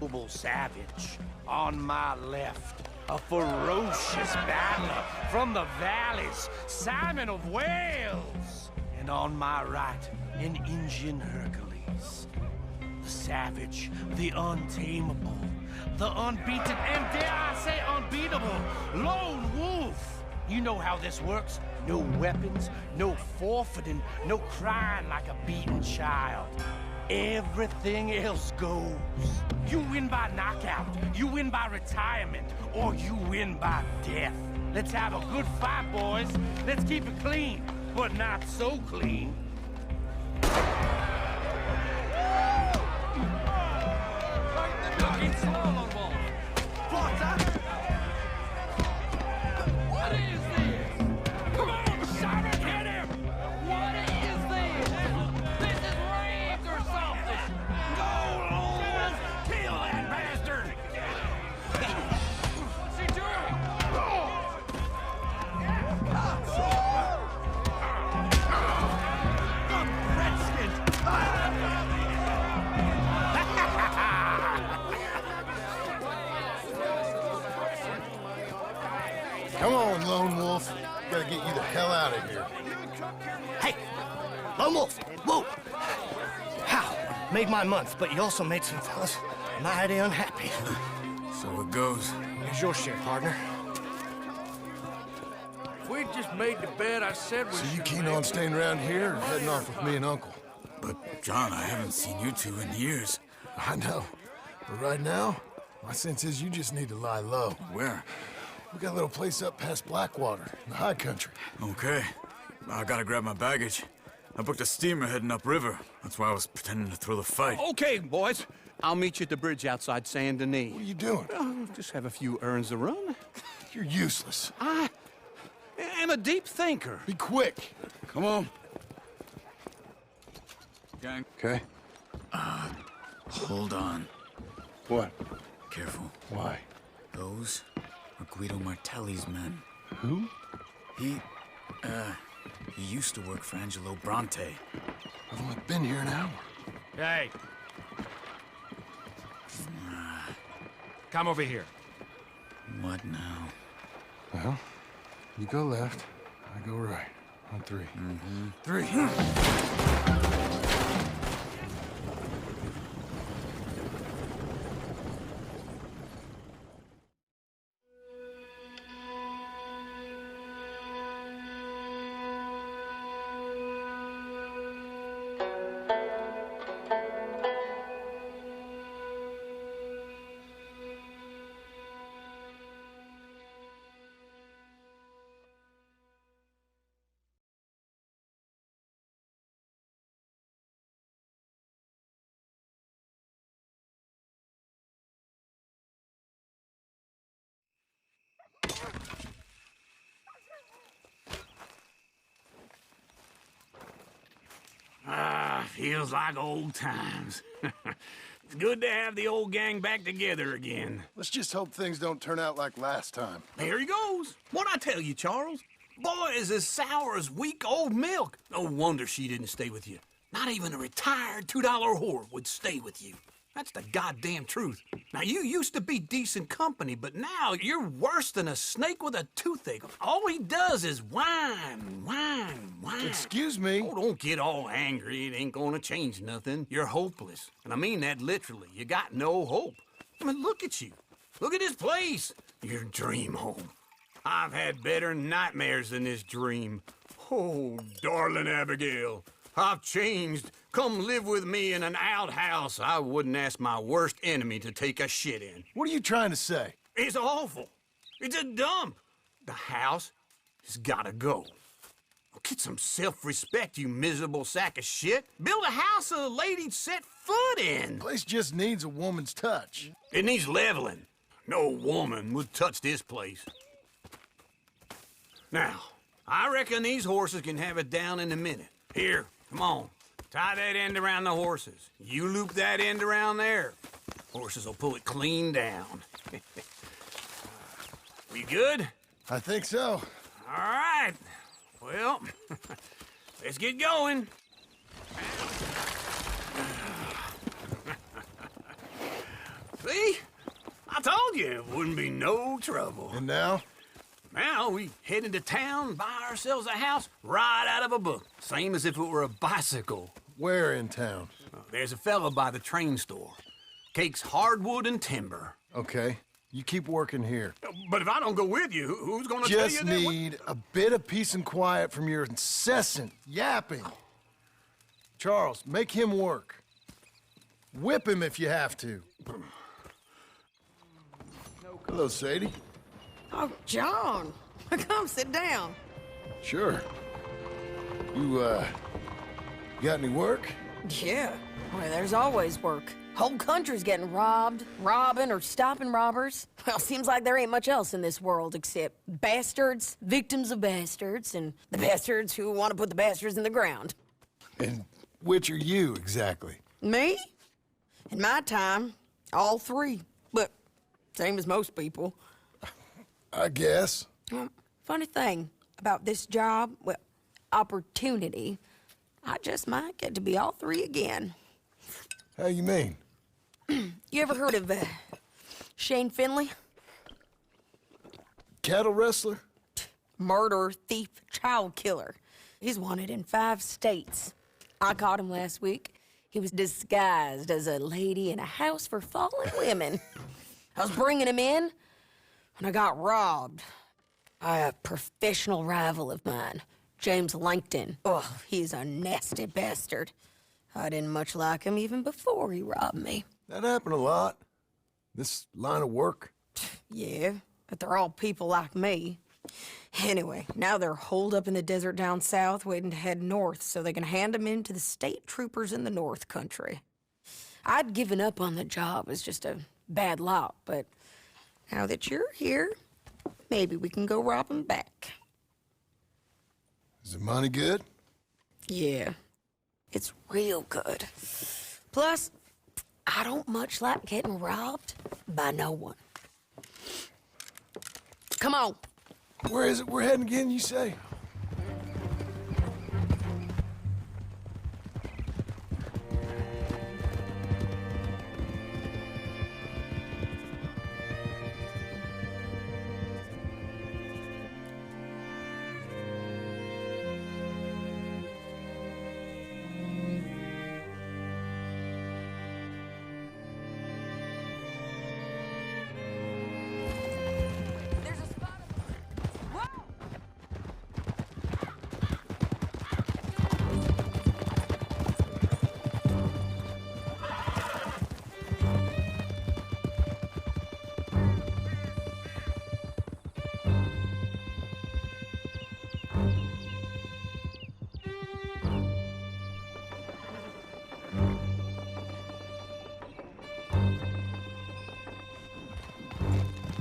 noble savage. On my left, a ferocious battler from the valleys, Simon of Wales. And on my right, an Indian Hercules. The savage, the untamable, the unbeaten, and dare I say unbeatable, Lone Wolf. You know how this works. No weapons, no forfeiting, no crying like a beaten child. Everything else goes. You win by knockout, you win by retirement, or you win by death. Let's have a good fight, boys. Let's keep it clean, but not so clean. Looking slow, Lone Wolf. Potter! What is this? Come on, Simon, hit him! What is this? This is rigged or something! Go, Lone Wolf! Kill that bastard! What's he doing? Come on, Lone Wolf. Gotta get you the hell out of here. Hey, Lone Wolf, whoa! How? Made my month, but you also made some fellas mighty unhappy. So it goes. Here's your share, partner. If we'd just made the bet I said we So you should keen make, on staying around here or heading off with me and Uncle? But, John, I haven't seen you two in years. I know. But right now, my sense is you just need to lie low. Where? We got a little place up past Blackwater, in the high country. Okay. I gotta grab my baggage. I booked a steamer heading upriver. That's why I was pretending to throw the fight. Okay, boys. I'll meet you at the bridge outside Saint Denis. What are you doing? Just have a few errands to run. You're useless. I am a deep thinker. Be quick. Come on. Gang. Okay. Hold on. What? Careful. Why? Those are Guido Martelli's men. Who? He used to work for Angelo Bronte. I've only been here an hour. Hey. Come over here. What now? Well, you go left, I go right. On three. Mm-hmm. 3. Feels like old times. It's good to have the old gang back together again. Let's just hope things don't turn out like last time. There he goes. What'd I tell you, Charles? Boy is as sour as week-old milk. No wonder she didn't stay with you. Not even a retired $2 whore would stay with you. That's the goddamn truth. Now, you used to be decent company, but now you're worse than a snake with a toothache. All he does is whine. Excuse me? Oh, don't get all angry. It ain't gonna change nothing. You're hopeless. And I mean that literally. You got no hope. I mean, look at you. Look at this place. Your dream home. I've had better nightmares than this dream. Oh, darling Abigail, I've changed. Come live with me in an outhouse I wouldn't ask my worst enemy to take a shit in. What are you trying to say? It's awful. It's a dump. The house has gotta go. Get some self-respect, you miserable sack of shit. Build a house a lady'd set foot in. The place just needs a woman's touch. It needs leveling. No woman would touch this place. Now, I reckon these horses can have it down in a minute. Here, come on. Tie that end around the horses. You loop that end around there. Horses will pull it clean down. We good? I think so. All right. Well, let's get going. See? I told you it wouldn't be no trouble. And now? Now we head into town, buy ourselves a house right out of a book. Same as if it were a bicycle. Where in town? There's a fella by the train store. Cakes hardwood and timber. Okay. You keep working here. But if I don't go with you, who's gonna tell you Just that? need a bit of peace and quiet from your incessant yapping. Charles, make him work. Whip him if you have to. Hello, Sadie. Oh, John. Come sit down. Sure. You got any work? Yeah. Well, there's always work. Whole country's getting robbed, robbing, or stopping robbers. Well, seems like there ain't much else in this world except bastards, victims of bastards, and the bastards who want to put the bastards in the ground. And which are you, exactly? Me? In my time, all three. But same as most people. I guess. Funny thing about this job, well, opportunity, I just might get to be all three again. How you mean? You ever heard of Shane Finley? Cattle wrestler? Murderer, thief, child killer. He's wanted in 5 states. I caught him last week. He was disguised as a lady in a house for fallen women. I was bringing him in, and I got robbed by a professional rival of mine, James Langton. Oh, he's a nasty bastard. I didn't much like him even before he robbed me. That happened a lot. This line of work. Yeah, but they're all people like me. Anyway, now they're holed up in the desert down south, waiting to head north so they can hand them in to the state troopers in the north country. I'd given up on the job as just a bad lot, but now that you're here, maybe we can go rob them back. Is the money good? Yeah, it's real good. Plus, I don't much like getting robbed by no one. Come on. Where is it we're heading again, you say?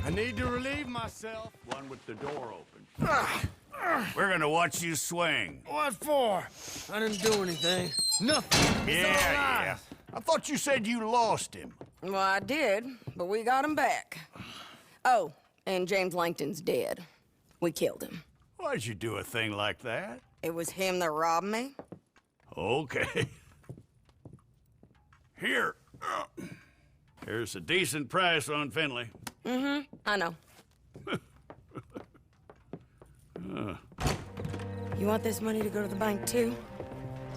I need to relieve myself. One with the door open. We're gonna watch you swing. What for? I didn't do anything. Nothing. Yeah. I thought you said you lost him. Well, I did, but we got him back. Oh, and James Langton's dead. We killed him. Why'd you do a thing like that? It was him that robbed me. Okay. Here. Here's a decent price on Finley. Mm-hmm, I know. You want this money to go to the bank, too?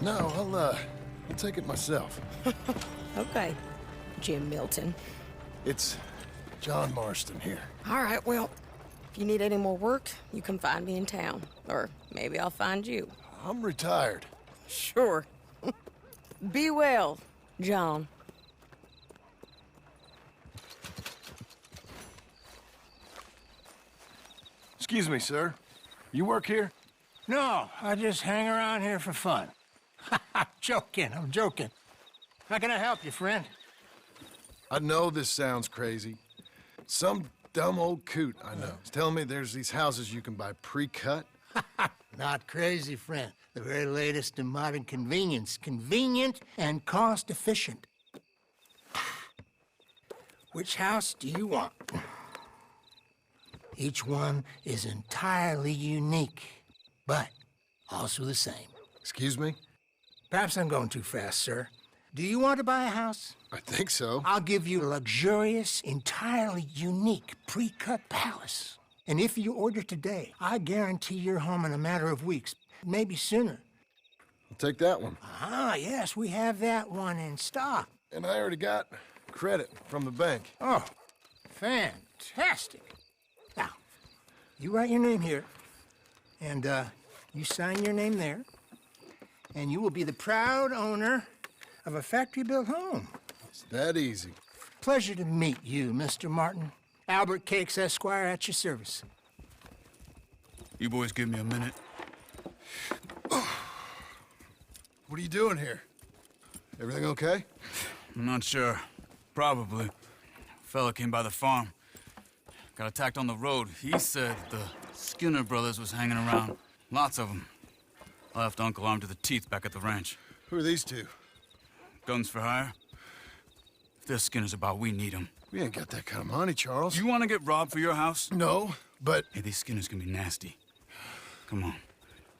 No, I'll take it myself. Okay, Jim Milton. It's John Marston here. All right, well, if you need any more work, you can find me in town. Or maybe I'll find you. I'm retired. Sure. Be well, John. Excuse me, sir. You work here? No, I just hang around here for fun. I'm joking. How can I help you, friend? I know this sounds crazy. Some dumb old coot I know is telling me there's these houses you can buy pre-cut. Not crazy, friend. The very latest in modern convenience. Convenient and cost-efficient. Which house do you want? Each one is entirely unique, but also the same. Excuse me? Perhaps I'm going too fast, sir. Do you want to buy a house? I think so. I'll give you a luxurious, entirely unique pre-cut palace. And if you order today, I guarantee you're home in a matter of weeks, maybe sooner. I'll take that one. Ah, yes, we have that one in stock. And I already got credit from the bank. Oh, fantastic. Now, you write your name here, and you sign your name there, and you will be the proud owner of a factory-built home. It's that easy. Pleasure to meet you, Mr. Martin. Albert Cakes, Esquire, at your service. You boys give me a minute. What are you doing here? Everything okay? I'm not sure. Probably. Fella came by the farm. Got attacked on the road. He said the Skinner brothers was hanging around. Lots of them. I left Uncle armed to the teeth back at the ranch. Who are these two? Guns for hire. If there's Skinner's about, we need them. We ain't got that kind of money, Charles. You want to get robbed for your house? No, but... Hey, these Skinners can be nasty. Come on.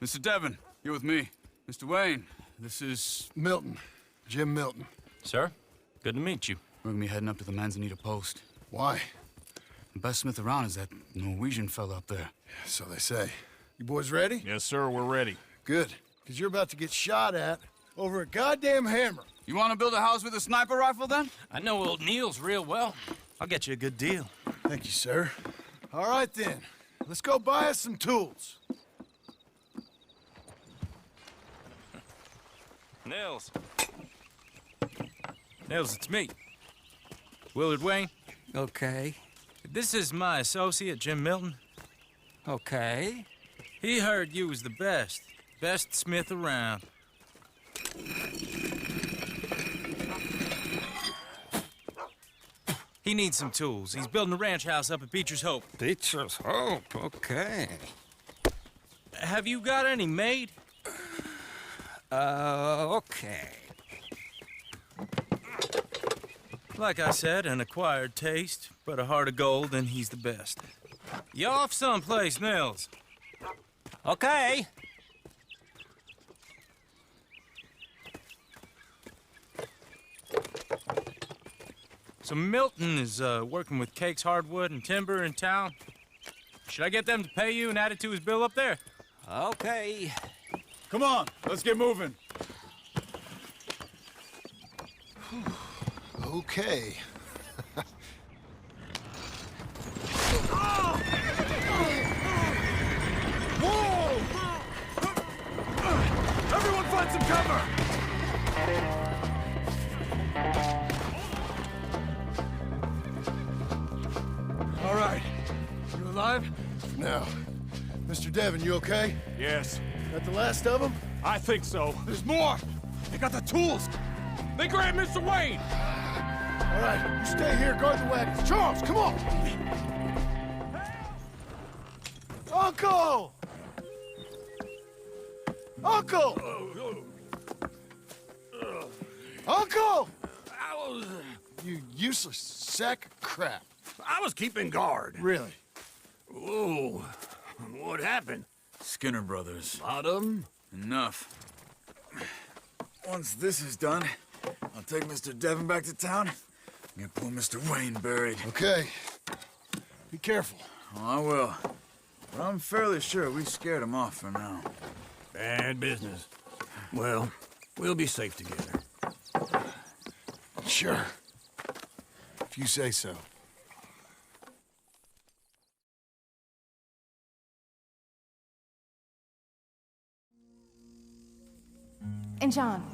Mr. Devon, you're with me. Mr. Wayne, this is... Milton. Jim Milton. Sir, good to meet you. We're gonna be heading up to the Manzanita post. Why? The best smith around is that Norwegian fella up there. So they say. You boys ready? Yes, sir, we're ready. Good, because you're about to get shot at over a goddamn hammer. You want to build a house with a sniper rifle, then? I know old Neil's real well. I'll get you a good deal. Thank you, sir. All right, then. Let's go buy us some tools. Nils. Nils, it's me. Willard Wayne. Okay. This is my associate, Jim Milton. Okay. He heard you was the best. Best smith around. He needs some tools. He's building a ranch house up at Beecher's Hope. Beecher's Hope, okay. Have you got any made? Okay. Like I said, an acquired taste, but a heart of gold, and he's the best. You off someplace, Nils? Okay. So Milton is working with Cakes Hardwood and Timber in town. Should I get them to pay you and add it to his bill up there? Okay. Come on, let's get moving. Okay. Whoa! Everyone find some cover! All right. You alive? Now, Mr. Devon, you okay? Yes. Got the last of them? I think so. There's more! They got the tools! They grabbed Mr. Wayne! All right, you stay here, guard the wagons. Charles, come on! Uncle! Uncle! Uncle! You useless sack of crap. I was keeping guard. Really? Whoa. What happened? Skinner brothers. Lot of them? Enough. Once this is done, I'll take Mr. Devon back to town, Get poor Mr. Wayne buried. Okay. Be careful. Oh, I will. But I'm fairly sure we scared him off for now. Bad business. Well, we'll be safe together. Sure. If you say so. And John,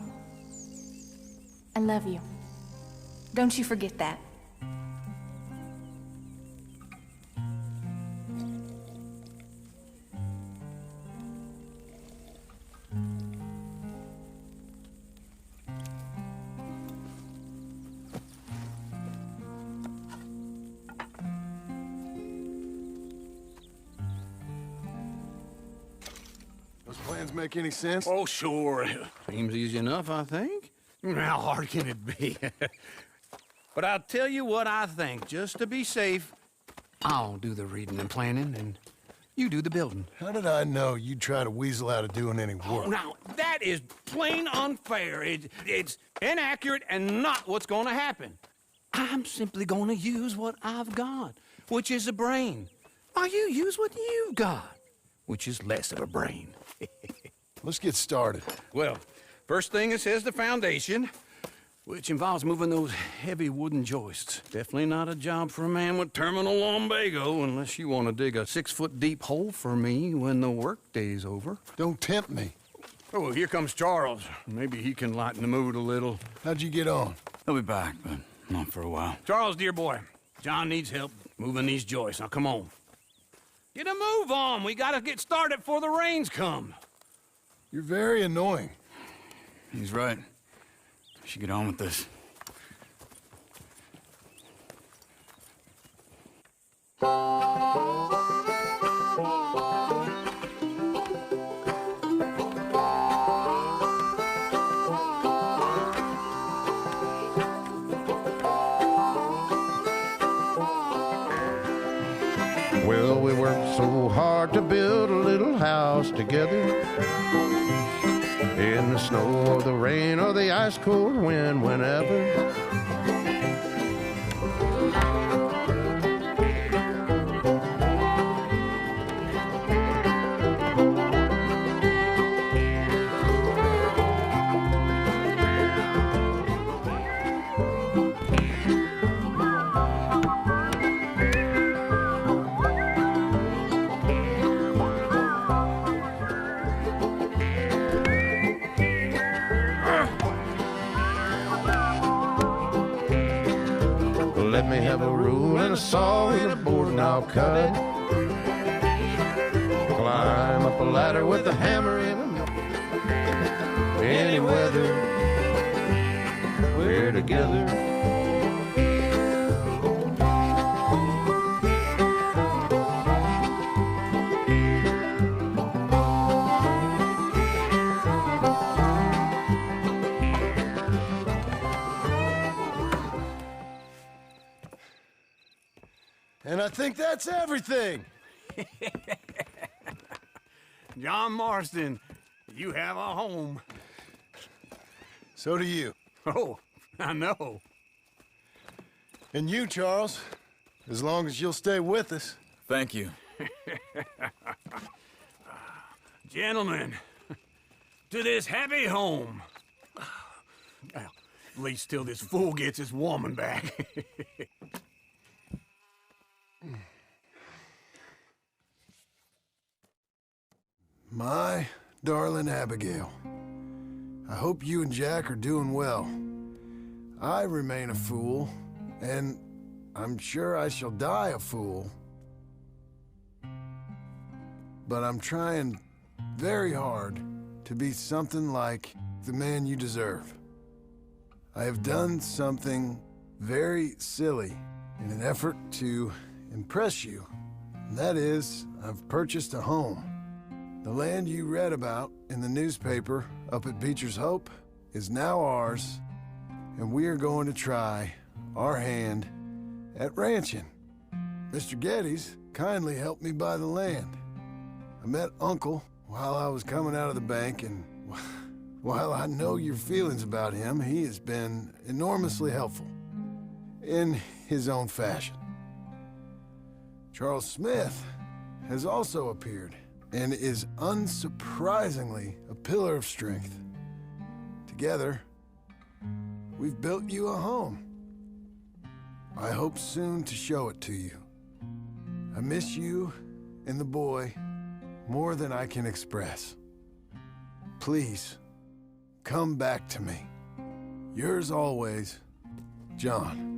I love you. Don't you forget that. Those plans make any sense? Oh, sure. Seems easy enough, I think. How hard can it be? But I'll tell you what I think. Just to be safe, I'll do the reading and planning, and you do the building. How did I know you'd try to weasel out of doing any work? Oh, now, that is plain unfair. It's inaccurate and not what's going to happen. I'm simply going to use what I've got, which is a brain. While you use what you've got, which is less of a brain. Let's get started. Well, first thing it says the foundation, which involves moving those heavy wooden joists. Definitely not a job for a man with terminal lumbago unless you want to dig a 6-foot deep hole for me when the workday's over. Don't tempt me. Oh, here comes Charles. Maybe he can lighten the mood a little. How'd you get on? He'll be back, but not for a while. Charles, dear boy, John needs help moving these joists. Now, come on. Get a move on. We gotta get started before the rains come. You're very annoying. He's right. We should get on with this. Well, we worked so hard to build a little house together. In the snow or the rain or the ice cold wind, whenever. Let me have a rule and a saw and a board and I'll cut. Climb up a ladder with a hammer and a any weather. We're together. And I think that's everything. John Marston, you have a home. So do you. Oh, I know. And you, Charles, as long as you'll stay with us. Thank you. Gentlemen, to this happy home. Well, at least till this fool gets his woman back. My darling Abigail, I hope you and Jack are doing well. I remain a fool, and I'm sure I shall die a fool. But I'm trying very hard to be something like the man you deserve. I have done something very silly in an effort to impress you. And that is, I've purchased a home. The land you read about in the newspaper up at Beecher's Hope is now ours, and we are going to try our hand at ranching. Mr. Geddes kindly helped me buy the land. I met Uncle while I was coming out of the bank, and while I know your feelings about him, he has been enormously helpful. in his own fashion. Charles Smith has also appeared and is unsurprisingly a pillar of strength. Together, we've built you a home. I hope soon to show it to you. I miss you and the boy more than I can express. Please, come back to me. Yours always, John.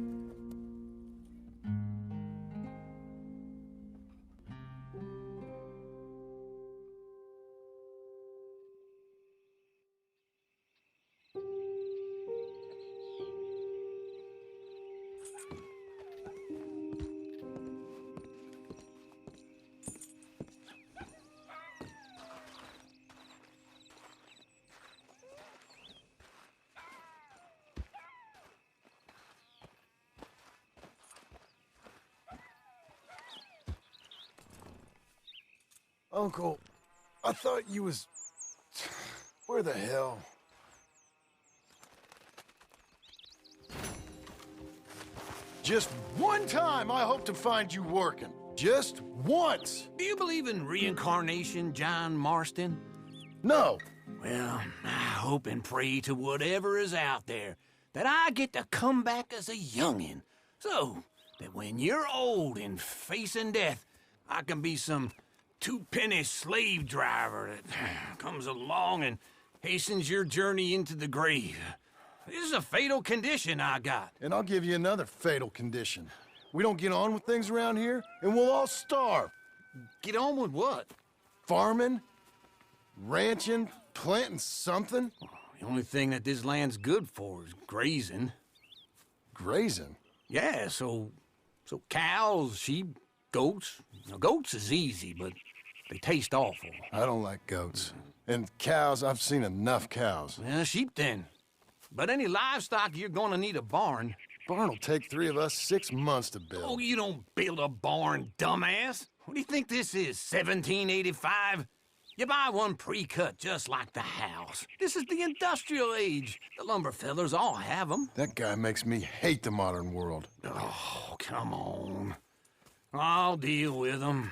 Uncle, I thought you was... Where the hell? Just one time I hope to find you working. Just once. Do you believe in reincarnation, John Marston? No. Well, I hope and pray to whatever is out there that I get to come back as a youngin', so that when you're old and facing death, I can be some two-penny slave driver that comes along and hastens your journey into the grave. This is a fatal condition I got. And I'll give you another fatal condition. We don't get on with things around here, and we'll all starve. Get on with what? Farming, ranching, planting something. The only thing that this land's good for is grazing. Grazing? Yeah, so cows, sheep, goats. Now, goats is easy, but they taste awful. I don't like goats. And cows, I've seen enough cows. Yeah, sheep then. But any livestock, you're gonna need a barn. Barn will take 3 of us 6 months to build. Oh, you don't build a barn, dumbass. What do you think this is, 1785? You buy one pre-cut just like the house. This is the industrial age. The lumber fellers all have them. That guy makes me hate the modern world. Oh, come on. I'll deal with them.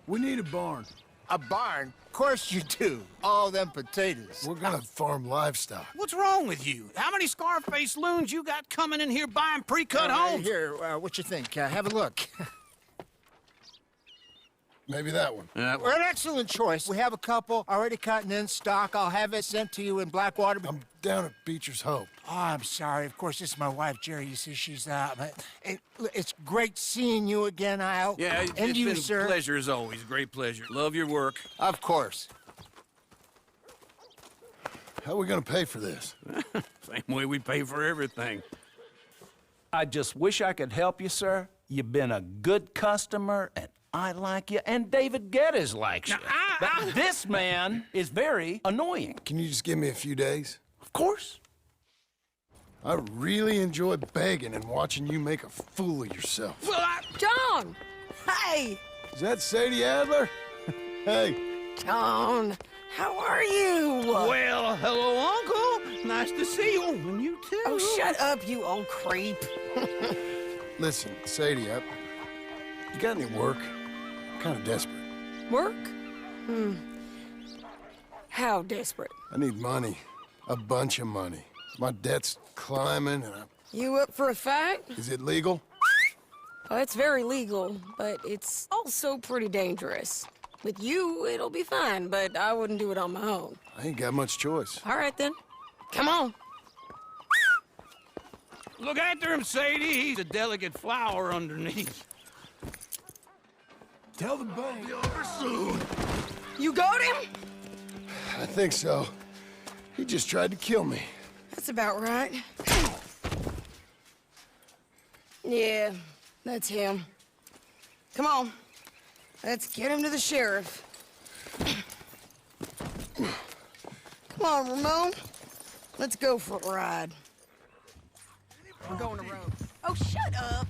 We need a barn. A barn? Of course you do. All them potatoes. We're gonna farm livestock. What's wrong with you? How many Scarface loons you got coming in here buying pre-cut homes? Here, what you think? Have a look. Maybe that one. We're an excellent choice. We have a couple already cut and in stock. I'll have it sent to you in Blackwater. I'm down at Beecher's Hope. Oh, I'm sorry. Of course, this is my wife, Jerry. You see, she's it's great seeing you again, Al. Yeah, and it's you, been sir. a pleasure as always. Great pleasure. Love your work. Of course. How are we gonna pay for this? Same way we pay for everything. I just wish I could help you, sir. You've been a good customer, and I like you, and David Geddes likes you. But this man is very annoying. Can you just give me a few days? Of course. I really enjoy begging and watching you make a fool of yourself. John! Hey! Is that Sadie Adler? Hey. John, how are you? Well, hello, Uncle. Nice to see you. And you too. Oh, shut up, you old creep. Listen, Sadie, you got any work? I'm kind of desperate. Work? How desperate? I need money. A bunch of money. My debt's climbing and You up for a fight? Is it legal? Well, it's very legal, but it's also pretty dangerous. With you, it'll be fine, but I wouldn't do it on my own. I ain't got much choice. All right, then. Come on. Look after him, Sadie. He's a delicate flower underneath. Tell the bank. Be over soon. You got him? I think so. He just tried to kill me. That's about right. Yeah, that's him. Come on. Let's get him to the sheriff. Come on, Ramon. Let's go for a ride. We're going to road. Oh, shut up.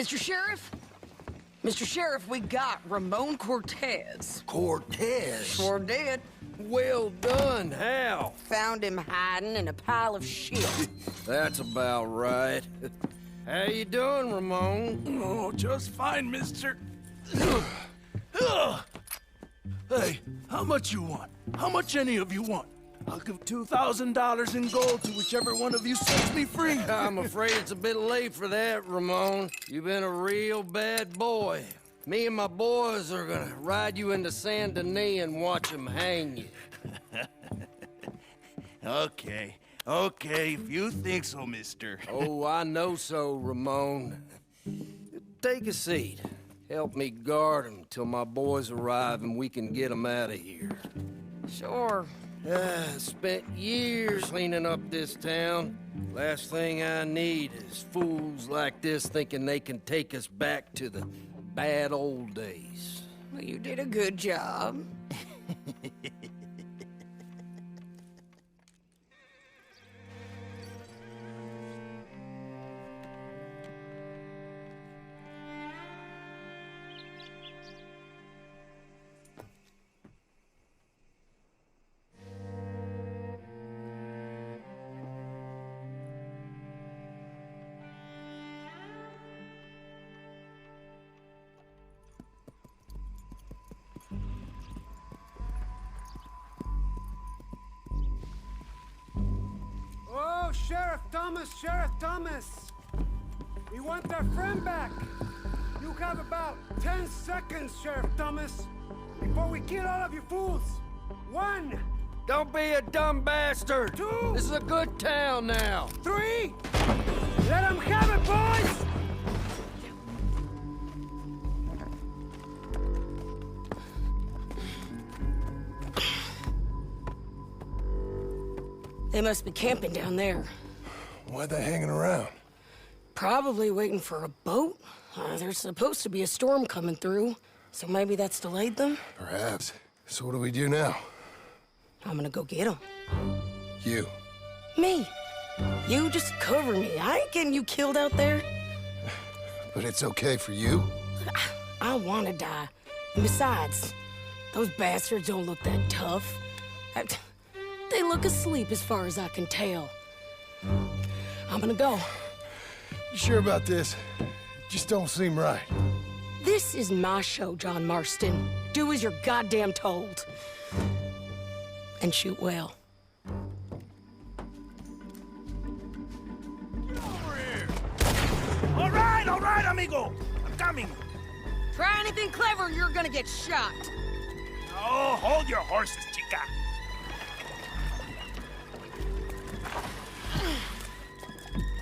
Mr. Sheriff? Mr. Sheriff, we got Ramon Cortez. Cortez? Sure did. Well done. How? Found him hiding in a pile of shit. That's about right. How you doing, Ramon? Oh, just fine, mister. Hey, how much you want? How much any of you want? I'll give $2,000 in gold to whichever one of you sets me free. I'm afraid it's a bit late for that, Ramon. You've been a real bad boy. Me and my boys are gonna ride you into Saint Denis and watch them hang you. Okay, if you think so, mister. Oh, I know so, Ramon. Take a seat. Help me guard them till my boys arrive and we can get them out of here. Sure. Spent years cleaning up this town. Last thing I need is fools like this thinking they can take us back to the bad old days. Well, you did a good job. Oh, Sheriff Thomas! We want our friend back. You have about 10 seconds, Sheriff Thomas, before we kill all of you fools. 1. Don't be a dumb bastard! 2. This is a good town now. 3. Let them have it, boys! They must be camping down there. Why are they hanging around? Probably waiting for a boat. There's supposed to be a storm coming through, so maybe that's delayed them? Perhaps. So what do we do now? I'm gonna go get them. You. Me. You just cover me. I ain't getting you killed out there. But it's okay for you? I wanna die. And besides, those bastards don't look that tough. They look asleep as far as I can tell. I'm gonna go. You sure about this? Just don't seem right. This is my show, John Marston. Do as you're goddamn told. And shoot well. Get over here! All right, amigo! I'm coming! Try anything clever and you're gonna get shot. Oh, hold your horses, chica!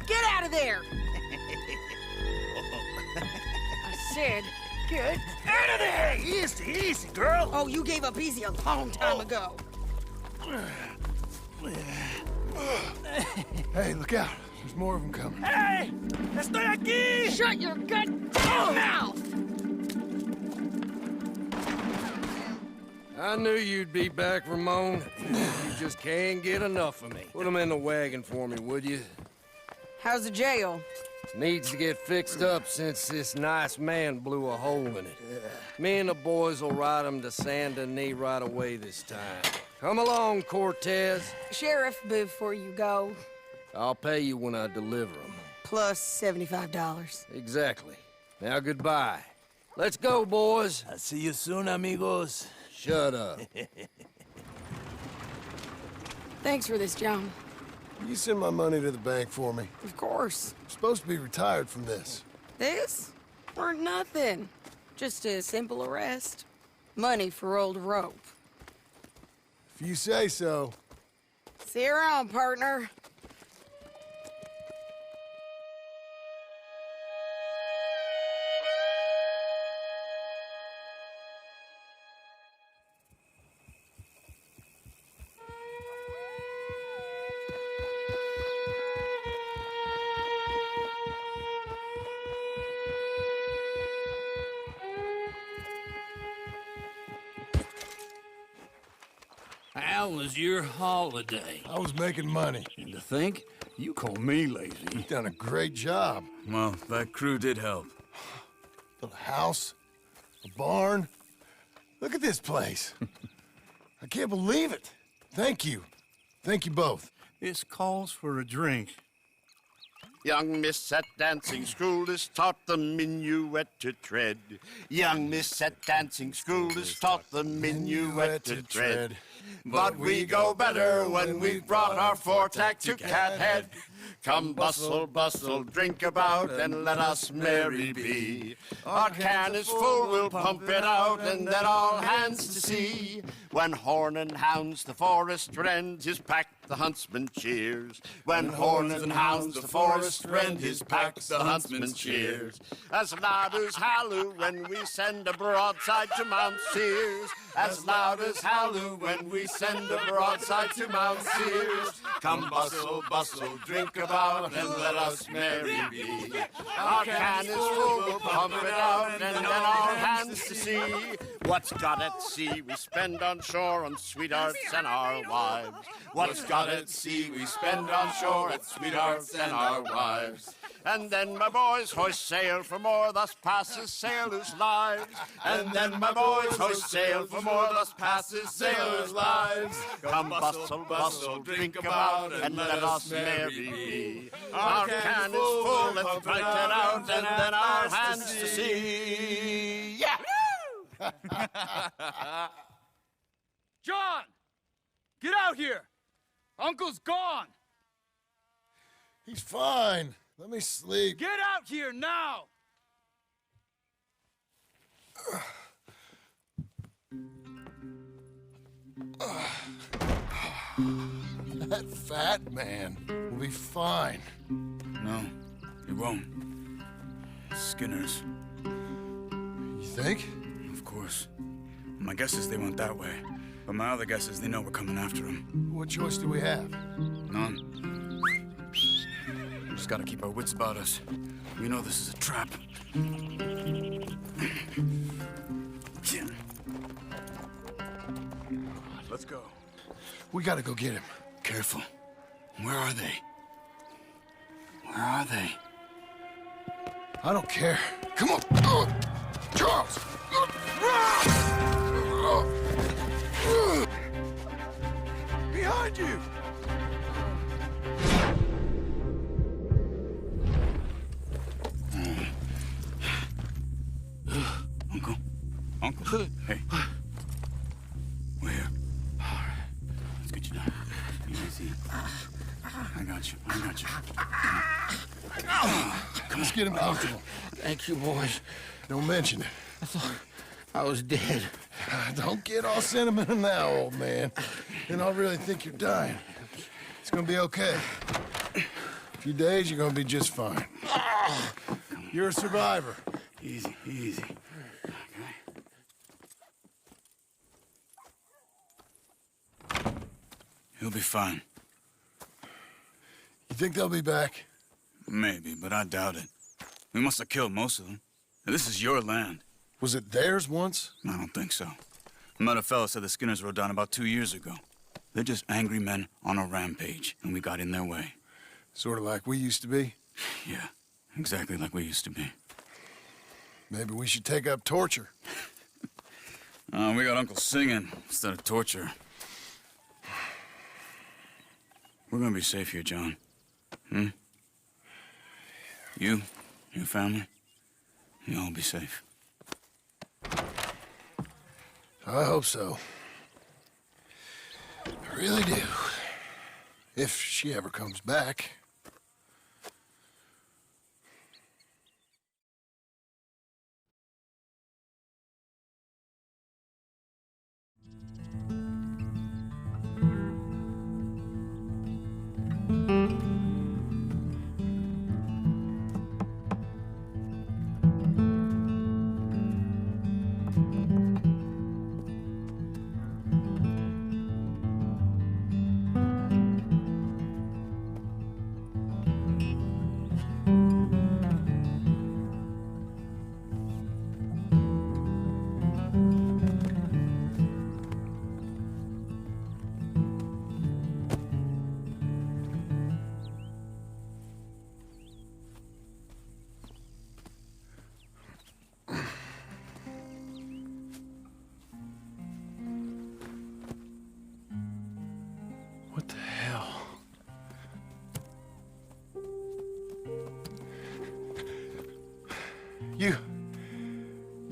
Get out of there! I said, get out of there! Easy, girl! Oh, you gave up easy a long time ago. Hey, look out. There's more of them coming. Hey! Estoy aquí! Shut your goddamn mouth! I knew you'd be back, Ramon. You just can't get enough of me. Put them in the wagon for me, would you? How's the jail? Needs to get fixed up since this nice man blew a hole in it. Me and the boys will ride him to Saint Denis right away this time. Come along, Cortez. Sheriff, before you go. I'll pay you when I deliver them. Plus $75. Exactly. Now goodbye. Let's go, boys. I'll see you soon, amigos. Shut up. Thanks for this, John. You send my money to the bank for me. Of course. I'm supposed to be retired from this. This? Or nothing. Just a simple arrest. Money for old rope. If you say so. See you around, partner. How was your holiday? I was making money. And to think, you call me lazy. You've done a great job. Well, that crew did help. Built a house, a barn. Look at this place. I can't believe it. Thank you. Thank you both. This calls for a drink. Young miss at dancing school is taught the minuet to tread. Young miss at dancing school is taught the minuet to tread. But we go better when we've brought our four-tack to Cathead. Come bustle, bustle, drink about, and let us merry be. Our can is full, we'll pump it out, and then all hands to sea. When horn and hounds the forest rend his pack, the huntsman cheers. When horn and hounds the forest rend his pack, the huntsman cheers. As loud as halloo when we send a broadside to Mount Sears. As loud as halloo when we send a broadside to Mount Sears. Come bustle, bustle, drink about, and let us merry be. Our can is full, we'll pump it out, and then all hands to sea. What's got at sea we spend on shore on sweethearts and our wives. What's got at sea we spend on shore at sweethearts and our wives. And then my boys hoist sail for more, thus passes sailors' lives. And then my boys hoist sail for more, thus passes sailors' lives. Come bustle, bustle, drink about, and let us merry be. Our can is full, let's drink it out, and then our hands to sea. Yeah! John! Get out here! Uncle's gone! He's fine. Let me sleep. Get out here now! That fat man will be fine. No, he won't. Skinner's. You think? Of course. My guess is they went that way. But my other guess is they know we're coming after him. What choice do we have? None. We just gotta keep our wits about us. We know this is a trap. Let's go. We gotta go get him. Careful. Where are they? Where are they? I don't care. Come on. Charles! Behind you! Uncle? Uncle? Hey. We're here. Let's get you down. Easy. I got you. I got you. Come Let's get him comfortable. Thank you, boys. Don't mention it. I thought I was dead. Don't get all sentimental now, old man. Then I'll really think you're dying. It's gonna be okay. A few days, you're gonna be just fine. You're a survivor. Easy, easy. Okay. He'll be fine. You think they'll be back? Maybe, but I doubt it. We must have killed most of them. And this is your land. Was it theirs once? I don't think so. I met a fella said the Skinners rode down about 2 years ago. They're just angry men on a rampage, and we got in their way. Sort of like we used to be? Yeah, exactly like we used to be. Maybe we should take up torture. We got Uncle singing instead of torture. We're gonna be safe here, John. Hmm? You, your family, you'll all be safe. I hope so. I really do. If she ever comes back.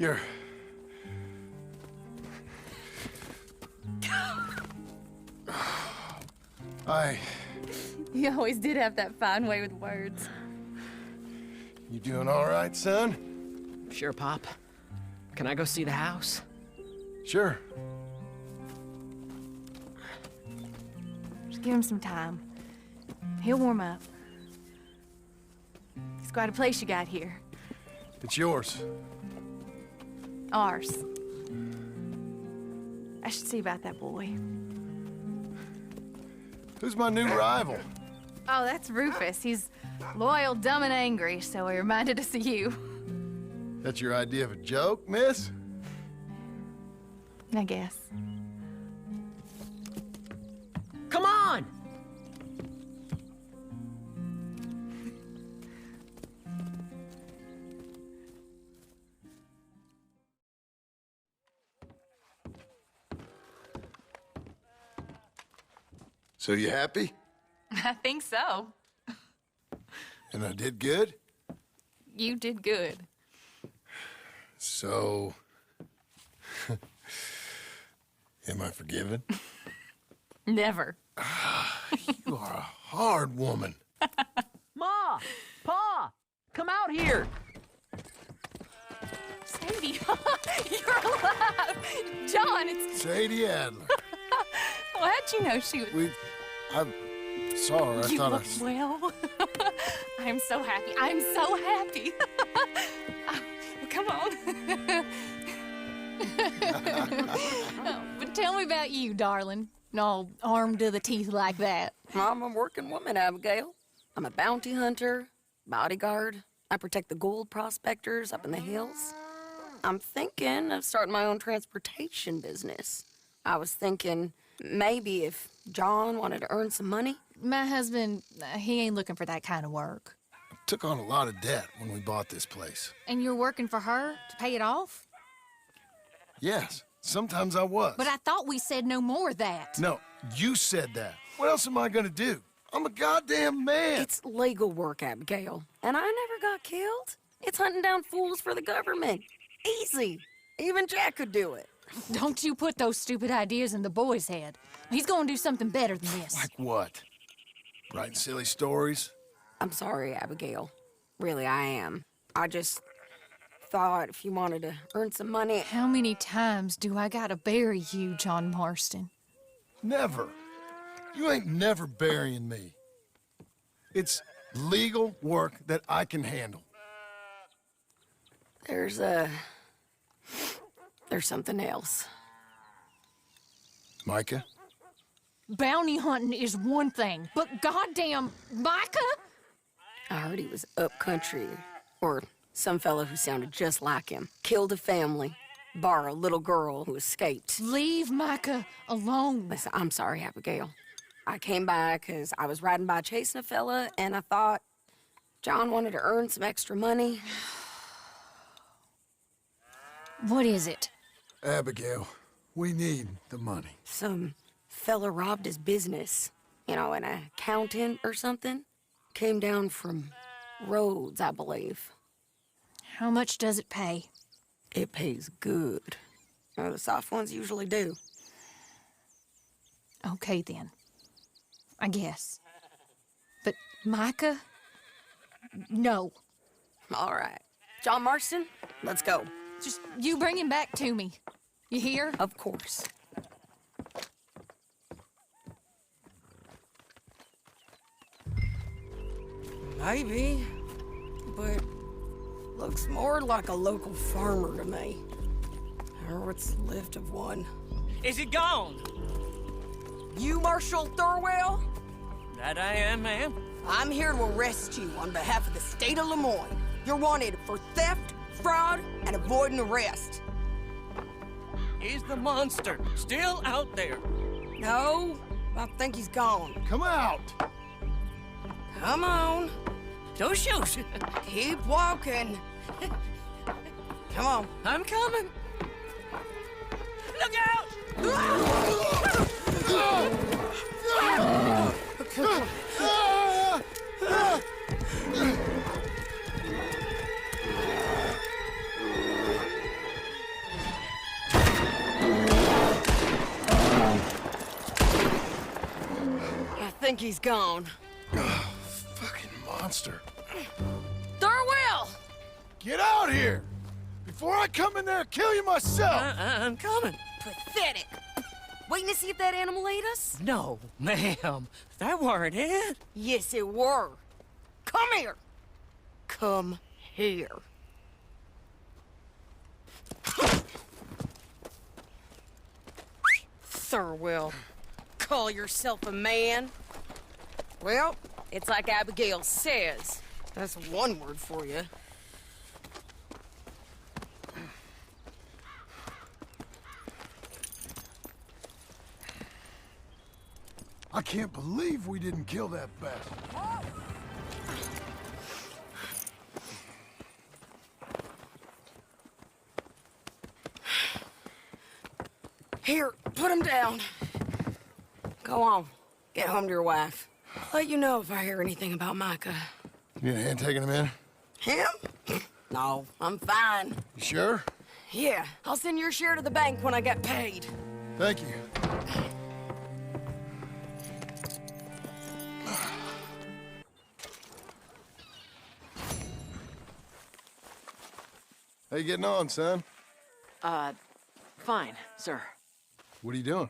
You're... You always did have that fine way with words. You doing all right, son? Sure, Pop. Can I go see the house? Sure. Just give him some time. He'll warm up. It's quite a place you got here. It's yours. Ours. I should see about that boy. Who's my new rival? Oh, that's Rufus. He's loyal, dumb, and angry, so he reminded us of you. That's your idea of a joke, miss? I guess. Come on! So you happy? I think so. And I did good? You did good. So... am I forgiven? Never. You are a hard woman. Ma! Pa! Come out here! Sadie, you're alive! John, it's... Sadie Adler. Well, how'd you know she was... I saw her. I You thought look well. I'm so happy. I'm so happy. Well, come on. Oh, but tell me about you, darling. All armed to the teeth like that. I'm a working woman, Abigail. I'm a bounty hunter, bodyguard. I protect the gold prospectors up in the hills. I'm thinking of starting my own transportation business. I was thinking maybe if John wanted to earn some money. My husband, he ain't looking for that kind of work. Took on a lot of debt when we bought this place. And you're working for her to pay it off? Yes, sometimes I was. But I thought we said no more of that. No, you said that. What else am I gonna do? I'm a goddamn man. It's legal work, Abigail. And I never got killed. It's hunting down fools for the government. Easy. Even Jack could do it. Don't you put those stupid ideas in the boy's head. He's gonna do something better than this. Like what? Writing silly stories? I'm sorry, Abigail. Really, I am. I just thought if you wanted to earn some money... How many times do I gotta bury you, John Marston? Never. You ain't never burying me. It's legal work that I can handle. There's something else. Micah? Bounty hunting is one thing, but goddamn, Micah? I heard he was up country, or some fellow who sounded just like him. Killed a family, bar a little girl who escaped. Leave Micah alone. Listen, I'm sorry, Abigail. I came back because I was riding by chasing a fella, and I thought John wanted to earn some extra money. What is it? Abigail, we need the money. Some fella robbed his business. You know, an accountant or something. Came down from Rhodes, I believe. How much does it pay? It pays good. Well, the soft ones usually do. Okay, then. I guess. But Micah? No. All right. John Marston, let's go. Just you bring him back to me. You hear? Of course. Maybe, but looks more like a local farmer to me. Or what's left of one. Is it gone? You Marshal Thorwell? That I am, ma'am. I'm here to arrest you on behalf of the state of Lemoyne. You're wanted for theft, fraud, and avoiding arrest. Is the monster still out there? No, I think he's gone. Come out! Come on. Don't shoot. Keep walking. Come on. I'm coming. Look out! think he's gone. Fucking monster. Thurwell! Get out here! Before I come in there and kill you myself! I'm coming. Pathetic. Waiting to see if that animal ate us? No, ma'am. That weren't it. Yes, it were. Come here. Come here. Thurwell, call yourself a man? Well, it's like Abigail says. That's one word for you. I can't believe we didn't kill that bastard. Here, put him down. Go on. Get home to your wife. I'll let you know if I hear anything about Micah. You need a hand taking him in? Him? No, I'm fine. You sure? Yeah, I'll send your share to the bank when I get paid. Thank you. How you getting on, son? Fine, sir. What are you doing?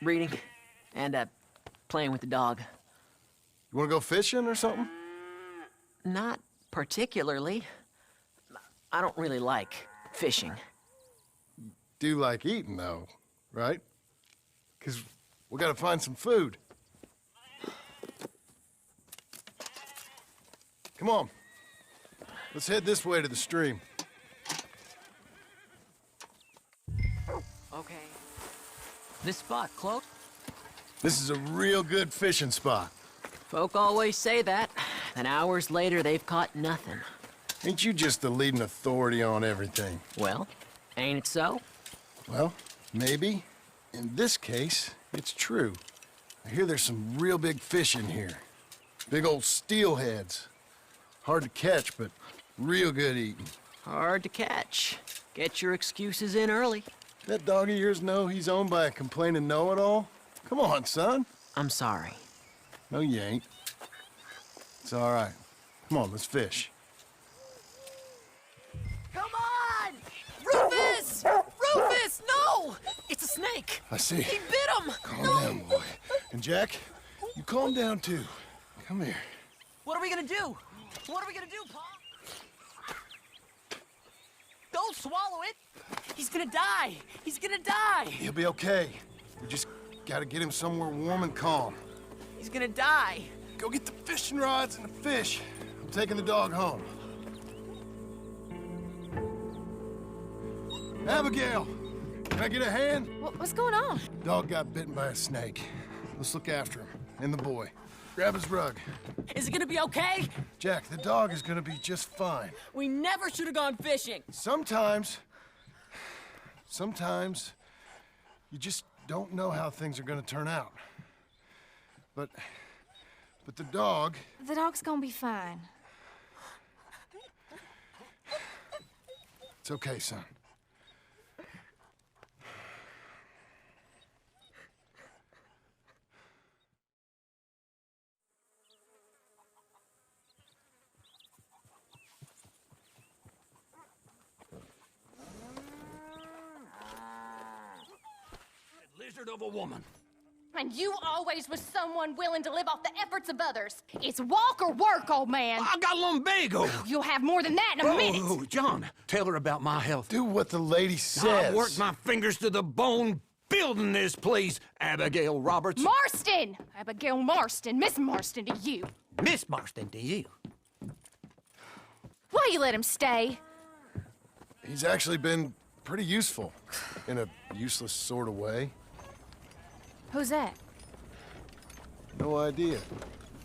Reading and, playing with the dog. You wanna go fishing or something? Not particularly. I don't really like fishing. Do like eating, though, right? 'Cause we gotta find some food. Come on. Let's head this way to the stream. Okay. This spot close? This is a real good fishing spot. Folk always say that. And hours later, they've caught nothing. Ain't you just the leading authority on everything? Well, ain't it so? Well, maybe. In this case, it's true. I hear there's some real big fish in here. Big old steelheads. Hard to catch, but real good eating. Hard to catch. Get your excuses in early. That dog of yours know he's owned by a complaining know-it-all? Come on, son. I'm sorry. No, you ain't. It's all right. Come on, let's fish. Come on! Rufus! Rufus, no! It's a snake. I see. He bit him! Calm down, boy. And Jack, you calm down, too. Come here. What are we gonna do? What are we gonna do, Pa? Don't swallow it! He's gonna die! He's gonna die! He'll be okay. We just gotta get him somewhere warm and calm. He's gonna die! Go get the fishing rods and the fish. I'm taking the dog home. Abigail! Can I get a hand? What's going on? Dog got bitten by a snake. Let's look after him. And the boy. Grab his rug. Is it gonna be okay? Jack, the dog is gonna be just fine. We never should have gone fishing. Sometimes you just don't know how things are gonna turn out. But the dog... The dog's gonna be fine. It's okay, son. Lizard of a woman. And you always was someone willing to live off the efforts of others. It's walk or work, old man. I got lumbago. You'll have more than that in a minute. Oh, John, tell her about my health. Do what the lady says. I worked my fingers to the bone building this place, Abigail Roberts. Marston! Abigail Marston. Miss Marston to you. Miss Marston to you. Why you let him stay? He's actually been pretty useful. In a useless sort of way. Who's that? No idea.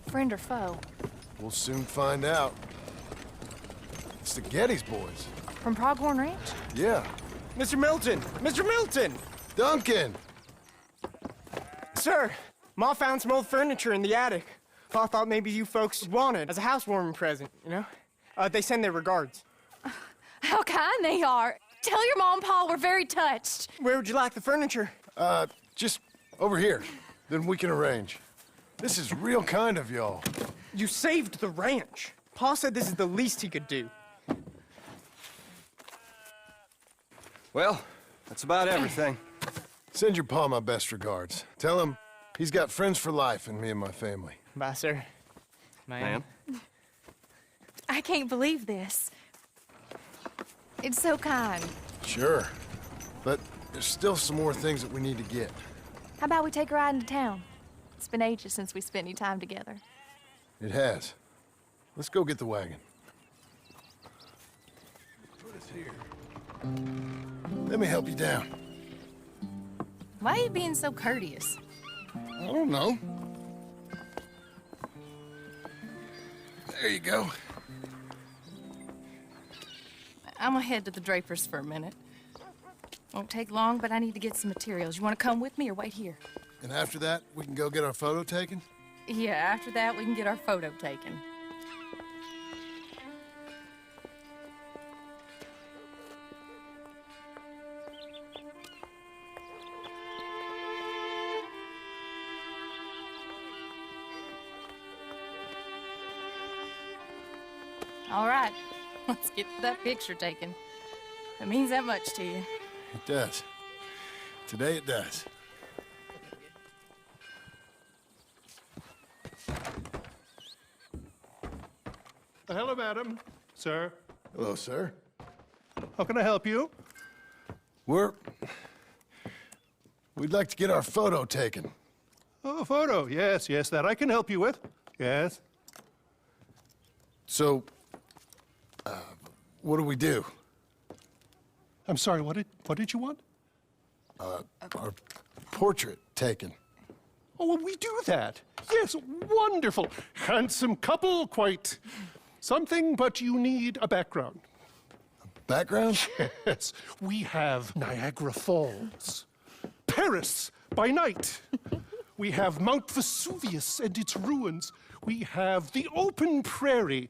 Friend or foe? We'll soon find out. It's the Geddes boys. From Pronghorn Ranch? Yeah. Mr. Milton! Mr. Milton! Duncan! Sir, Ma found some old furniture in the attic. Pa thought maybe you folks would want it as a housewarming present, you know? They send their regards. How kind they are. Tell your mom and pa we're very touched. Where would you like the furniture? Just over here. Then we can arrange. This is real kind of y'all. You saved the ranch. Pa said this is the least he could do. Well, that's about everything. Send your pa my best regards. Tell him he's got friends for life in me and my family. Bye, sir. Ma'am. I can't believe this. It's so kind. Sure. But there's still some more things that we need to get. How about we take a ride into town? It's been ages since we spent any time together. It has. Let's go get the wagon. Put us here. Let me help you down. Why are you being so courteous? I don't know. There you go. I'm gonna head to the Drapers for a minute. Won't take long, but I need to get some materials. You wanna come with me or wait here? And after that, we can go get our photo taken? Yeah, after that, we can get our photo taken. All right, let's get that picture taken. It means that much to you. It does. Today it does. Hello, madam. Sir. Hello, sir. How can I help you? We'd like to get our photo taken. Oh, a photo. Yes, yes, that I can help you with. Yes. So, what do we do? I'm sorry, what did you want? Our portrait taken. Oh, well, we do that. Yes, wonderful. Handsome couple, quite something, but you need a background. Background? Yes, we have Niagara Falls, Paris by night. We have Mount Vesuvius and its ruins. We have the open prairie.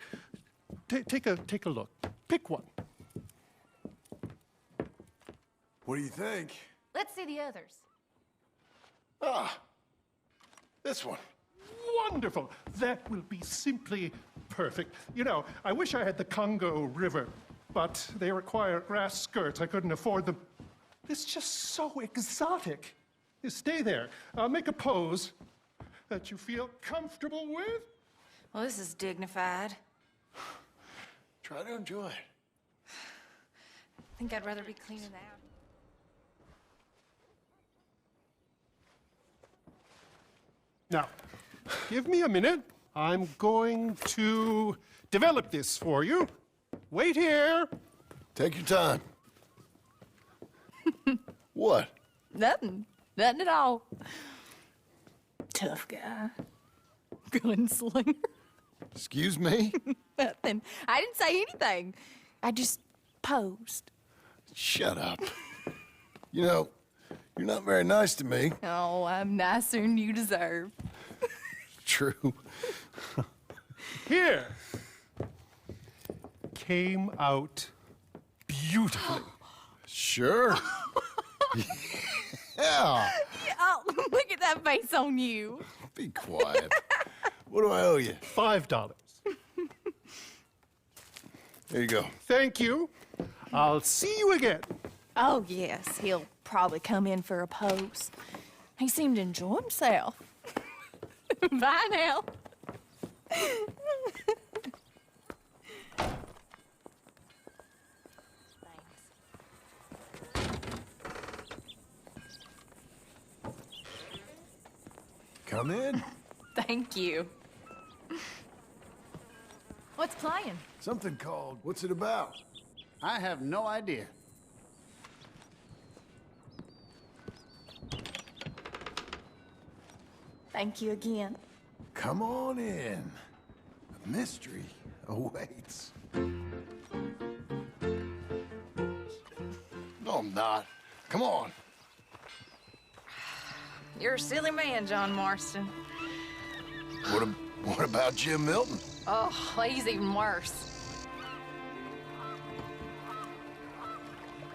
Take a look. Pick one. What do you think? Let's see the others. Ah, this one. Wonderful. That will be simply perfect. You know, I wish I had the Congo River, but they require grass skirts. I couldn't afford them. It's just so exotic. You stay there. Make a pose that you feel comfortable with. Well, this is dignified. Try to enjoy it. I think I'd rather be cleaning out. Now, give me a minute. I'm going to develop this for you. Wait here. Take your time. What? Nothing. Nothing at all. Tough guy. Gunslinger. Excuse me? Nothing. I didn't say anything. I just posed. Shut up. You know, you're not very nice to me. Oh, I'm nicer than you deserve. True. Here. Came out beautifully. Sure. Yeah. Oh, look at that face on you. Be quiet. What do I owe you? $5. There you go. Thank you. I'll see you again. Oh, yes. He'll probably come in for a pose. He seemed to enjoy himself. Bye now. Come in. Thank you. What's playing? Something called What's It About? I have no idea. Thank you again. Come on in. A mystery awaits. No, I'm not. Come on. You're a silly man, John Marston. What about Jim Milton? Oh, he's even worse.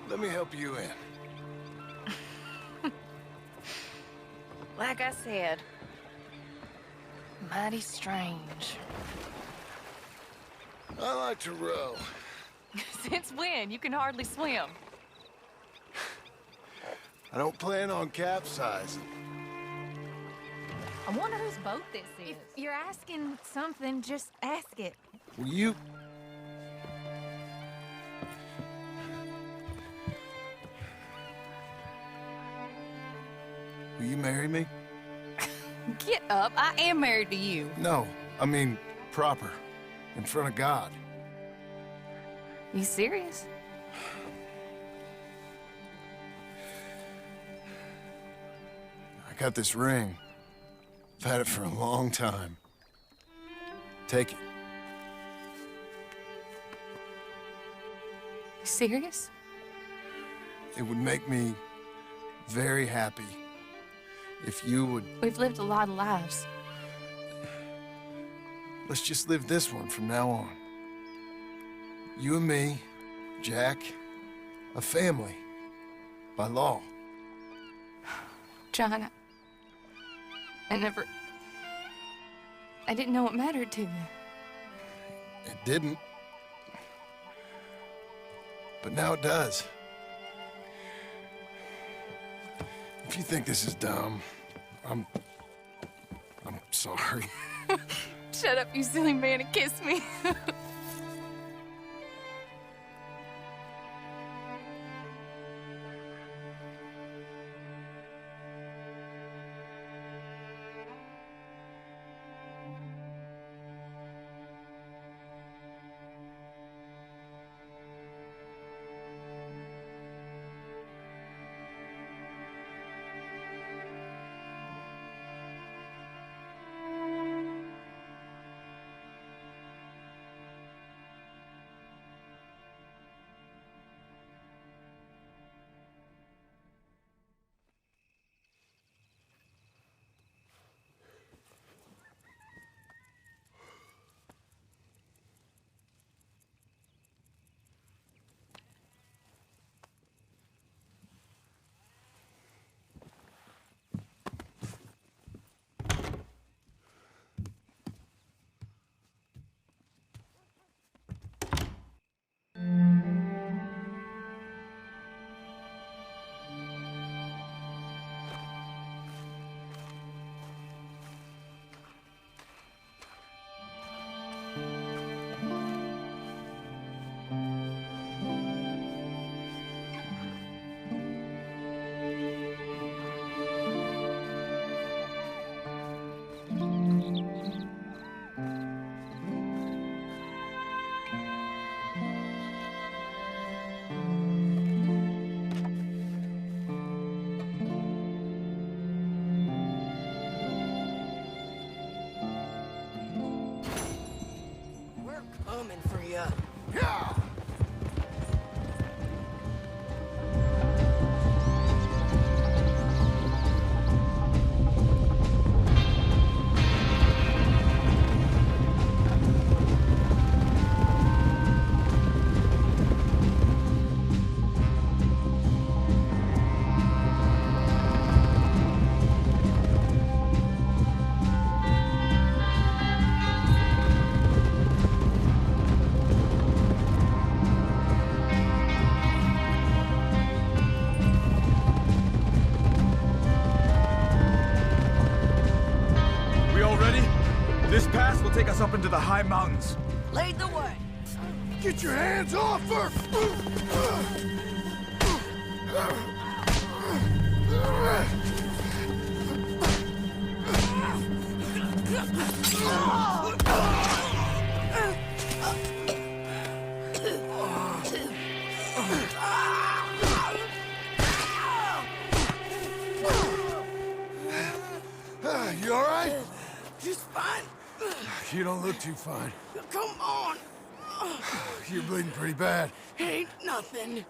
Let me help you in. Like I said, Mighty strange. I like to row. Since when? You can hardly swim. I don't plan on capsizing. I wonder whose boat this is. If you're asking something, just ask it. Will you... Will you marry me? Get up. I am married to you. No, I mean proper. In front of God. You serious? I got this ring. I've had it for a long time. Take it. You serious? It would make me very happy if you would... We've lived a lot of lives. Let's just live this one from now on. You and me, Jack, a family, by law. John, I didn't know it mattered to you. It didn't. But now it does. If you think this is dumb, I'm sorry. Shut up, you silly man, and kiss me. Coming for you. Yeah! Take us up into the high mountains. Lead the way. Get your hands off her! You all right? Just fine. You don't look too fine. Come on. You're bleeding pretty bad. Ain't nothing.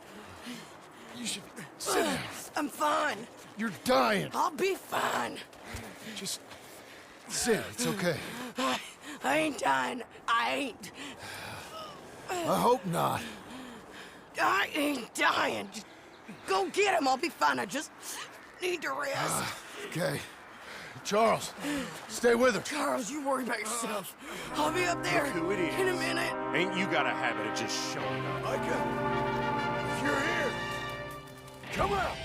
You should sit down. I'm fine. You're dying. I'll be fine. Just sit. It's okay. I ain't dying. I ain't. I hope not. I ain't dying. Just go get him. I'll be fine. I just need to rest. Okay. Charles, stay with her. Charles, you worry about yourself. I'll be up there Look who it is. in a minute. Ain't you got a habit of just showing up? Micah, if you're here, come out.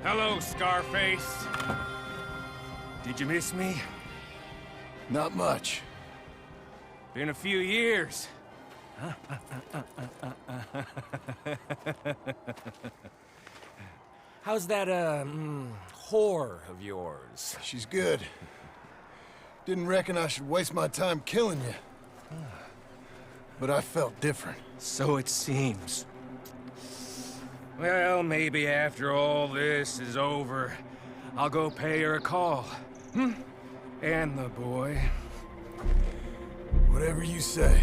Hello, Scarface. Did you miss me? Not much. Been a few years. How's that, whore of yours? She's good. Didn't reckon I should waste my time killing you. But I felt different. So it seems. Well, maybe after all this is over, I'll go pay her a call. And the boy. Whatever you say.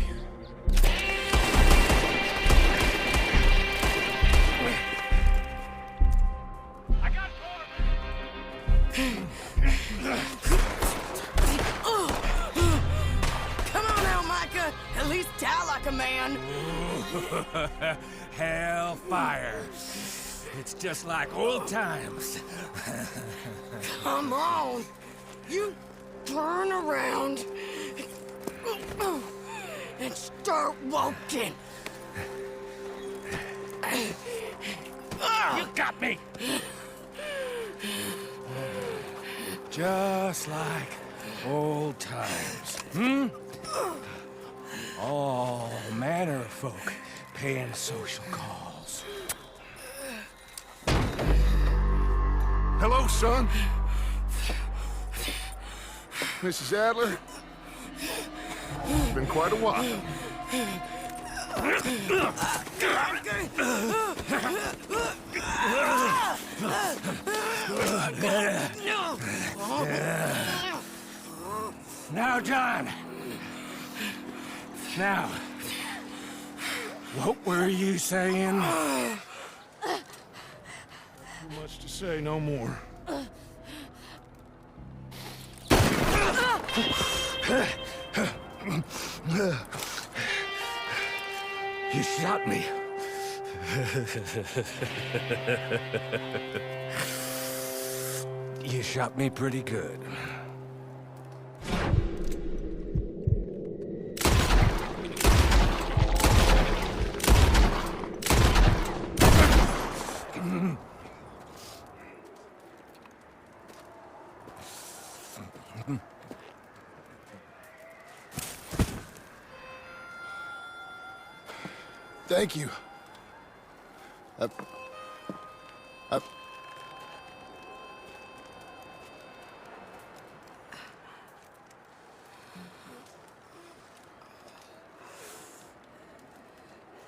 Come on now, Micah. At least die like a man. Hellfire. It's just like old times. Come on. You turn around and start walking. You got me. Just like old times. All manner of folk paying social calls. Hello, son. Mrs. Adler. It's been quite a while. Now, John. Now, what were you saying? Too much to say, no more. You shot me. You shot me pretty good. Thank you.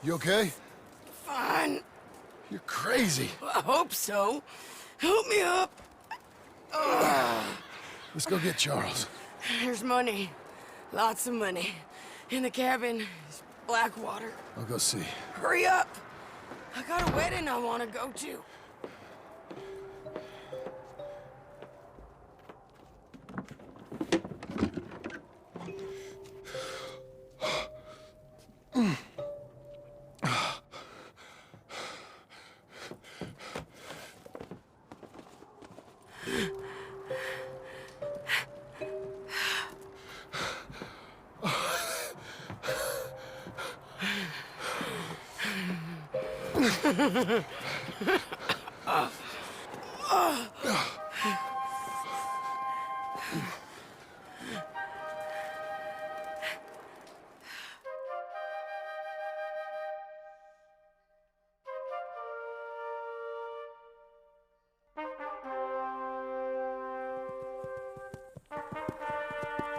You okay? Fine. You're crazy. I hope so. Help me up. Let's go get Charles. There's money. Lots of money. In the cabin is Blackwater. I'll go see. Hurry up! I got a wedding I want to go to.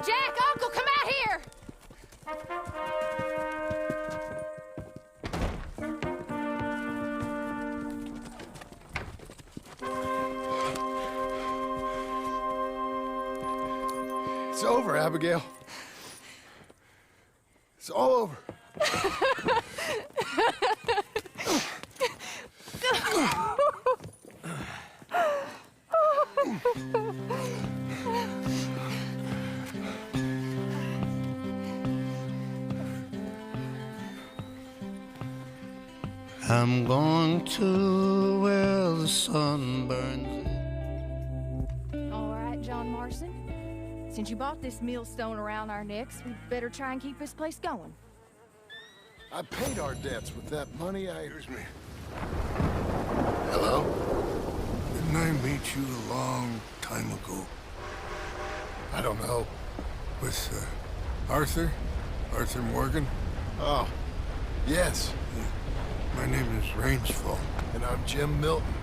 Jack, Uncle, come out here! It's over, Abigail. It's all over. I'm going to where the sun burns. Since you bought this millstone around our necks, we better try and keep this place going. I paid our debts with that money I... Excuse me. Hello? Didn't I meet you a long time ago? I don't know. With, Arthur? Arthur Morgan? Oh, yes. My name is Rainsfall. And I'm Jim Milton.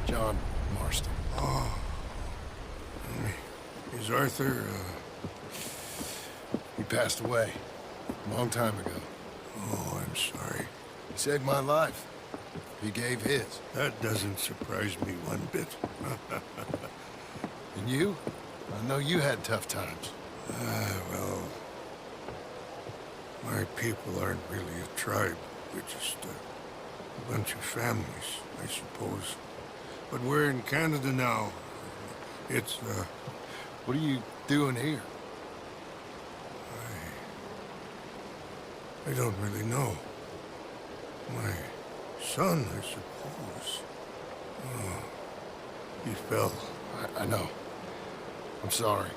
John Marston. Oh. Is Arthur, He passed away. A long time ago. Oh, I'm sorry. He saved my life. He gave his. That doesn't surprise me one bit. And you? I know you had tough times. Well... My people aren't really a tribe. We're just a bunch of families, I suppose. But we're in Canada now. It's, What are you doing here? I don't really know. My son, I suppose. Oh, he fell. I know. I'm sorry.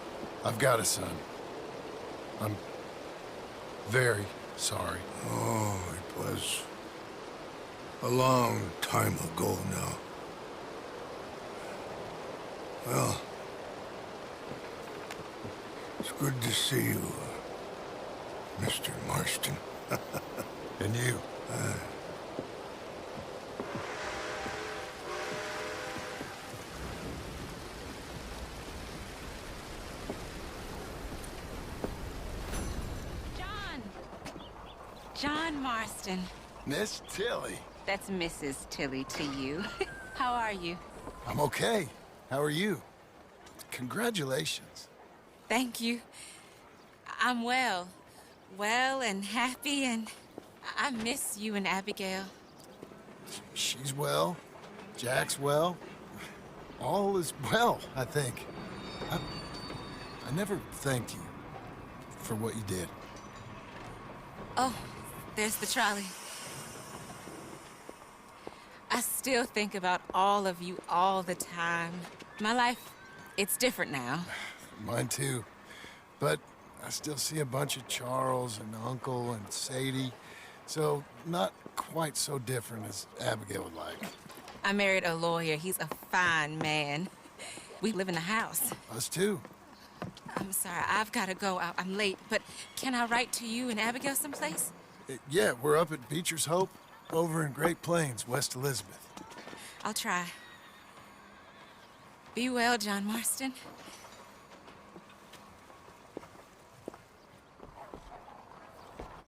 I've got a son. I'm very sorry. Oh, it was a long time ago now. Well, it's good to see you, Mr. Marston. And you. John Marston. Miss Tilly. That's Mrs. Tilly to you. How are you? I'm okay. How are you? Congratulations. Thank you. I'm well. Well and happy, and I miss you and Abigail. She's well. Jack's well. All is well, I think. I never thanked you for what you did. Oh, there's the trolley. I still think about all of you all the time. My life, it's different now. Mine too. But I still see a bunch of Charles and Uncle and Sadie. So not quite so different as Abigail would like. I married a lawyer. He's a fine man. We live in a house. Us too. I'm sorry, I've got to go. I'm late, but can I write to you and Abigail someplace? Yeah, we're up at Beecher's Hope, over in Great Plains, West Elizabeth. I'll try. Be well, John Marston.